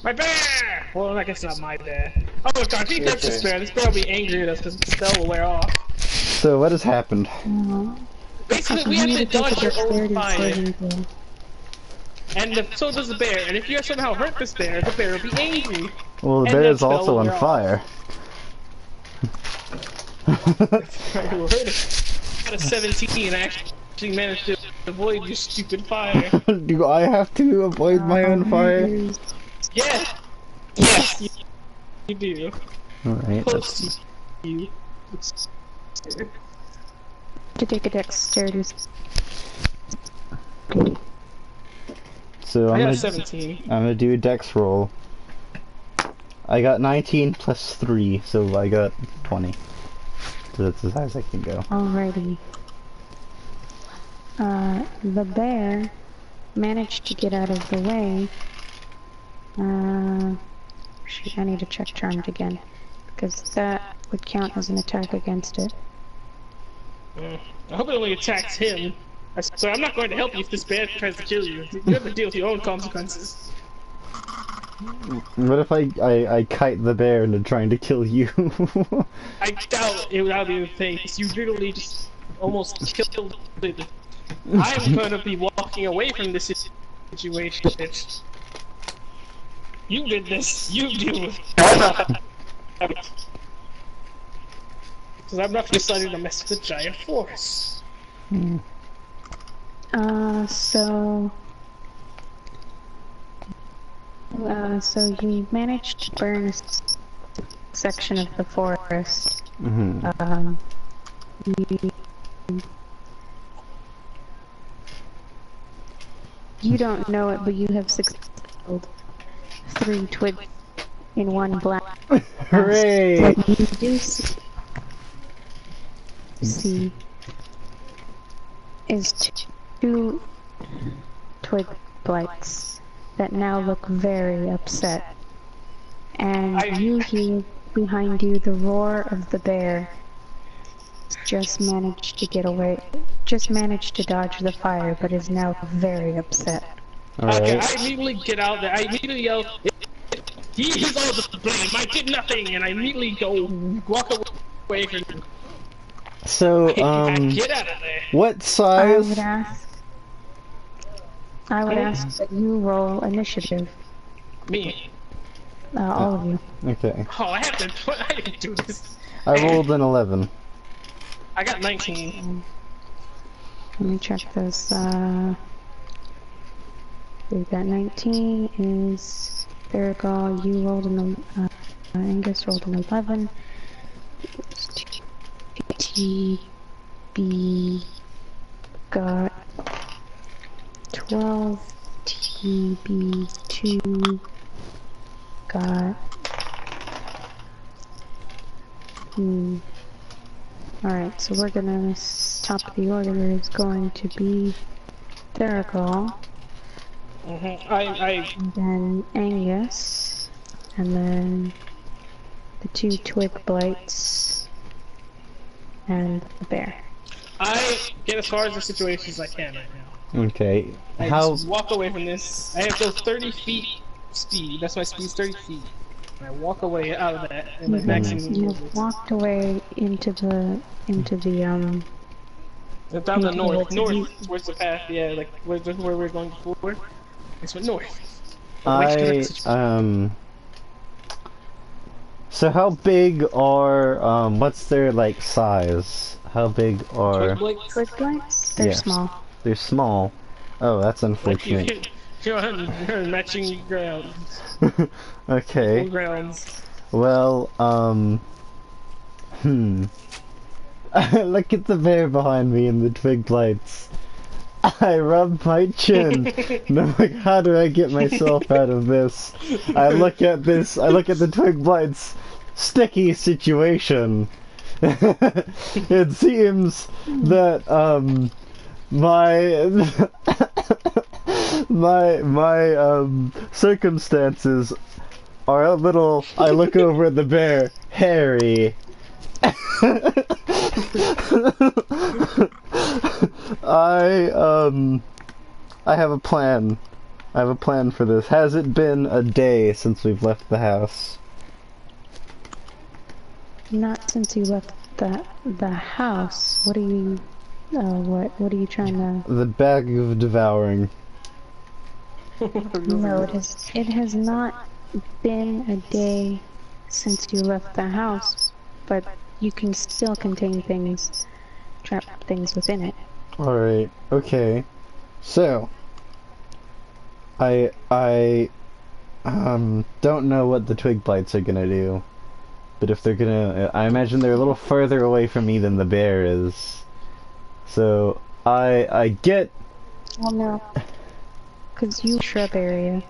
S1: My bear! Well, I guess not my bear. Oh god, if he hurts this bear will be angry at us because the spell will wear off.
S2: So what has happened?
S1: Basically, we have to dodge your own fire. And so does the bear, and if you somehow hurt this bear, the bear will be angry.
S2: Well, the
S1: And
S2: bear
S1: that
S2: is
S1: spell
S2: also
S1: will
S2: on
S1: wear off.
S2: fire.
S1: You heard it. Got a 17, I actually managed to avoid your stupid fire.
S2: Do I have to avoid my own fire?
S1: Yeah! Yes, you do.
S2: Alright,
S1: Close
S2: that's...
S1: to you.
S3: To take a dexterity.
S2: So
S1: I got a
S2: I'm
S1: 17.
S2: gonna do a dex roll. I got 19 plus 3, so I got 20. So that's as high as I can go.
S3: Alrighty. The bear managed to get out of the way. Shoot, I need to check Charmed again, because that would count as an attack against it.
S1: I hope it only attacks him. I swear, I'm not going to help you if this bear tries to kill you. You have to deal with your own consequences.
S2: What if I kite the bear into trying to kill you?
S1: I doubt it would be the case. You literally just almost killed it. I'm going to be walking away from this situation. You did this. You deal with it. Because I'm not deciding to mess with the giant force.
S3: So you managed to burn a section of the forest. You don't know it, but you have succeeded. 3 twigs in one blast.
S2: Hooray!
S3: What you do see is 2 twig blights that now look very upset. And you hear behind you the roar of the bear. Just managed to get away, just managed to dodge the fire, but is now very upset.
S1: Okay, I immediately get out there. I immediately yell, "He's all the blame. I did nothing!" And I immediately go walk away from him.
S2: So,
S1: Get out of there.
S2: what size?
S3: I would ask that you roll initiative.
S1: Me.
S3: All of you.
S2: Okay.
S1: Oh, I have to. I didn't do this.
S2: I rolled an 11.
S1: I got 19.
S3: Let me check this. We've got 19 is Theragal, you rolled an Angus rolled an 11. T, B, got 12 TB2, got, alright, so we're gonna, top of the order is going to be Theragal, and then Angus, and then the 2 twig blights, and the bear.
S1: I get as far as the situation as I can right now.
S2: Okay.
S1: I
S2: How?
S1: just walk away from this. I have those 30 feet speed. That's my speed, 30 feet. And I walk away out of that, and my maximum
S3: You've
S1: is
S3: walked away into the
S1: down the north.
S3: into
S1: North is where's the path? Yeah, like where we're going before. It's went north. Away from that situation.
S2: So how big are what's their like size? How big are
S3: twig blights? They're
S2: yes.
S3: small.
S2: They're small. Oh, that's unfortunate.
S1: Like you're on matching grounds.
S2: Okay.
S1: Equal grounds.
S2: Well, look at the bear behind me and the twig blights. I rub my chin. And I'm like, how do I get myself out of this? I look at the twig blights. Sticky situation. It seems that, my circumstances are a little, I look over at the bear, hairy. I have a plan. I have a plan for this. Has it been a day since we've left the house?
S3: Not since you left the house. What are you what are you trying to
S2: The bag of devouring.
S3: No, it has not been a day since you left the house, but you can still contain things, trap things within it.
S2: Alright, okay. So I don't know what the twig blights are gonna do. But if they're gonna I imagine they're a little further away from me than the bear is. So I get
S3: Well no. Cause you shrub area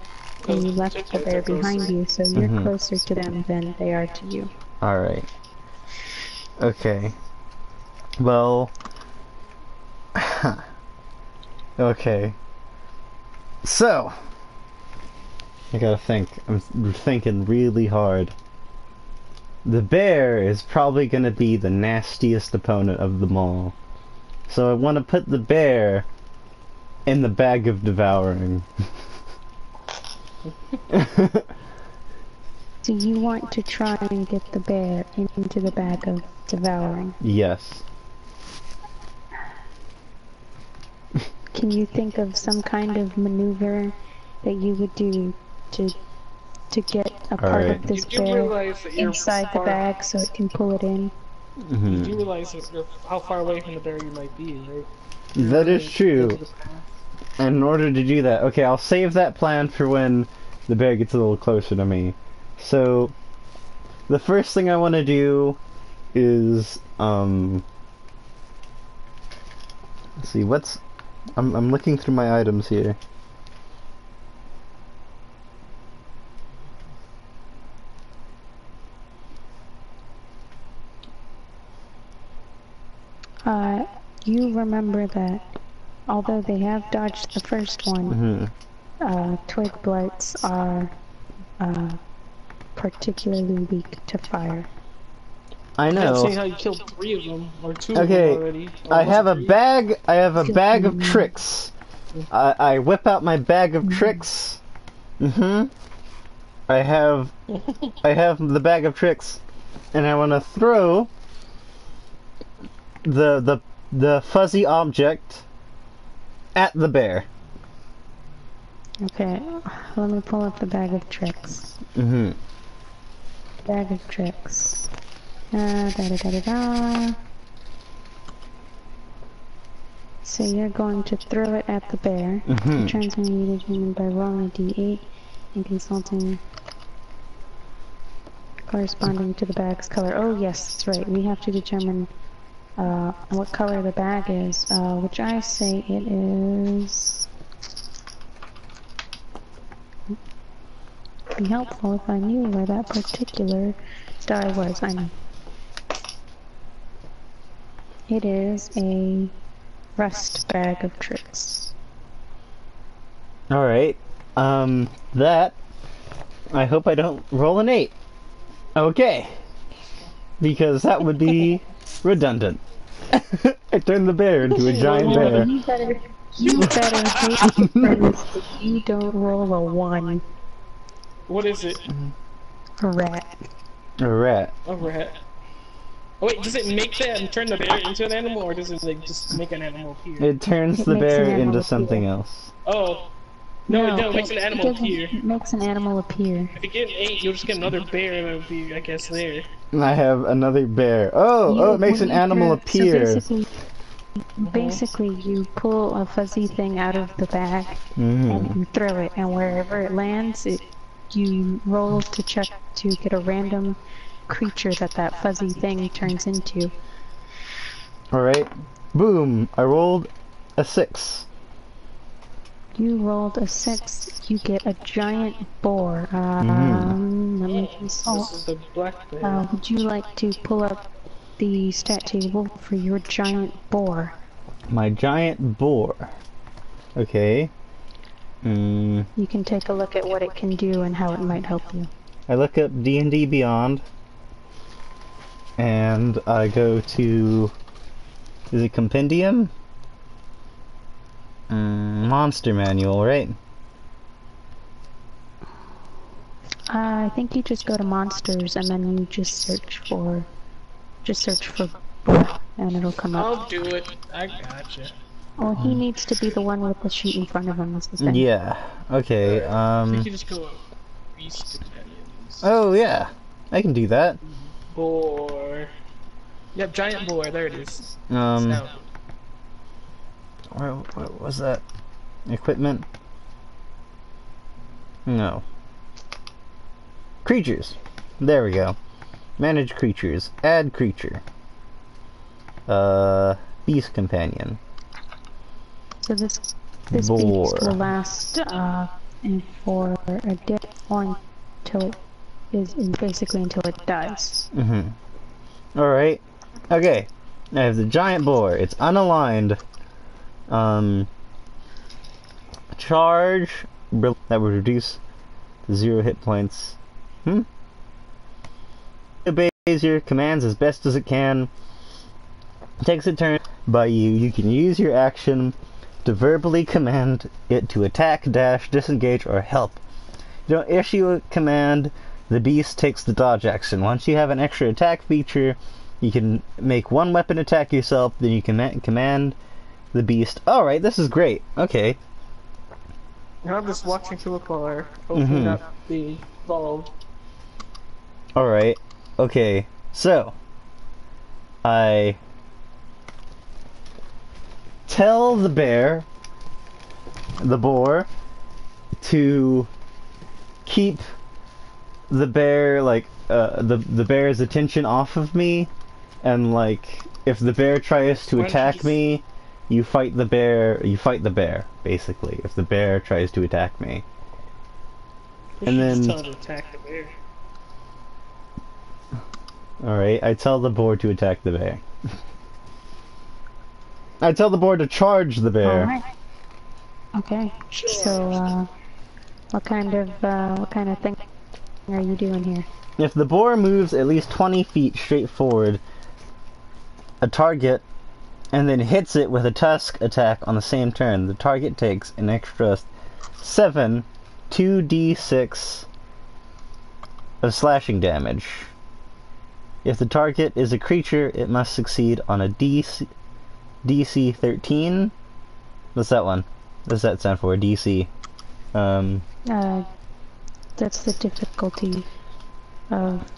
S3: and you left the bear behind you, so you're closer to them than they are to you.
S2: Alright. Okay. Well okay. So I gotta think. I'm thinking really hard. The bear is probably gonna be the nastiest opponent of them all. So I wanna put the bear in the bag of devouring.
S3: Do you want to try and get the bear into the bag of devouring?
S2: Yes.
S3: Can you think of some kind of maneuver that you would do to get a part of this bear inside the bag so it can pull it in?
S1: You do realize how far away from the bear you might be, right?
S2: That is true. And in order to do that, okay, I'll save that plan for when the bear gets a little closer to me. So, the first thing I want to do is, let's see, I'm looking through my items here.
S3: You remember that although they have dodged the first one, twig blights are particularly weak to fire.
S2: I know.
S1: I've seen how you killed 3 of them, or 2 of them already.
S2: I have a bag of tricks. I whip out my bag of tricks. I have the bag of tricks, and I want to throw the fuzzy object at the bear.
S3: Okay, let me pull up the bag of tricks. Bag of tricks. So you're going to throw it at the bear. Transmitting you determined by rolling a d8 and consulting corresponding to the bag's color. Oh yes, that's right. We have to determine what color the bag is, which I say it is... It'd be helpful if I knew where that particular star was. I know. It is a rust bag of tricks.
S2: Alright. That... I hope I don't roll an 8. Okay. Because that would be redundant. I turned the bear into a giant bear.
S3: You better hope that you don't roll a 1.
S1: What is it?
S3: A rat.
S2: A rat.
S1: A rat. Oh wait, does it make that and turn the bear into an animal, or does it like just make an animal appear?
S2: It turns
S3: It
S2: the
S3: makes
S2: bear
S3: an animal
S2: into something
S3: appear.
S2: else.
S1: Oh. No, it makes an animal appear.
S3: It makes an animal appear.
S1: If you get an 8, you'll just get another bear and it'll be, I guess, there.
S2: And I have another bear. Oh, it makes an animal appear.
S3: So basically, you pull a fuzzy thing out of the bag and you throw it, and wherever it lands, you roll to check to get a random creature that fuzzy thing turns into.
S2: Alright. Boom! I rolled a 6.
S3: You rolled a 6. You get a giant boar. Let me consult.
S1: This is the black bear.
S3: Would you like to pull up the stat table for your giant boar?
S2: My giant boar. Okay.
S3: You can take a look at what it can do and how it might help you.
S2: I look up D&D Beyond. And I go to... Is it Compendium? Monster Manual, right?
S3: I think you just go to monsters and then you just search for boar and it'll come up.
S1: I'll do it. I gotcha.
S3: Well, he needs to be the one with the sheet in front of him, that's the thing.
S2: Yeah. Okay,
S1: So you can just go beast companions.
S2: Oh, yeah. I can do that.
S1: Boar. Yep, giant boar. There it is.
S2: What was that? Equipment? No. Creatures. There we go. Manage creatures. Add creature. Beast companion.
S3: So this beast
S2: Boar.
S3: will last and for a day or until it is basically until it dies.
S2: Alright. Okay. I have the giant boar. It's unaligned. Charge. That would reduce to 0 hit points. Obeys your commands as best as it can. Takes a turn by you. You can use your action to verbally command it to attack, dash, disengage, or help. You don't issue a command, the beast takes the dodge action. Once you have an extra attack feature, you can make one weapon attack yourself, then you can command the beast. Alright, this is great. Okay.
S1: Now I'm just watching Philipar hopefully not be involved.
S2: Alright. Okay. So, I tell the boar, to keep the bear, like, the bear's attention off of me, and, like, if the bear tries to attack me, you fight the bear, basically, if the bear tries to attack me. And then...
S1: Just tell him to attack the bear.
S2: Alright, I tell the boar to attack the bear. I tell the boar to charge the bear.
S3: Alright. Okay. So, what kind of thing are you doing here?
S2: If the boar moves at least 20 feet straight forward, a target, and then hits it with a tusk attack on the same turn, the target takes an extra 7 2d6 of slashing damage. If the target is a creature, it must succeed on a DC 13. What's that one? What does that stand for? DC.
S3: That's the difficulty of...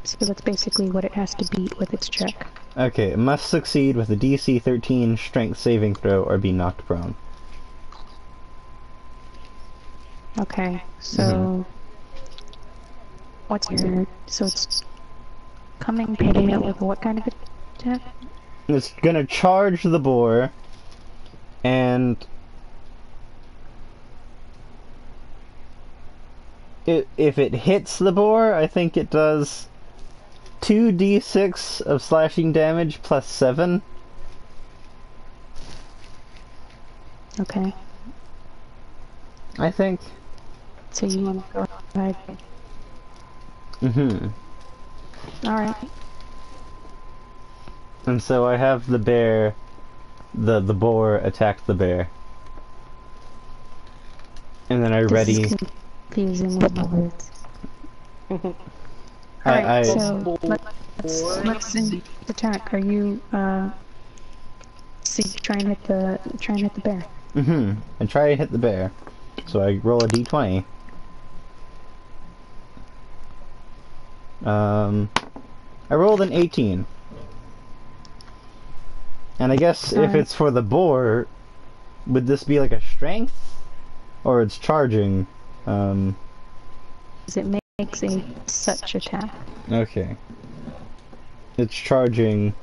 S3: So that's basically what it has to beat with its check.
S2: Okay, it must succeed with a DC 13 strength saving throw or be knocked prone.
S3: Okay, so... What's your... So it's... Hitting it with what kind of attack?
S2: It's gonna charge the boar, and if it hits the boar, I think it does 2d6 of slashing damage plus 7.
S3: Okay.
S2: I think.
S3: So you want to go ahead?
S2: Mm-hmm.
S3: Alright.
S2: And so I have the bear, the boar attack the bear. And then I ready.
S3: This is confusing with my words.
S2: I
S3: Alright, so let's see. Attack. Are you see try and hit the bear.
S2: Mm-hmm. And try to hit the bear. So I roll a d20. I rolled an 18. And I guess if it's for the boar, would this be like a strength? Or it's charging?
S3: It makes a such attack.
S2: Okay. It's charging.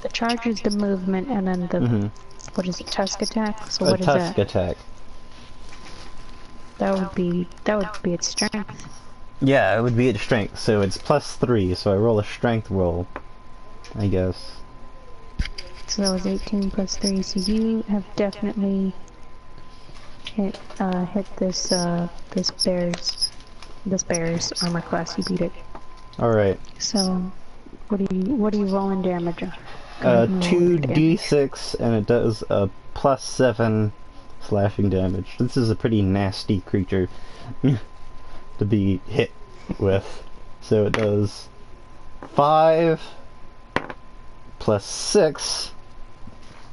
S3: The charge is the movement, and then the what is it? Tusk attack. So what is that?
S2: A tusk attack.
S3: That would be its strength.
S2: Yeah, it would be its strength. So it's plus 3. So I roll a strength roll, I guess.
S3: So that was 18 plus 3. So you have definitely hit this bear's armor class. You beat it.
S2: All right.
S3: So what are you rolling damage on?
S2: 2d6, and it does a plus 7 slashing damage. This is a pretty nasty creature to be hit with. So it does 5 plus 6.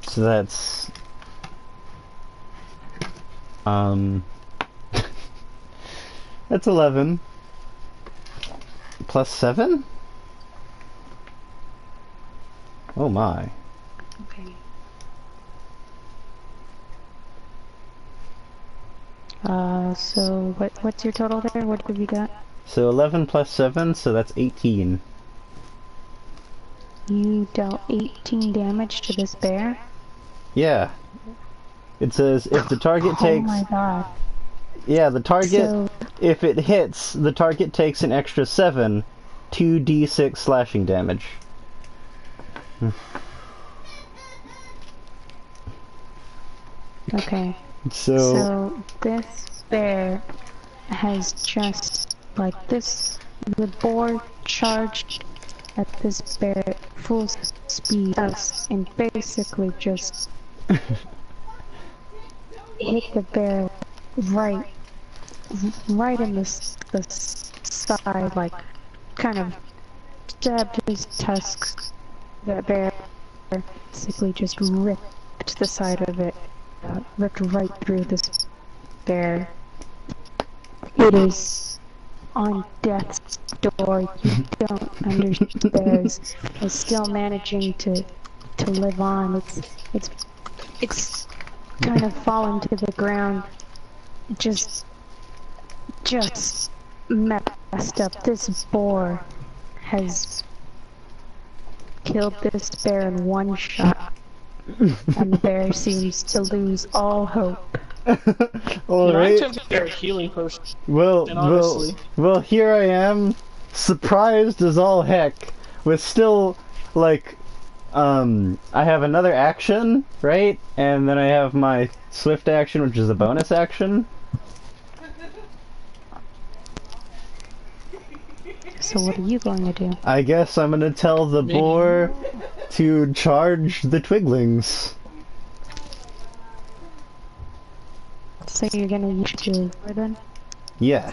S2: So that's that's 11 plus 7. Oh my.
S3: Okay. So what's your total there? What have you got?
S2: So 11 plus 7, so that's 18.
S3: You dealt 18 damage to this bear?
S2: Yeah. It says if the target takes...
S3: Oh my god.
S2: Yeah, the target... If it hits, the target takes an extra 7, 2d6 slashing damage.
S3: Okay. So this bear has just like this. The boar charged at this bear full speed and basically just hit the bear right in the side, like kind of stabbed his tusks. That bear basically just ripped the side of it, ripped right through this bear. It is on death's door. You don't understand. Bears is still managing to live on. It's kind of fallen to the ground. Just messed up. This boar has killed this bear in one shot, and the bear seems to lose all hope.
S2: Alright.
S1: I took a healing potion.
S2: Well, here I am, surprised as all heck, with still, like, I have another action, right? And then I have my swift action, which is a bonus action.
S3: So what are you going to do?
S2: I guess I'm gonna tell the boar to charge the twiglings.
S3: So you're gonna use your then?
S2: Yeah.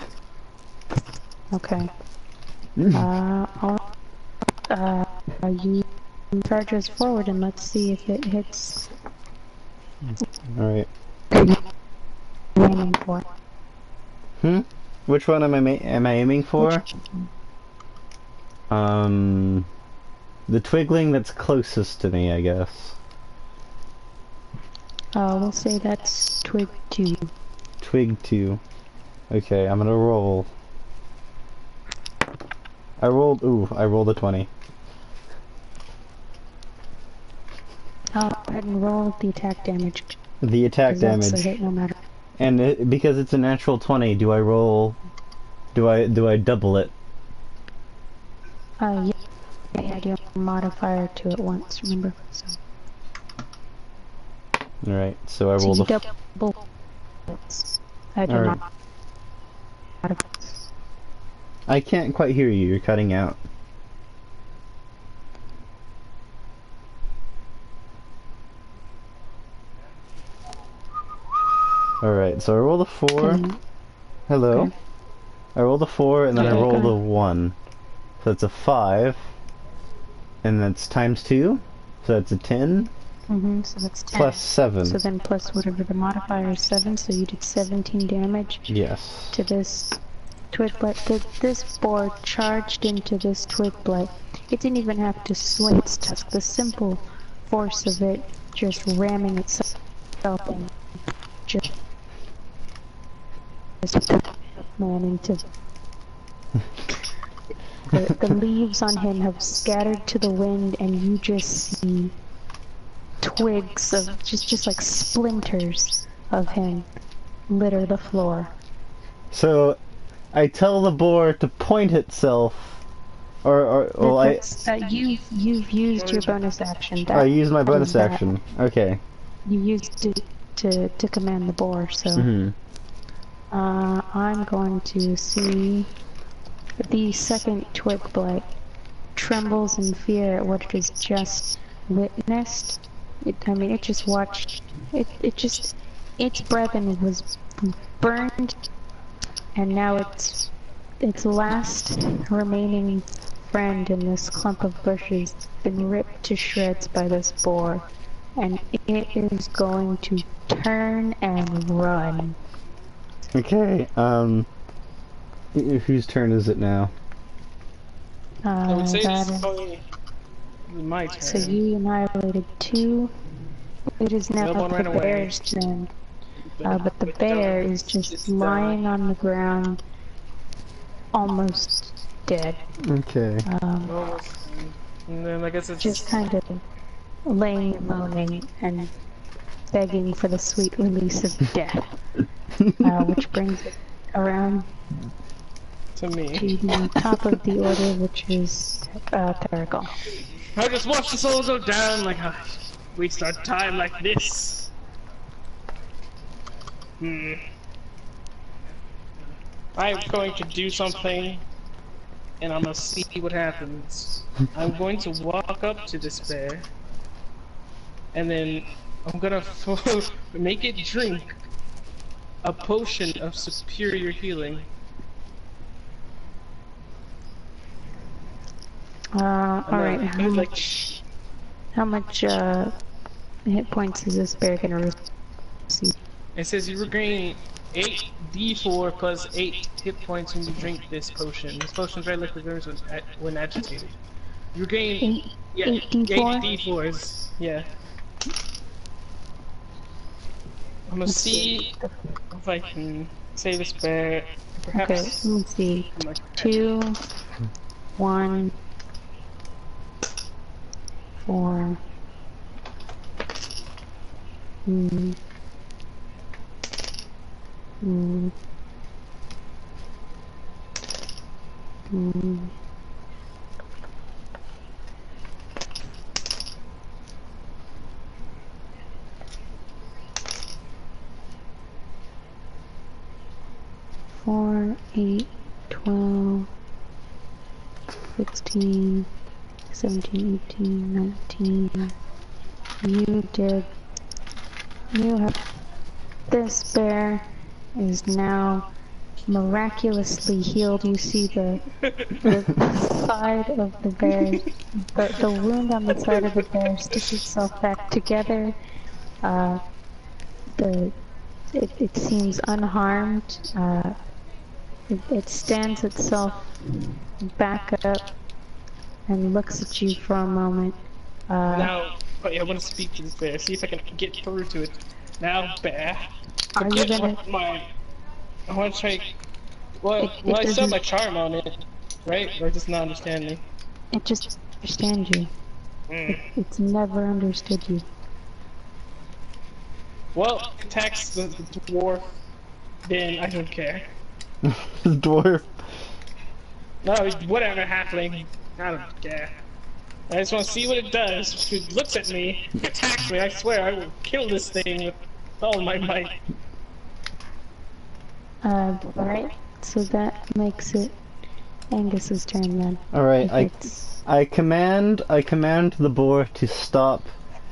S3: Okay. You charge us forward and let's see if it hits.
S2: Alright.
S3: Aiming for.
S2: Which one am I aiming for? The twigling that's closest to me, I guess.
S3: We'll say that's twig 2.
S2: Twig 2. Okay, I'm gonna roll. I rolled a 20.
S3: Go ahead and roll the attack damage.
S2: The attack
S3: 'Cause that's a
S2: damage.
S3: hit no matter.
S2: And because it's a natural 20, do I roll? Do I double it?
S3: Yeah, yeah, do a modifier to it once, remember? So.
S2: Alright, so I
S3: So
S2: roll
S3: you
S2: the...
S3: double it. I do
S2: Alright.
S3: not.
S2: I can't quite hear you, you're cutting out. Alright, so I roll the 4. Hello?
S3: Okay.
S2: I roll the 4 and then I
S3: Okay,
S2: roll
S3: go
S2: the
S3: ahead.
S2: 1. So that's a 5. And that's times 2. So that's a 10.
S3: So that's 10.
S2: Plus 7.
S3: So then plus whatever the modifier is 7, so you did 17 damage
S2: Yes.
S3: to this twig blight. This boar charged into this twig blight. It didn't even have to swing its tusk. The simple force of it just ramming itself and just man into the leaves on him have scattered to the wind, and you just see twigs of just like splinters of him litter the floor.
S2: So I tell the boar to point itself, or well,
S3: You've used your bonus action.
S2: I use my
S3: That is
S2: bonus
S3: that.
S2: action. Okay.
S3: You used it to command the boar. So I'm going to see the second twig blight trembles in fear at what it has just witnessed. It just watched. Its brethren was burned, and now its last remaining friend in this clump of bushes been ripped to shreds by this boar, and it is going to turn and run.
S2: Okay. Whose turn is it now?
S1: I would say
S3: That
S1: this is
S3: is,
S1: probably my turn.
S3: so you annihilated 2. It is now
S1: The other one ran
S3: the
S1: away.
S3: bear's turn. But the bear is just lying on the ground, almost dead.
S2: Okay.
S1: Almost. And then I guess it's
S3: Just kind of laying and moaning and begging for the sweet release of death. Which brings it around
S1: to me.
S3: to the top of the order, which is Terrigal.
S1: I just watched the soul go down like we start time like this. I'm going to do something, and I'm gonna see what happens. I'm going to walk up to this bear, and then I'm gonna make it drink a potion of superior healing.
S3: Alright,
S1: Like,
S3: how much hit points is this bear gonna receive?
S1: it says you regain 8d4 plus 8 hit points when you drink this potion. This potion is very liquid when agitated. You regain
S3: 8 d4?
S1: 8 d4s. Yeah. I'm gonna see if I can save this bear. Perhaps.
S3: Okay, let me see. 2, 1, 4. Four, 8, 12, 16, 17, 18, 19. You have, this bear is now miraculously healed. You see the side of the bear, the wound on the side of the bear stitches itself back together. It seems unharmed. It stands itself back up and looks at you for a moment.
S1: Now, I want to speak to this bear, see if I can get through to it. Now, bear.
S3: Are you gonna?
S1: I want to try. Well, I still have my charm on it, right? Or just not understand me.
S3: It just understands you. It's never understood you.
S1: Well, if it attacks the dwarf, then I don't care.
S2: Dwarf.
S1: No, whatever, halfling. I don't care. I just want to see what it does. If it looks at me, attacks me, I swear I will kill this thing with all my might.
S3: Alright. So that makes it Angus's turn then.
S2: Alright,
S3: If
S2: I command the boar to stop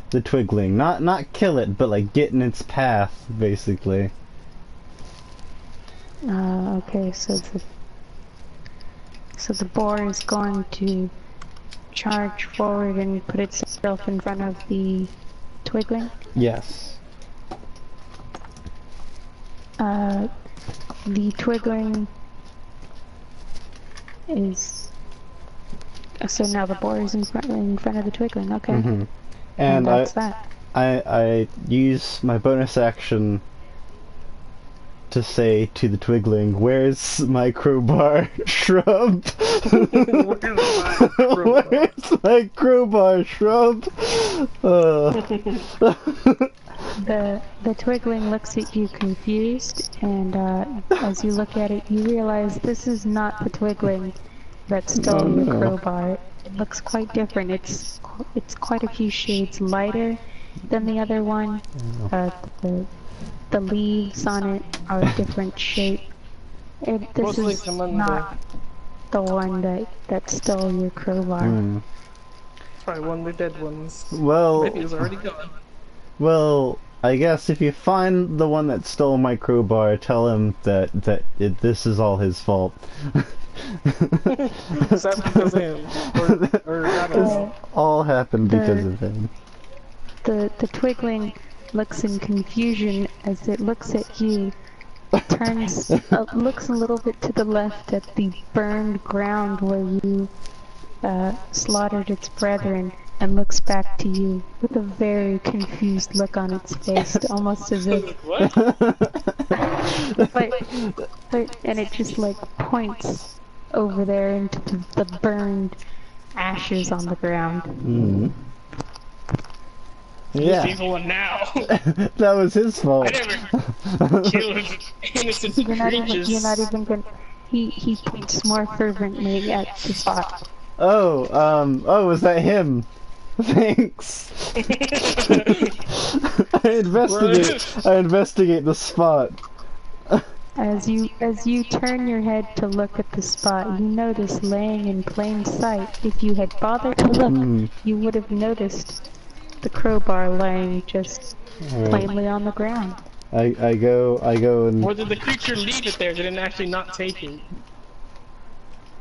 S2: the twiggling. Not kill it, but like get in its path, basically.
S3: Okay, so the boar is going to charge forward and put itself in front of the twiggling.
S2: Yes.
S3: The twiggling is so now the boar is in front of the twiggling. Okay, and that's that.
S2: I use my bonus action to say to the twiggling, "Where's my crowbar, shrub? Where's my crowbar, shrub?"
S3: The twiggling looks at you confused, and as you look at it, you realize this is not the twiggling that stole your crowbar. It looks quite different. It's quite a few shades lighter than the other one. The leaves on it are a different shape. This is not the one that stole your crowbar.
S1: Probably one of the dead ones.
S2: Well,
S1: maybe it's already gone.
S2: Well, I guess if you find the one that stole my crowbar, tell him that this is all his fault.
S1: Is that because of him? Or not all?
S2: All happened because of him.
S3: The twiggling looks in confusion as it looks at you, turns, looks a little bit to the left at the burned ground where you slaughtered its brethren, and looks back to you with a very confused look on its face, almost as if
S1: What?
S3: and it just like points over there into the burned ashes on the ground.
S2: Yeah.
S1: He's evil one now.
S2: That was his fault.
S1: I never killed innocent creatures.
S3: You're not even gonna. He points more fervently at the spot.
S2: Oh, was that him? Thanks. I investigate the spot.
S3: As you turn your head to look at the spot, you notice laying in plain sight. If you had bothered to look, you would have noticed the crowbar laying just plainly on the ground.
S2: I go and...
S1: Or did the creature leave it there? Did it actually not take it?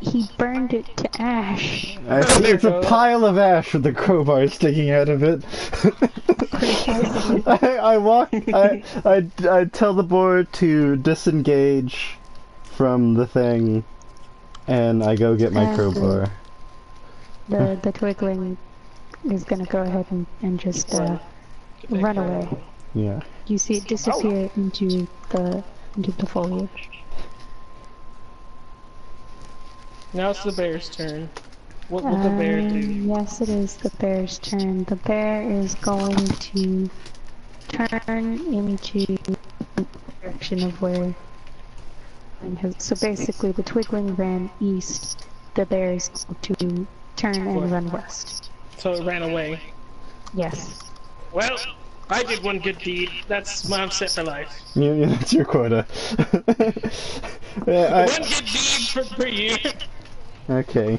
S3: He burned it to ash.
S2: It's a pile of ash with the crowbar sticking out of it. I tell the board to disengage from the thing, and I go get my crowbar.
S3: The twiggling is gonna go ahead and just run away.
S2: Yeah.
S3: You see it disappear into the foliage.
S1: Now it's the bear's turn. What will the bear do?
S3: Yes, it is the bear's turn. The bear is going to turn into the direction of where... So basically, the twiggling ran east. The bear is going to turn and run west.
S1: So it ran away.
S3: Yes.
S1: Well, I did one good deed. That's why I'm set for life.
S2: Yeah, that's your quota.
S1: One good deed for you.
S2: Okay.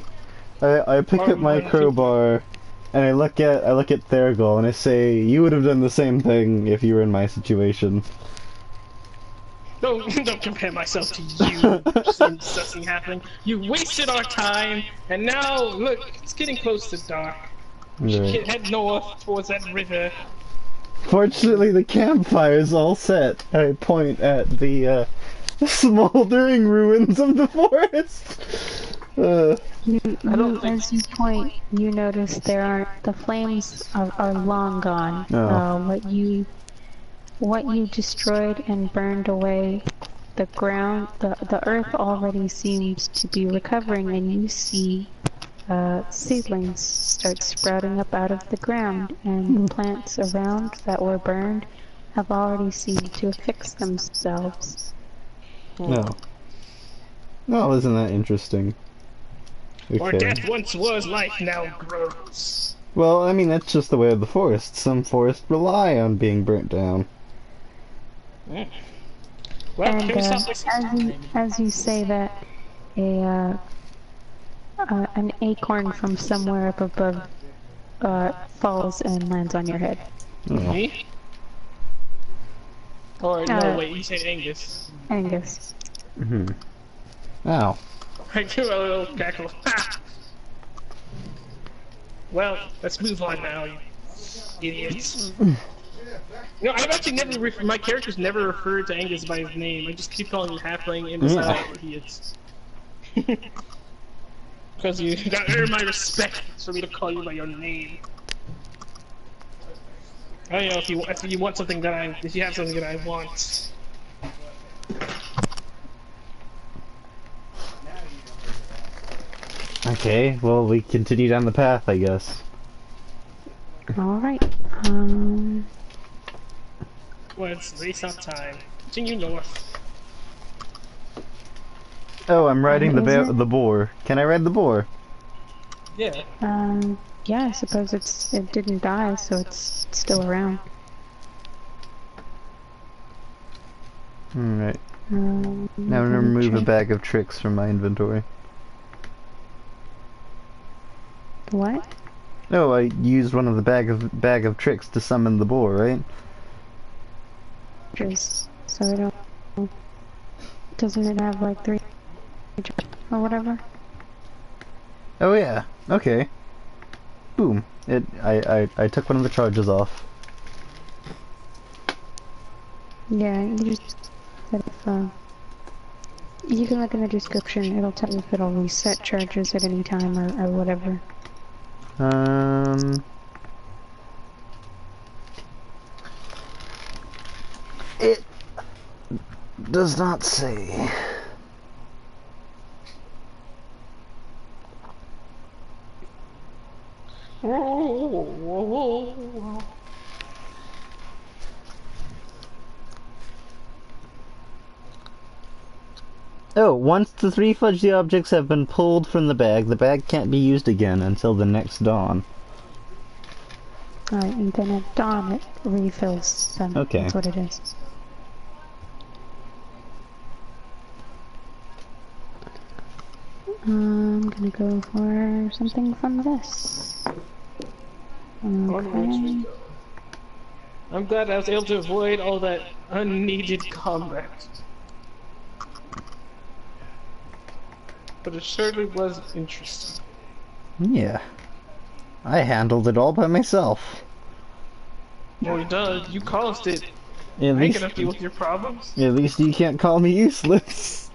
S2: I pick up my crowbar and I look at Theragal and I say, "You would have done the same thing if you were in my situation."
S1: Don't compare myself to you. Something happening. You wasted our time, and now look, it's getting close to dark. We should head north towards that river.
S2: Fortunately, the campfire's all set. I point at the smoldering ruins of the forest.
S3: As you point, you notice the flames are long gone. What you destroyed and burned away, the ground, the earth already seems to be recovering, and you see seedlings start sprouting up out of the ground, and the plants around that were burned have already seemed to fix themselves.
S2: No. No, isn't that interesting?
S1: Or
S2: Okay.
S1: death once was, life now grows.
S2: Well, I mean, that's just the way of the forest. Some forests rely on being burnt down.
S1: Mm. Well,
S3: And
S1: can we stop wasting time?
S3: as you say that, an acorn from somewhere up above falls and lands on your head.
S2: Oh.
S1: Me? Or, no,
S3: Uh,
S1: wait, you said Angus.
S3: Angus.
S2: Hmm. Ow.
S1: I do a little cackle. Ha! Well, let's move on now, you idiots. No, I've actually never, my character's never referred to Angus by his name. I just keep calling him Halfling, imbecile, idiots. Because you gotta earn my respect for me to call you by your name. I don't know if you want something that if you have something that I want.
S2: Okay, well, we continue down the path, I guess.
S3: Alright,
S1: Let's waste our time. Continue north.
S2: Oh, I'm riding
S3: is it?
S2: the boar. Can I ride the boar?
S1: Yeah.
S3: yeah, I suppose it didn't die, so it's still around.
S2: Alright. Now I'm gonna remove a bag of tricks from my inventory.
S3: What?
S2: Oh, I used one of the bag of tricks to summon the boar, right?
S3: Just so I don't. Doesn't it have like 3 or whatever?
S2: Oh yeah. Okay. Boom. I took one of the charges off.
S3: Yeah, you just said if you can look in the description. It'll tell you if it'll reset charges at any time or whatever.
S2: It does not say. Oh, once the 3 fudgy objects have been pulled from the bag can't be used again until the next dawn.
S3: Alright, and then at dawn it refills them.
S2: Okay.
S3: That's what it is. I'm gonna go for something from this. Okay.
S1: I'm glad I was able to avoid all that unneeded combat. But it certainly was interesting.
S2: Yeah. I handled it all by myself.
S1: Well, duh, you caused it.
S2: At
S1: I ain't
S2: least,
S1: gonna deal with your problems.
S2: at least you can't call me useless.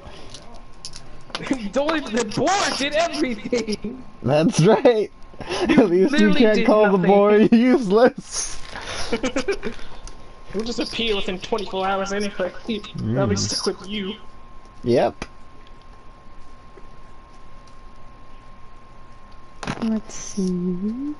S1: The boar did everything!
S2: That's right. At least you
S1: literally
S2: can't
S1: did
S2: call the
S1: nothing.
S2: boar useless.
S1: We'll just appear within 24 hours anyway. I'll be stuck with you.
S2: Yep.
S3: Let's see.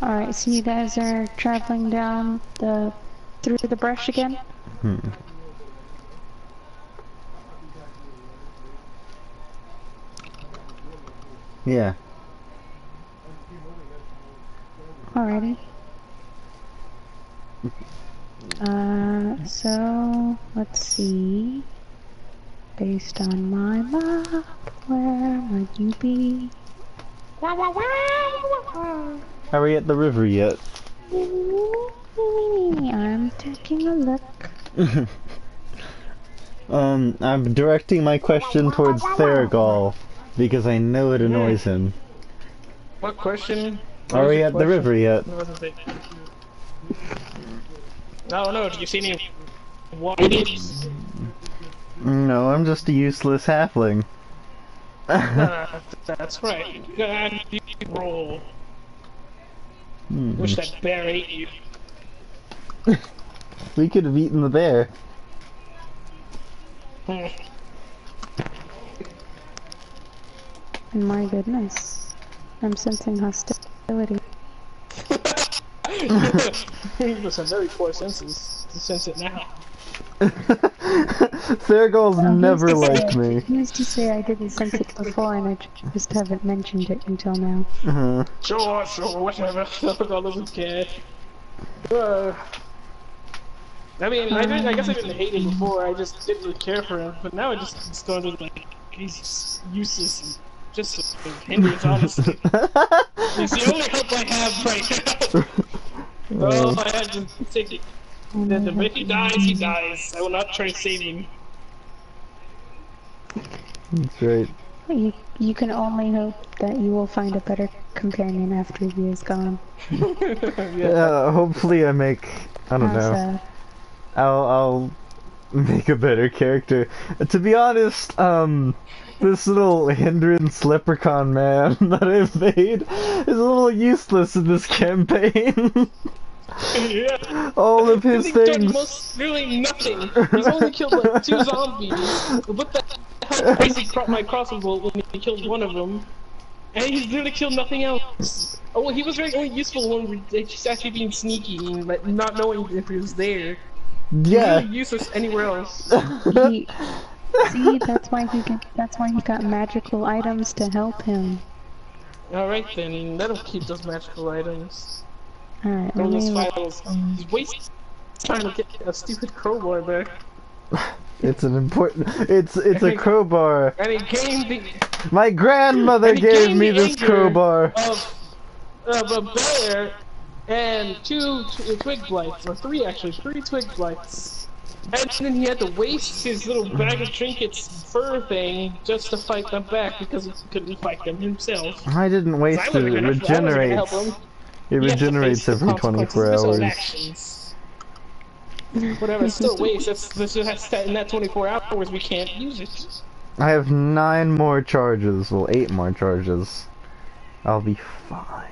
S3: Alright, so you guys are traveling down through the brush again?
S2: Yeah.
S3: Alrighty. So, let's see. Based on my map, where might you be?
S2: Are we at the river yet?
S3: I'm taking a look.
S2: I'm directing my question towards Theragal, because I know it annoys him.
S1: What question?
S2: Are we at the river yet?
S1: No, no, do you see any waves?
S2: No, I'm just a useless halfling.
S1: That's right. God, you roll. Wish that bear ate you.
S2: We could have eaten the bear.
S3: My goodness. I'm sensing hostility.
S1: You must have very poor senses. You sense it now.
S2: Thurgo's never liked me.
S3: Who's to say I didn't sense it before and I just haven't mentioned it until now?
S1: Sure, whatever. Thurgo doesn't care. I mean, I guess I didn't hate him before, I just didn't really care for him, but now I just go into like, he's useless and just a hindrance, honestly. He's the only help I have right now. Oh, I had to take it. If he dies, he dies. I will not try to save him.
S2: That's right.
S3: You can only hope that you will find a better companion after he is gone.
S2: Yeah, hopefully I make, I don't know. I'll make a better character. To be honest, this little hindrance leprechaun man that I've made is a little useless in this campaign.
S1: Yeah.
S2: All of his
S1: things. Really nothing. He's only killed like 2 zombies. What the hell? My crossbow bolt when he killed one of them. And he's literally killed nothing else. Oh, well, he was very only useful when just actually being sneaky and like, not knowing if he was there.
S2: Yeah.
S1: He's really useless anywhere else.
S3: See, that's why he got magical items to help him.
S1: Alright then, that'll keep those magical items.
S3: Alright,
S1: Those files. He's wasting trying to get a stupid crowbar there.
S2: It's an important. It's a crowbar.
S1: And he gained the.
S2: My grandmother gave me this crowbar.
S1: Of a bear and 2 twig blights, or 3 actually, 3 twig blights. And then he had to waste his little bag of trinkets fur thing just to fight them back because he couldn't fight them himself.
S2: I didn't waste it. It regenerates. It regenerates every 24 hours.
S1: Whatever, it's still waste. In that 24 hours, we can't use it.
S2: I have 9 more charges. Well, 8 more charges. I'll be fine.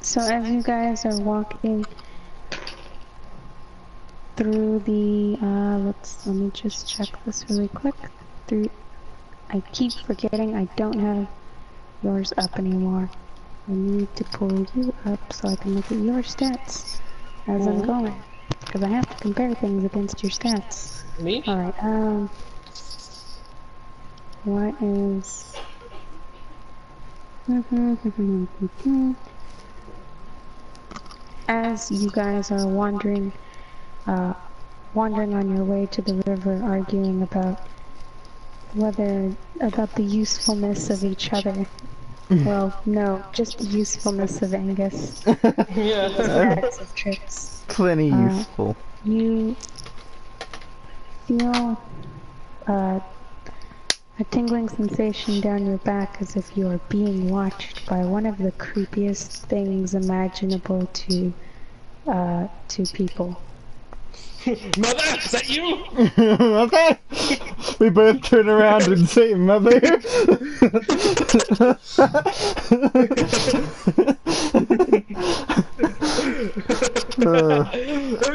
S3: So as you guys are walking through the, let me just check this really quick. I keep forgetting I don't have yours up anymore. I need to pull you up so I can look at your stats as I'm going. Because I have to compare things against your stats.
S1: Me?
S3: Alright, what is... As you guys are wandering on your way to the river, arguing about the usefulness of each other. Well, no, just the usefulness of Angus.
S1: Yeah.
S3: Bags of tricks.
S2: Plenty useful.
S3: You feel a tingling sensation down your back as if you are being watched by one of the creepiest things imaginable to people.
S1: Mother, is that you?
S2: Mother? We both turn around and say, Mother?
S1: We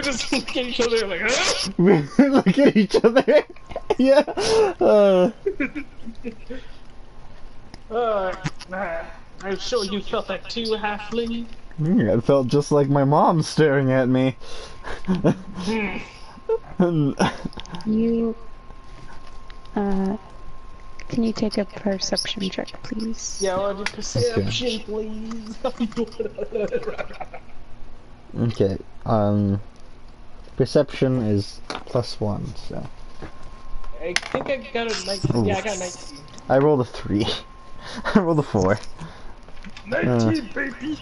S1: just look at each other like, huh?
S2: We look at each other. Yeah.
S1: I'm sure you felt that too, halfling.
S2: I felt just like my mom staring at me.
S3: You, can you take a perception check, please?
S1: Yeah, I'll do perception, please.
S2: Okay, perception is +1, so.
S1: I think I got a 19. Yeah, I got a 19.
S2: I rolled a 3. I rolled a 4.
S1: 19, baby!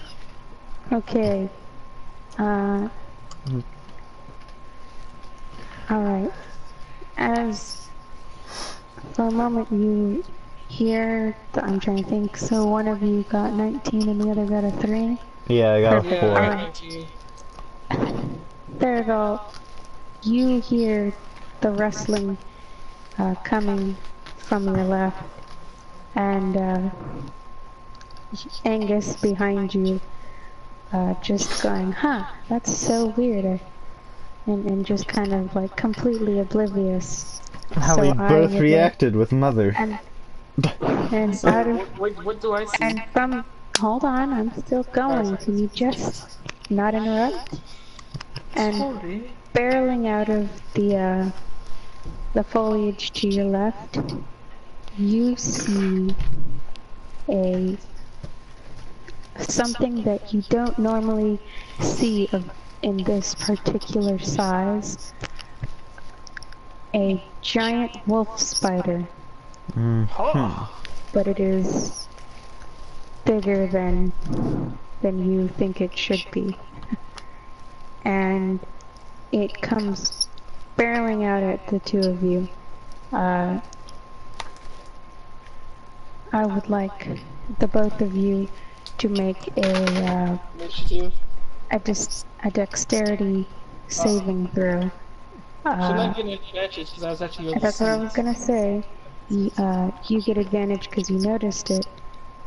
S3: Okay, alright. As for a moment you hear, I'm trying to think, so one of you got 19 and the other got a 3?
S2: Yeah, I got a 4.
S1: Yeah, I got 19.
S3: There we go. You hear the rustling coming from your left, and Angus behind you just going, huh, that's so weird, and just kind of like completely oblivious.
S2: How
S3: So
S2: we
S3: I
S2: both
S3: would like,
S2: reacted with Mother.
S3: and
S1: So
S3: out of,
S1: what do I see?
S3: and from, hold on, I'm still
S1: Oh,
S3: going.
S1: sorry.
S3: Can you just not interrupt? And
S1: Sorry.
S3: barreling out of the foliage to your left, you see a something that you don't normally see in this particular size, a giant wolf spider,
S1: Huh.
S3: but it is bigger than you think it should be. And it comes barreling out at the two of you. I would like the both of you to make
S1: Initiative.
S3: a dexterity saving throw.
S1: Should not get an advantage because I was actually able to
S3: That's
S1: see
S3: what I
S1: it.
S3: was gonna say. You get advantage because you noticed it.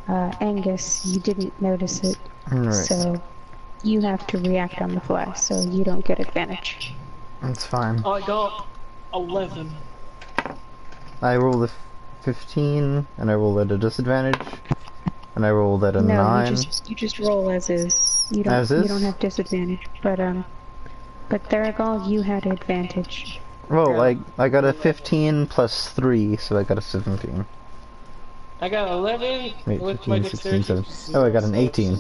S3: Angus, you didn't notice it,
S2: Right.
S3: so you have to react on the fly, so you don't get advantage.
S2: That's fine.
S1: Oh, I got 11.
S2: I rolled a 15, and I rolled at a disadvantage, and I rolled at a
S3: No,
S2: 9.
S3: you just roll as is.
S2: As
S3: You
S2: is?
S3: don't have disadvantage. But Theragal, you had advantage.
S2: Well,
S1: Yeah.
S2: I got a 15 plus 3, so I got a 17.
S1: I got 11
S2: Wait,
S1: with my
S2: 15, 16,
S1: dexterity.
S2: 17. Oh, I got an
S1: so it's
S2: 18.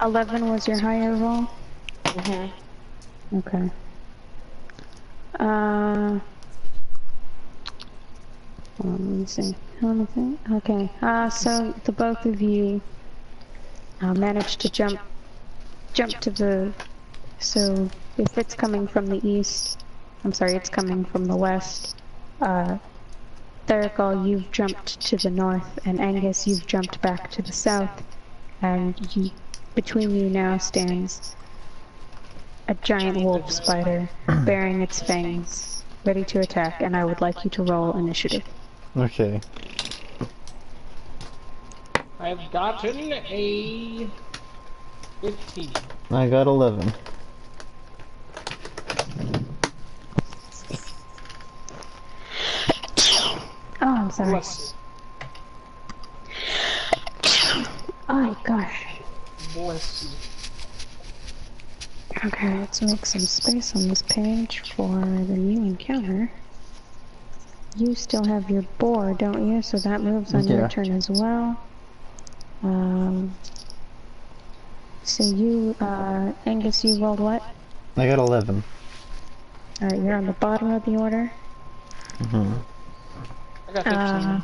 S3: 11 was your higher roll? Okay. Let me see. Okay. So the both of you managed to jump to the. So if it's coming from the east, I'm sorry, it's coming from the west. Theragal, you've jumped to the north, and Angus, you've jumped back to the south, and between you now stands a giant wolf spider bearing its fangs, ready to attack, and I would like you to roll initiative.
S2: Okay.
S1: I've gotten a 15.
S2: I got 11.
S3: Oh, I'm sorry.
S1: Bless
S3: Oh gosh.
S1: you. Bless you.
S3: Okay, let's make some space on this page for the new encounter. You still have your boar, don't you? So that moves on your
S2: Yeah.
S3: turn as well. So you, Angus, you rolled what?
S2: I got 11.
S3: Alright, you're on the bottom of the order.
S1: I got 15.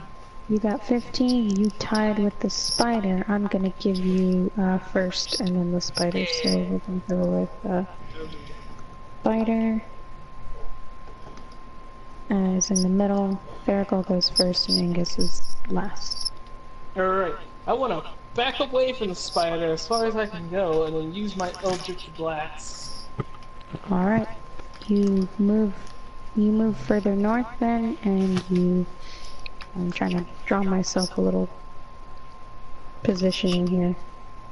S3: You got 15, you tied with the spider. I'm gonna give you, first, and then the spider, so we're gonna go with, spider. Is in the middle. Theragal goes first, and Angus is last.
S1: Alright. I want to back away from the spider as far as I can go and then use my Eldritch Blast.
S3: Alright. You move further north then, and I'm trying to draw myself a little positioning here.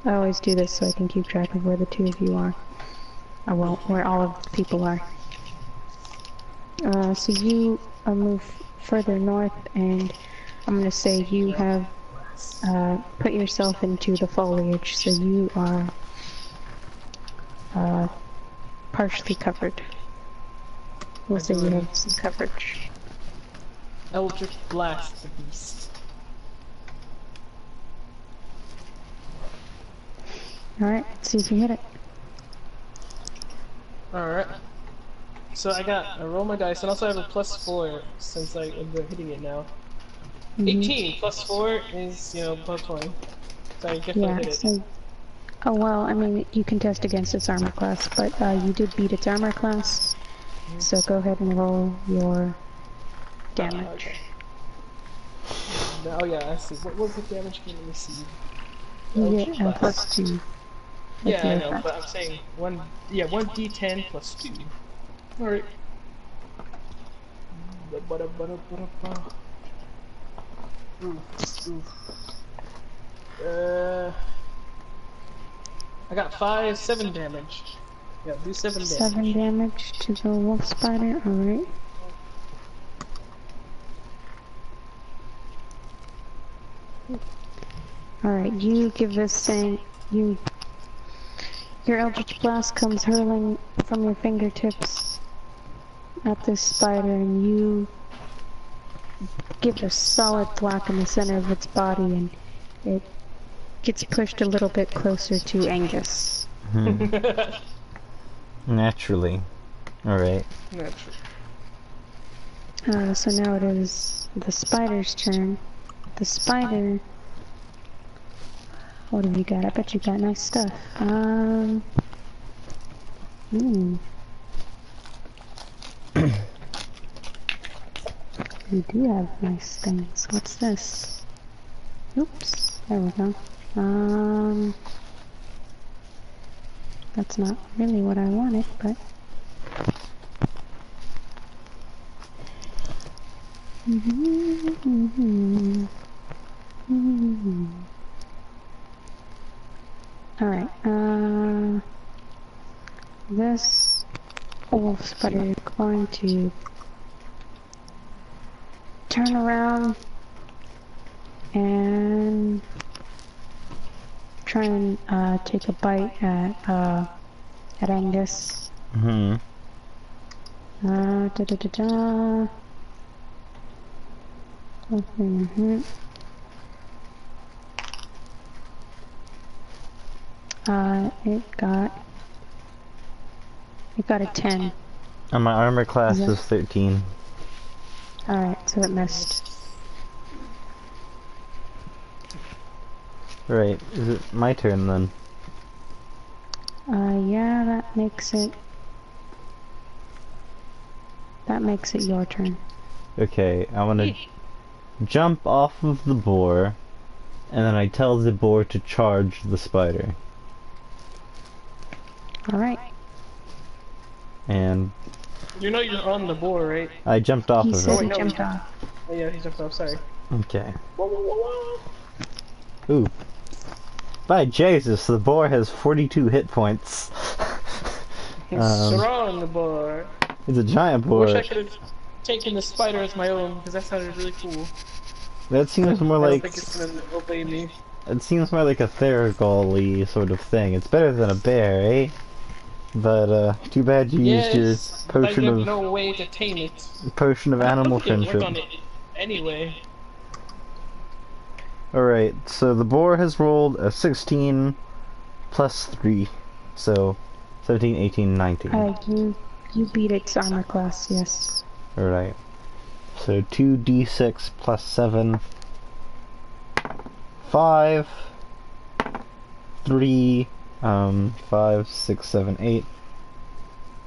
S3: I always do this so I can keep track of where the two of you are. Well, where all of the people are. So you move further north, and I'm gonna say you have put yourself into the foliage, so you are partially covered. We'll say you have some coverage.
S1: Eldritch Blast the beast.
S3: Alright, let's see if you hit it.
S1: Alright. So I roll my dice, and also I have a +4 since I'm hitting it now. 18 plus 4 is, above 20. So I definitely
S3: Yeah,
S1: hit it.
S3: so... Oh well, I mean, you can test against its armor class, but you did beat its armor class, so go ahead and roll your damage.
S1: Okay. Oh yeah, I see. What was the damage can we receive?
S3: You get +2.
S1: Yeah, I know, but I'm saying 1d10 plus 2. Alright. Oof. I got 7 damage. Yeah, do 7
S3: 7
S1: damage.
S3: damage to the wolf spider. Alright. Alright, you give this thing. Your Eldritch Blast comes hurling from your fingertips at this spider, and you give a solid thwack in the center of its body, and it gets pushed a little bit closer to Angus.
S2: Naturally. Alright.
S1: Naturally.
S3: So now it is the spider's turn. The spider... What have you got? I bet you got nice stuff. You do have nice things. What's this? Oops. There we go. That's not really what I wanted, but... Alright, this wolf spider is going to turn around and try and take a bite at Angus. It got a 10.
S2: And my armor class is 13.
S3: Alright, so it missed.
S2: Right, is it my turn then?
S3: Yeah, that makes it your turn.
S2: Okay, I wanna jump off of the boar, and then I tell the boar to charge the spider.
S3: Alright.
S2: And
S1: You know you're on the boar, right?
S2: I jumped off
S3: He
S2: of
S3: said
S2: it.
S3: he jumped off.
S1: Oh yeah, he jumped off, sorry.
S2: Okay.
S1: Whoa, whoa, whoa, whoa.
S2: Ooh. By Jesus, the boar has 42 hit points.
S1: He's strong, the boar.
S2: It's a giant boar.
S1: Wish I could have taken the spider as my own, because that sounded really cool.
S2: That seems more
S1: I don't
S2: like...
S1: think it's gonna obey me.
S2: It seems more like a Theragal-y sort of thing. It's better than a bear, eh? But, too bad you used your potion
S1: I have
S2: of...
S1: no way to tame it.
S2: Potion of animal
S1: We can
S2: friendship.
S1: work on it anyway.
S2: Alright, so the boar has rolled a 16 plus 3. So, 17, 18, 19.
S3: You beat its armor class, yes.
S2: Alright. So 2d6 plus 7. 5. 3. 5, 6, 7, 8.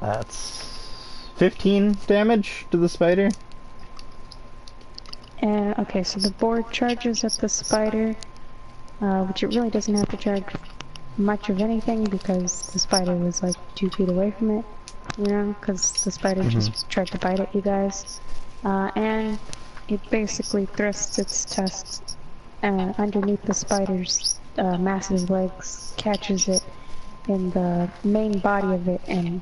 S2: That's 15 damage to the spider.
S3: Okay, so the boar charges at the spider, which it really doesn't have to charge much of anything because the spider was like 2 feet away from it, you know, because the spider just tried to bite at you guys. And it basically thrusts its tusk underneath the spider's massive legs, catches it in the main body of it, and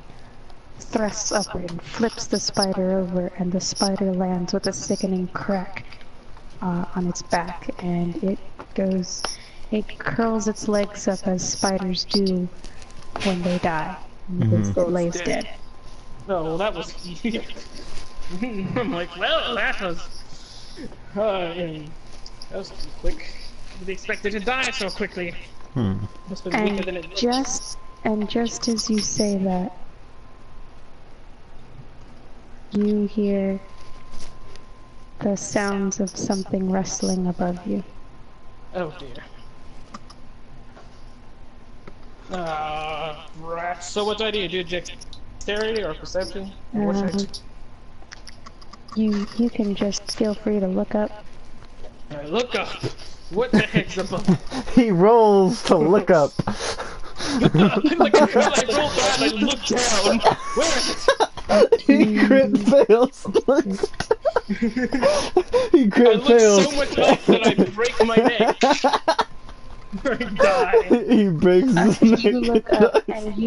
S3: thrusts upward and flips the spider over, and the spider lands with a sickening crack on its back, and it curls its legs up as spiders do when they die. It lays dead.
S1: No, well, that was easy. I'm like, well, that was quick. They expected to die so quickly. Must have been weaker than it looked.
S3: Just as you say that, you hear the sounds of something rustling above you.
S1: Oh dear. Rats. So what do I do? Do dexterity or perception? Or what should I do?
S3: You can just feel free to look up.
S1: Alright, look up. What the heck's above?
S2: He rolls to look up.
S1: Like I rolled down, I looked down. Where is it?
S2: He crit fails. He crit
S1: I
S2: fails.
S1: look so much up that I break my neck. Die.
S2: He breaks his neck.
S3: You look
S2: and
S3: up
S2: dies.
S3: and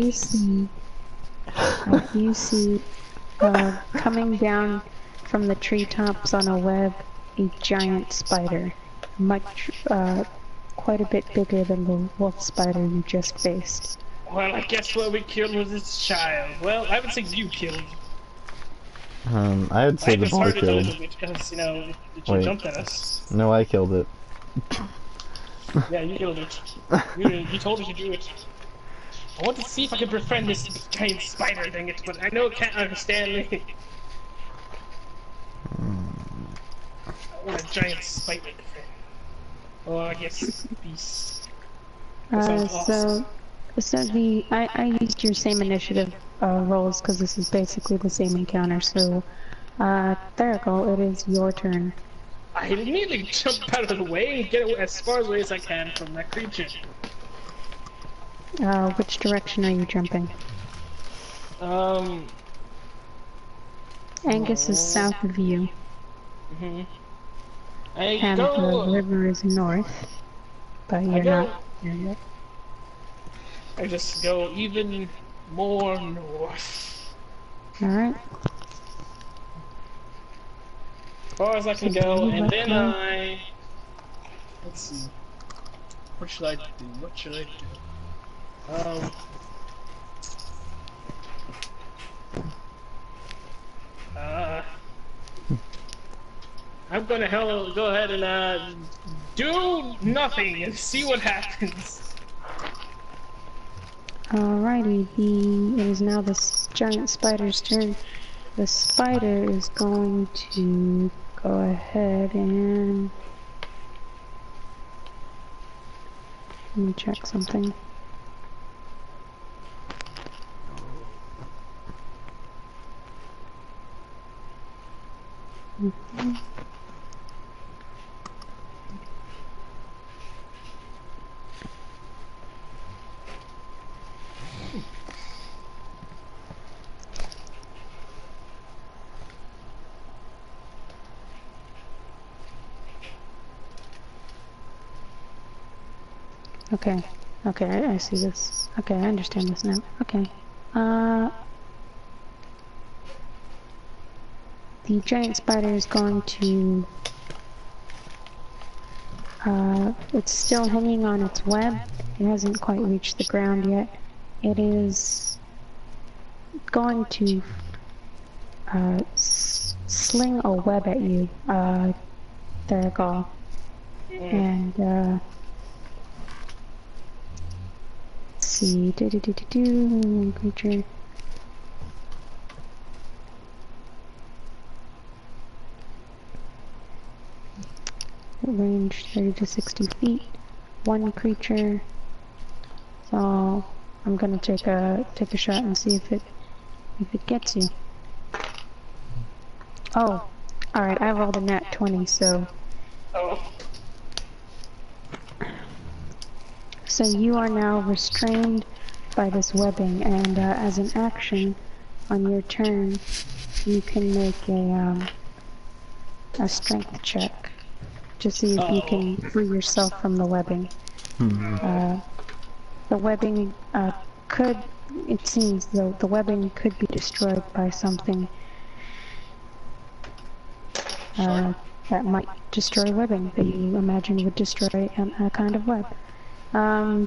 S3: you see, coming down from the treetops on a web, a giant spider, much, quite a bit bigger than the wolf spider you just faced.
S1: Well, I guess what we killed was this child. Well, I would say you killed.
S2: I would say
S1: I
S2: the
S1: just
S2: boy
S1: heard it a
S2: killed.
S1: little bit because, you know, it
S2: Wait.
S1: jumped at us.
S2: No, I killed it.
S1: Yeah, you killed it. You told me to do it. I want to see if I can befriend this giant spider, dang it, but I know it can't understand me. I want a giant spider to friend. Oh, I guess beast. That sounds awesome.
S3: I used your same initiative rolls because this is basically the same encounter. So, Therigal, it is your turn.
S1: I immediately jump out of the way and get away as far away as I can from that creature.
S3: Which direction are you jumping? Angus is south of you,
S1: I
S3: and
S1: go.
S3: the river is north, but you're not there yet.
S1: I just go even more north.
S3: Alright.
S1: As far as I can go, and then I... Let's see. What should I do? What should I do? I'm gonna go ahead and, do nothing and see what happens.
S3: Alrighty, it is now this giant spider's turn. The spider is going to go ahead and... Let me check something. Okay, I see this. Okay, I understand this now. Okay. The giant spider is going to... it's still hanging on its web. It hasn't quite reached the ground yet. It is going to sling a web at you, Therigal. And, let's see, creature. Range 30 to 60 feet. One creature. So I'm gonna take a shot and see if it gets you. Oh, all right. I rolled a nat 20, so.
S1: Oh.
S3: So you are now restrained by this webbing, and as an action on your turn, you can make a strength check to see if you can free yourself from the webbing. The webbing could, it seems, though, the webbing could be destroyed by something that might destroy webbing that you imagine would destroy a kind of web.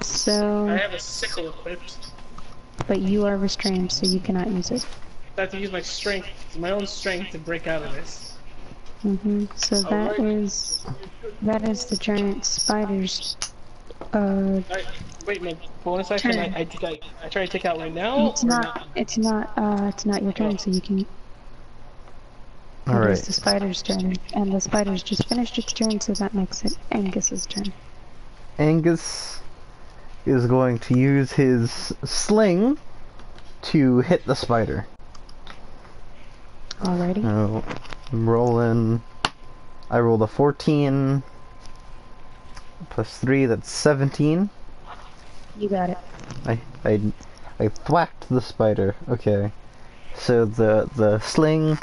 S3: So...
S1: I have a sickle equipped.
S3: But you are restrained, so you cannot use it.
S1: I have to use my strength, my own strength, to break out of this.
S3: So that is the giant spider's
S1: wait, my bonus action. I try to take out right now.
S3: It's not your turn, so you can.
S2: Alright.
S3: It's the spider's turn, and the spider's just finished its turn, so that makes it Angus's turn.
S2: Angus is going to use his sling to hit the spider.
S3: Alrighty.
S2: Oh, I'm rolling. I rolled a 14 plus 3, that's 17.
S3: You got it.
S2: I thwacked the spider. Okay. So the sling.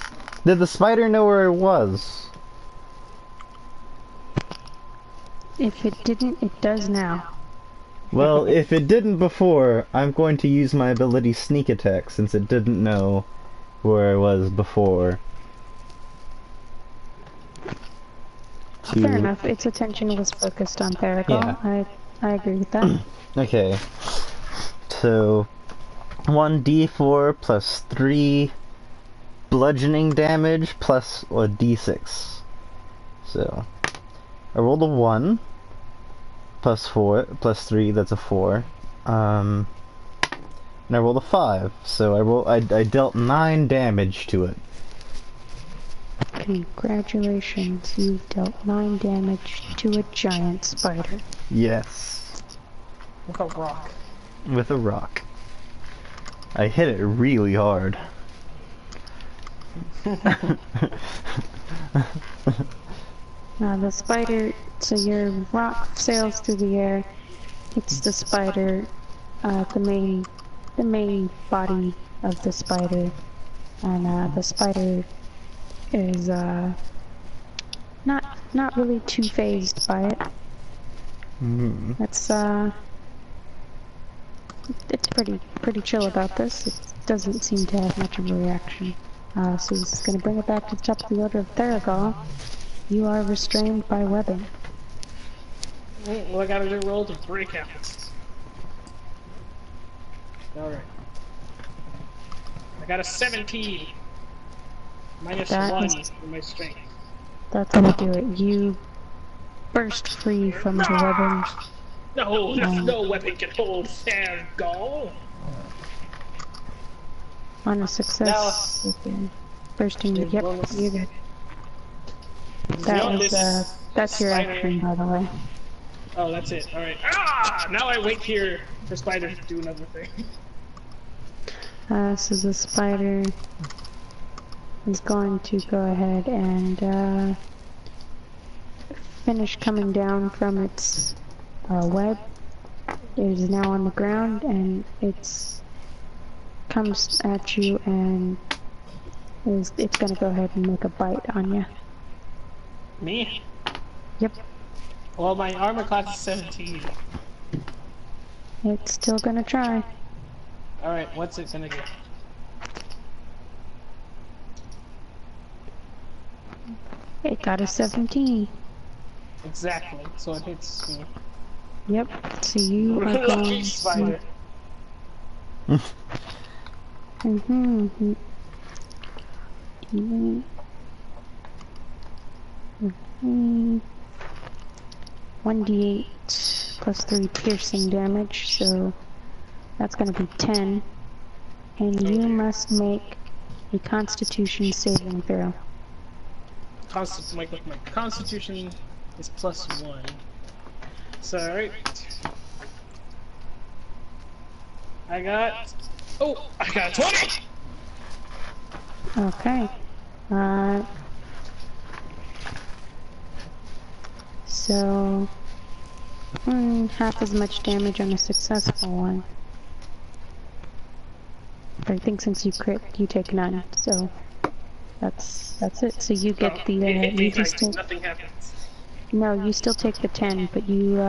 S2: Did the spider know where it was?
S3: If it didn't, it does now.
S2: Well, if it didn't before, I'm going to use my ability Sneak Attack since it didn't know where I was before.
S3: Fair enough. Its attention was focused on Theragal.
S2: Yeah.
S3: I agree with that.
S2: Okay. So, 1d4 plus 3 bludgeoning damage plus a d6. So, I rolled a 1 plus 4 plus 3, that's a 4. And I rolled a 5, so I dealt 9 damage to it.
S3: Congratulations, you've dealt 9 damage to a giant spider.
S2: Yes.
S1: With a rock.
S2: With a rock. I hit it really hard.
S3: The spider, so your rock sails through the air, hits the spider, the main body of the spider, and the spider is not really too phased by it. It's it's pretty chill about this. It doesn't seem to have much of a reaction. So he's gonna bring it back to the top of the order of Theragal. You are restrained by webbing.
S1: Well, I gotta do roll to break out. Alright. I got a 17. Minus
S3: That
S1: 1
S3: is-
S1: for my strength.
S3: That's gonna do it. You burst free from the webbing.
S1: No, no weapon can hold Theragal.
S3: On a success, with your bursting. Yep,
S1: bonus.
S3: you're good. That was that's your
S1: spider.
S3: action, by the way.
S1: Oh, that's it. Alright. Ah! Now I wait here for Spider to do another thing.
S3: So the spider is going to go ahead and finish coming down from its web. It is now on the ground and it's comes at you and it's gonna go ahead and make a bite on you.
S1: Me?
S3: Yep.
S1: Well, my armor class is 17.
S3: It's still gonna try.
S1: Alright, what's it gonna do?
S3: It got a 17.
S1: Exactly, so it hits me.
S3: Yep. So you are
S1: Lucky
S3: going
S1: Spider.
S3: Mm-hmm. 1d8 plus 3 piercing damage, so that's going to be 10. And you must make a Constitution saving throw.
S1: My constitution is +1. So, alright. I got a 20!
S3: Okay. So half as much damage on a successful one. But I think since you crit, you take none. So that's it. So you get the you just take,
S1: nothing happens.
S3: no, you still take the 10, but you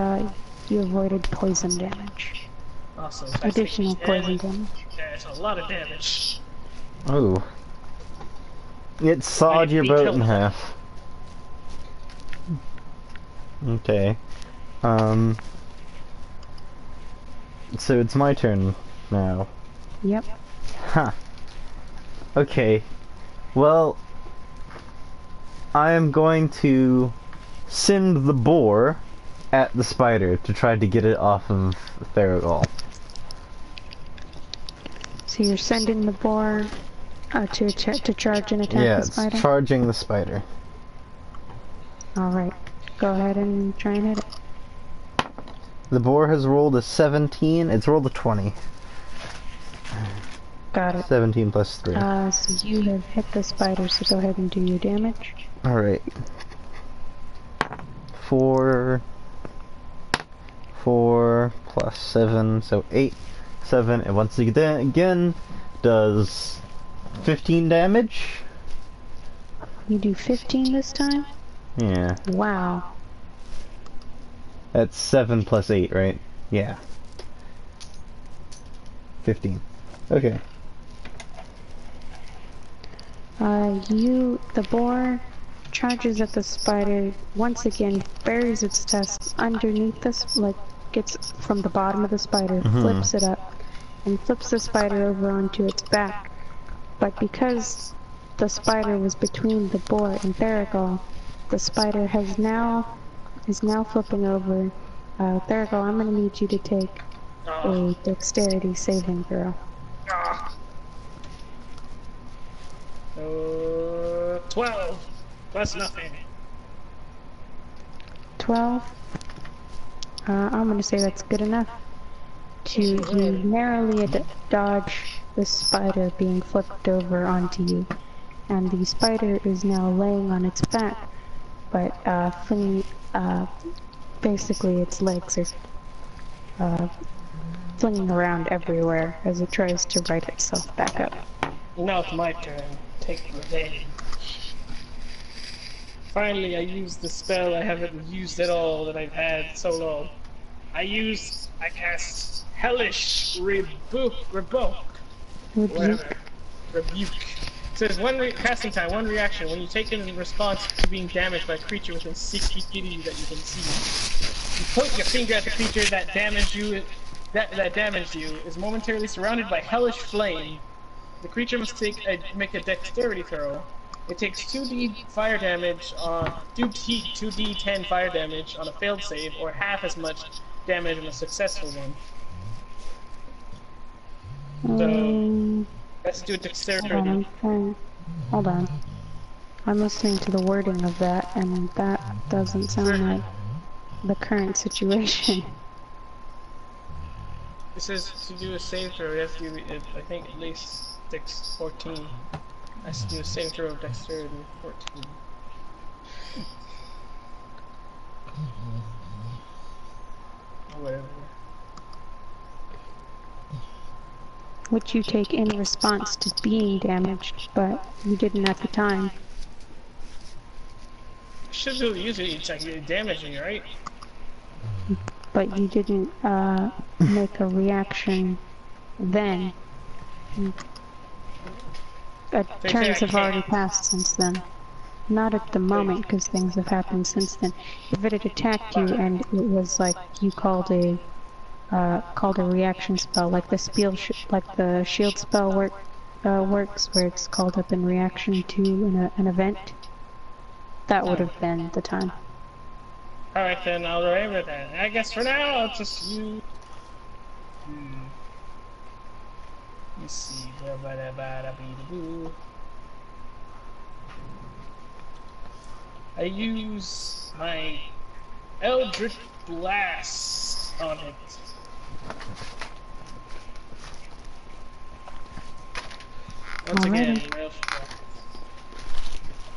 S3: avoided poison damage.
S1: Awesome.
S3: Additional poison damage.
S1: That's a lot of damage.
S2: Oh. It sawed your boat in half. Okay. So it's my turn now.
S3: Yep.
S2: Huh. Okay. Well, I am going to send the boar at the spider to try to get it off of Theragal.
S3: So you're sending the boar to charge and attack
S2: Yeah,
S3: the spider?
S2: it's charging the spider.
S3: Alright. Go ahead and try and hit it.
S2: The boar has rolled a 17. It's rolled a 20.
S3: Got it.
S2: 17 plus 3.
S3: So you have hit the spider, so go ahead and do your damage.
S2: Alright. 4 plus 7, so 8. 7, and once again does 15 damage.
S3: You do 15 this time?
S2: Yeah.
S3: Wow.
S2: That's 7 plus 8, right? Yeah. 15. Okay.
S3: The boar charges at the spider, once again buries its tusk underneath like gets from the bottom of the spider, flips it up, and flips the spider over onto its back. But because the spider was between the boar and Therigal, the spider is now flipping over. Therigal, I'm gonna need you to take a dexterity saving throw.
S1: 12 plus nothing.
S3: 12. I'm gonna say that's good enough. You narrowly dodge the spider being flipped over onto you, and the spider is now laying on its back, but basically its legs are flinging around everywhere as it tries to right itself back up.
S1: Now it's my turn. Take revenge. Finally, I used the spell I haven't used at all that I've had so long. I cast Hellish Rebuke. Whatever. Rebuke. It says casting time, one reaction. When you take it in response to being damaged by a creature within 60 feet of you that you can see, you point your finger at the creature that damaged you. That damaged you is momentarily surrounded by hellish flame. The creature must make a dexterity throw. It takes 2d fire damage on 2d10 fire damage on a failed save, or half as much damage on a successful one. So let's do a dexterity.
S3: Hold on. I'm listening to the wording of that, and that doesn't sound like the current situation.
S1: It says to do a save throw, you have to do it, I think at least 14. I have to do a save throw of dexterity 14. Or whatever.
S3: Which you take in response to being damaged, but you didn't at the time.
S1: Should do usually it's like damaging, right?
S3: But you didn't make a reaction then. Turns have already passed since then. Not at the moment, because things have happened since then. If it had attacked you and it was like you called a reaction spell, like the shield spell works, where it's called up in reaction to an event, that would have been the time.
S1: Alright then, I'll remember that. I guess for now, I'll just use... Let's see. I use my Eldritch Blast on it. Once again,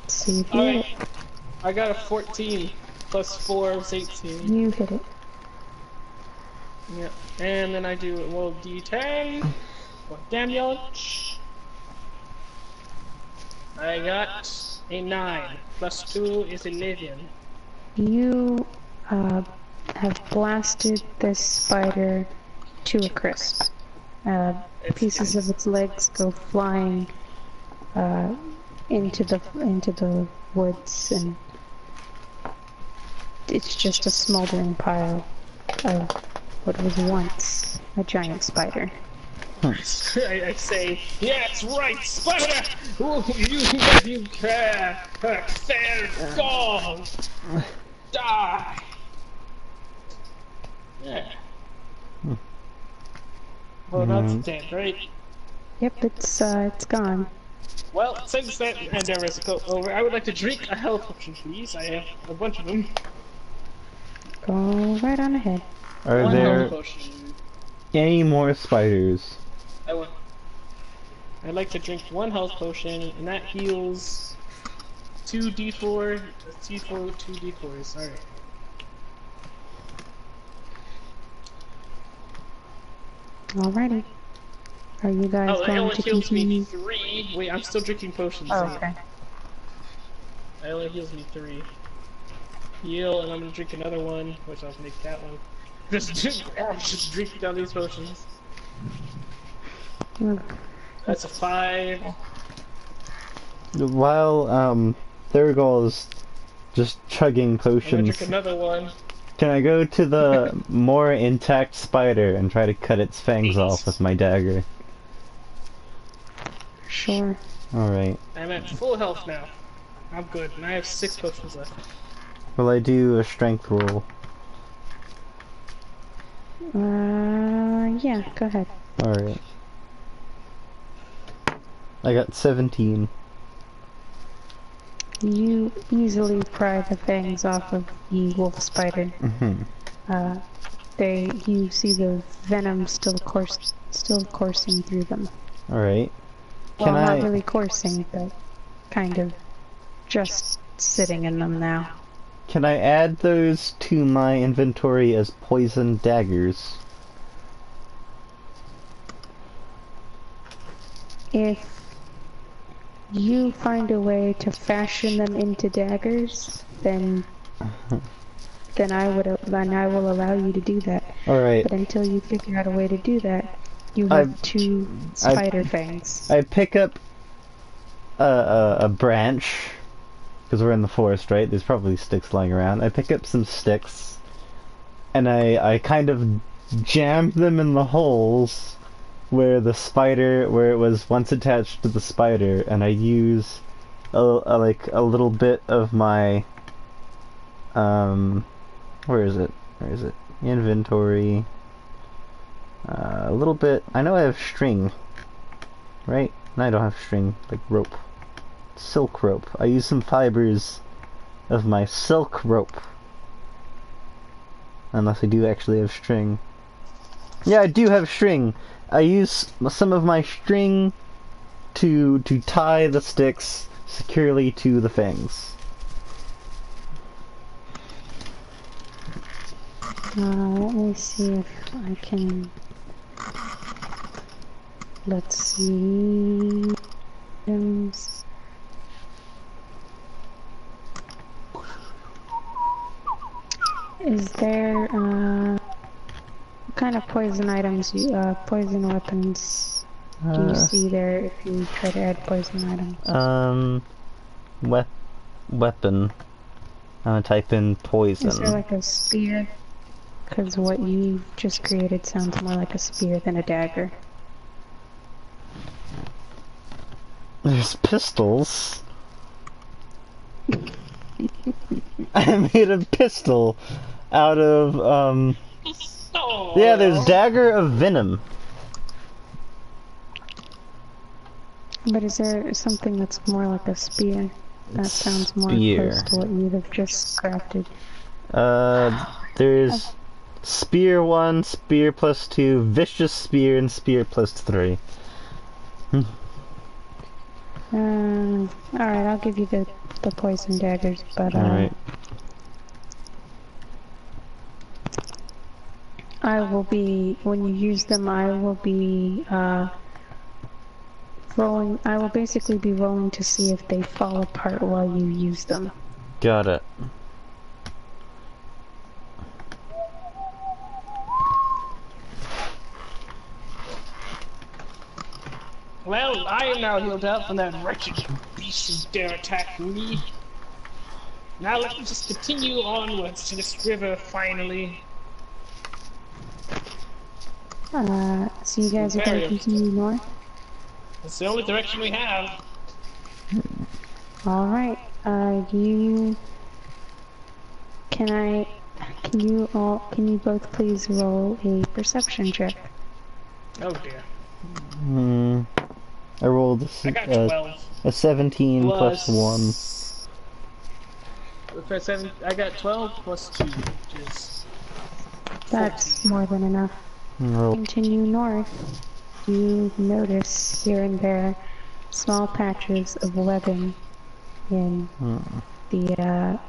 S3: See if you hit it.
S1: I got a 14 plus 4 is 18.
S3: You hit it.
S1: Yep. And then I do a roll d10 for damage. I got a 9 plus 2 is 11.
S3: You have blasted this spider to a crisp. Pieces of its legs go flying into the woods, and it's just a smoldering pile of what was once a giant spider.
S1: I say, yeah, it's right, spider! You care! Fair gone! Die! Yeah. Well, that's dead, right?
S3: Yep, it's gone.
S1: Well, since that endeavor is over, I would like to drink a health potion, please. I have a bunch of them.
S3: Go right on ahead.
S2: Are
S1: One
S2: there
S1: health potion.
S2: any more spiders?
S1: I'd like to drink one health potion, and that heals 2d4, 2d4s. Alright.
S3: Alrighty. Are you guys
S1: Oh, it
S3: going
S1: only
S3: to
S1: heals me
S3: continue?
S1: 3. Wait, I'm still drinking potions.
S3: Oh, okay.
S1: It only heals me 3. Heal, and I'm gonna drink another one, which I'll make that one. Just drink down these potions.
S3: Ugh.
S1: That's a 5.
S2: While Thurgoll is just chugging
S1: I'm gonna drink
S2: potions,
S1: another one.
S2: can I go to the more intact spider and try to cut its fangs
S1: 8.
S2: off with my dagger?
S3: Sure.
S2: Alright.
S1: I'm at full health now. I'm good, and I have 6 potions left.
S2: Will I do a strength roll?
S3: Yeah, go ahead.
S2: Alright. I got 17.
S3: You easily pry the fangs off of the wolf spider.
S2: Mm-hmm.
S3: You see the venom still coursing through them.
S2: Alright.
S3: Well, not really coursing, but kind of just sitting in them now.
S2: Can I add those to my inventory as poison daggers?
S3: If you find a way to fashion them into daggers, then I will allow you to do that.
S2: Alright.
S3: But until you figure out a way to do that, you have 2 spider fangs.
S2: I pick up a branch, because we're in the forest, right? There's probably sticks lying around. I pick up some sticks, and I kind of jam them in the holes where it was once attached to the spider, and I use like a little bit of my where is it? Inventory. A little bit. I know I have string, right? No, I don't have string. Like rope, silk rope. I use some fibers of my silk rope. Unless I do actually have string. Yeah, I do have string. I use some of my string to tie the sticks securely to the fangs.
S3: Let me see if I can... Let's see... Is there, what kind of poison items, poison weapons do you see there if you try to add poison items?
S2: Weapon. I'm gonna type in poison.
S3: Is there like a spear? Because what you just created sounds more like a spear than a dagger.
S2: There's pistols. I made a pistol out of,
S1: Oh.
S2: yeah, there's dagger of venom.
S3: But is there something that's more like a spear? That sounds more close to what you'd have just crafted.
S2: There's spear 1, spear plus 2, vicious spear, and spear plus 3.
S3: Alright, I'll give you the poison daggers, but
S2: Alright.
S3: I will be, when you use them, I will be, I will basically be rolling to see if they fall apart while you use them.
S2: Got it.
S1: Well, I am now healed up from that wretched beast who dare attack me. Now let me just continue onwards to this river, finally.
S3: So you guys are going to continue north?
S1: It's the only direction we have.
S3: Alright, can you both please roll a perception check?
S1: Oh dear.
S2: I rolled
S1: I got 12.
S2: a 17 plus 1.
S1: I got 12 plus 2, which is...
S3: That's more than enough.
S2: Roll.
S3: Continue north. You notice here and there small patches of webbing in throughout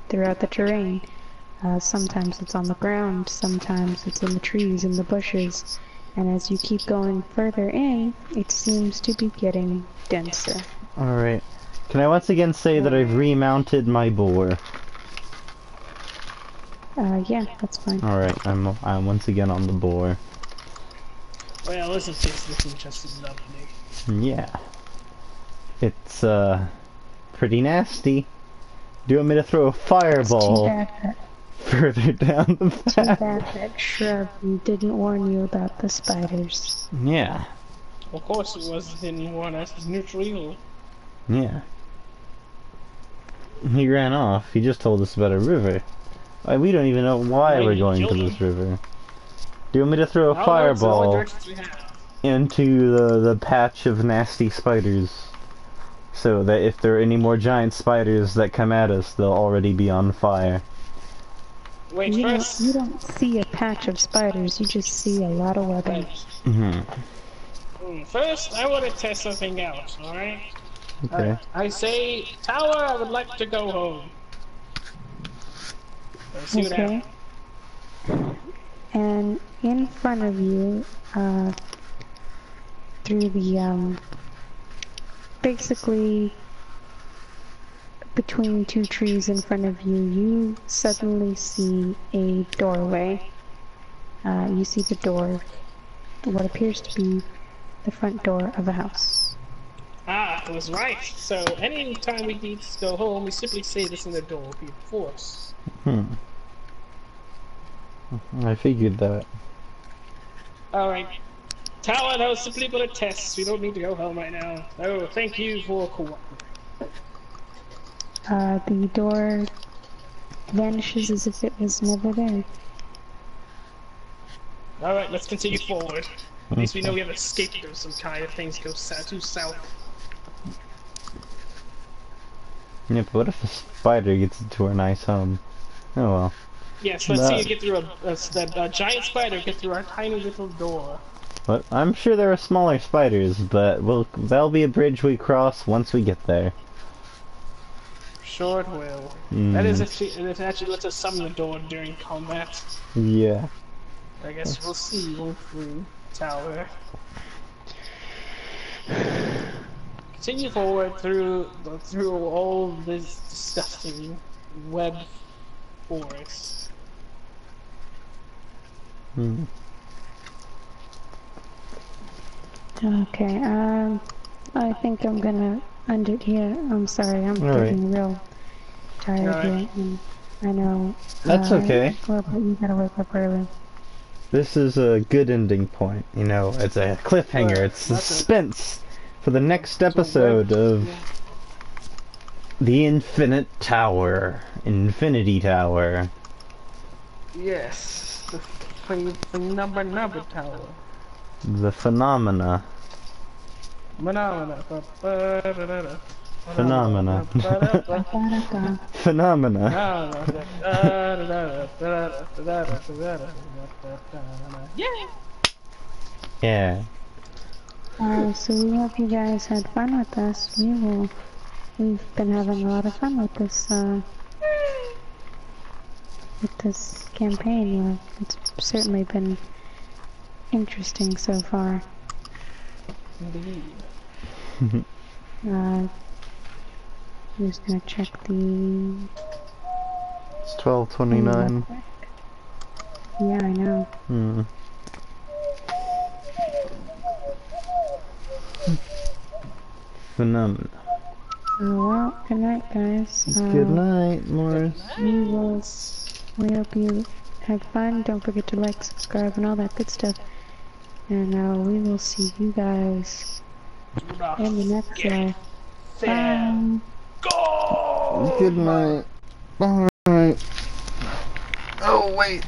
S3: the terrain. Sometimes it's on the ground, sometimes it's in the trees and the bushes, and as you keep going further in, it seems to be getting denser.
S2: Alright. Can I once again say that I've remounted my boar?
S3: Yeah, that's fine.
S2: Alright, I'm once again on the boar.
S1: Well, isn't this looking just lovely?
S2: Yeah. It's, pretty nasty. Do you want me to throw a
S3: It's
S2: fireball further down the
S3: too
S2: path?
S3: bad that shrub didn't warn you about the spiders.
S2: Yeah.
S1: Of course it was, didn't warn us. It's neutral evil.
S2: Yeah. He ran off. He just told us about a river. We don't even know why we're going to this river. Do you want me to throw a fireball into the patch of nasty spiders? So that if there are any more giant spiders that come at us, they'll already be on fire.
S1: Wait,
S3: You
S1: first...
S3: don't see a patch of spiders, you just see a lot of webbing.
S1: First, I want to test something out, alright?
S2: Okay.
S1: I say, Tower, I would like to go home. Let's see what happens.
S3: And in front of you, through the, basically between two trees in front of you, you suddenly see a doorway. You see the door, what appears to be the front door of a house.
S1: Ah, I was right. So, any time we need to go home, we simply say this in the door will be forced.
S2: I figured that.
S1: Alright. Tower, that was simply but a test. We don't need to go home right now. Oh, thank you for cooperating.
S3: The door vanishes as if it was never there.
S1: Alright, let's continue forward. At least we know we have escaped of some kind if things go too south.
S2: Yeah, but what if a spider gets into our nice home? Oh well.
S1: Yes, let's see you get through a giant spider get through our tiny little door.
S2: But I'm sure there are smaller spiders, but that'll be a bridge we cross once we get there.
S1: Sure it will. That is if it actually lets us summon the door during combat.
S2: Yeah.
S1: I guess we'll see, won't we, Tower? Continue forward through all this disgusting web forest.
S3: Okay, I think I'm gonna end it here. I'm sorry, I'm getting real tired here. And I know.
S2: That's okay.
S3: Well, but you gotta wake up early.
S2: This is a good ending point, you know, it's a cliffhanger, it's suspense for the next episode of The Infinite Tower. Infinity Tower.
S1: Yes, the number tower.
S2: The Phenomena.
S1: Phenomena.
S2: Phenomena. Phenomena. Yeah.
S3: So we hope you guys had fun with us. We've been having a lot of fun with this campaign. It's certainly been interesting so far.
S1: Indeed.
S3: I'm just gonna check the...
S2: It's 12:29.
S3: Yeah, I know.
S2: Phenomena.
S3: Oh, well, good night, guys.
S2: Good night, Mors.
S3: We hope you had fun. Don't forget to like, subscribe, and all that good stuff. And we will see you guys in the next live. Bye.
S2: Good night. Bye. Oh, wait.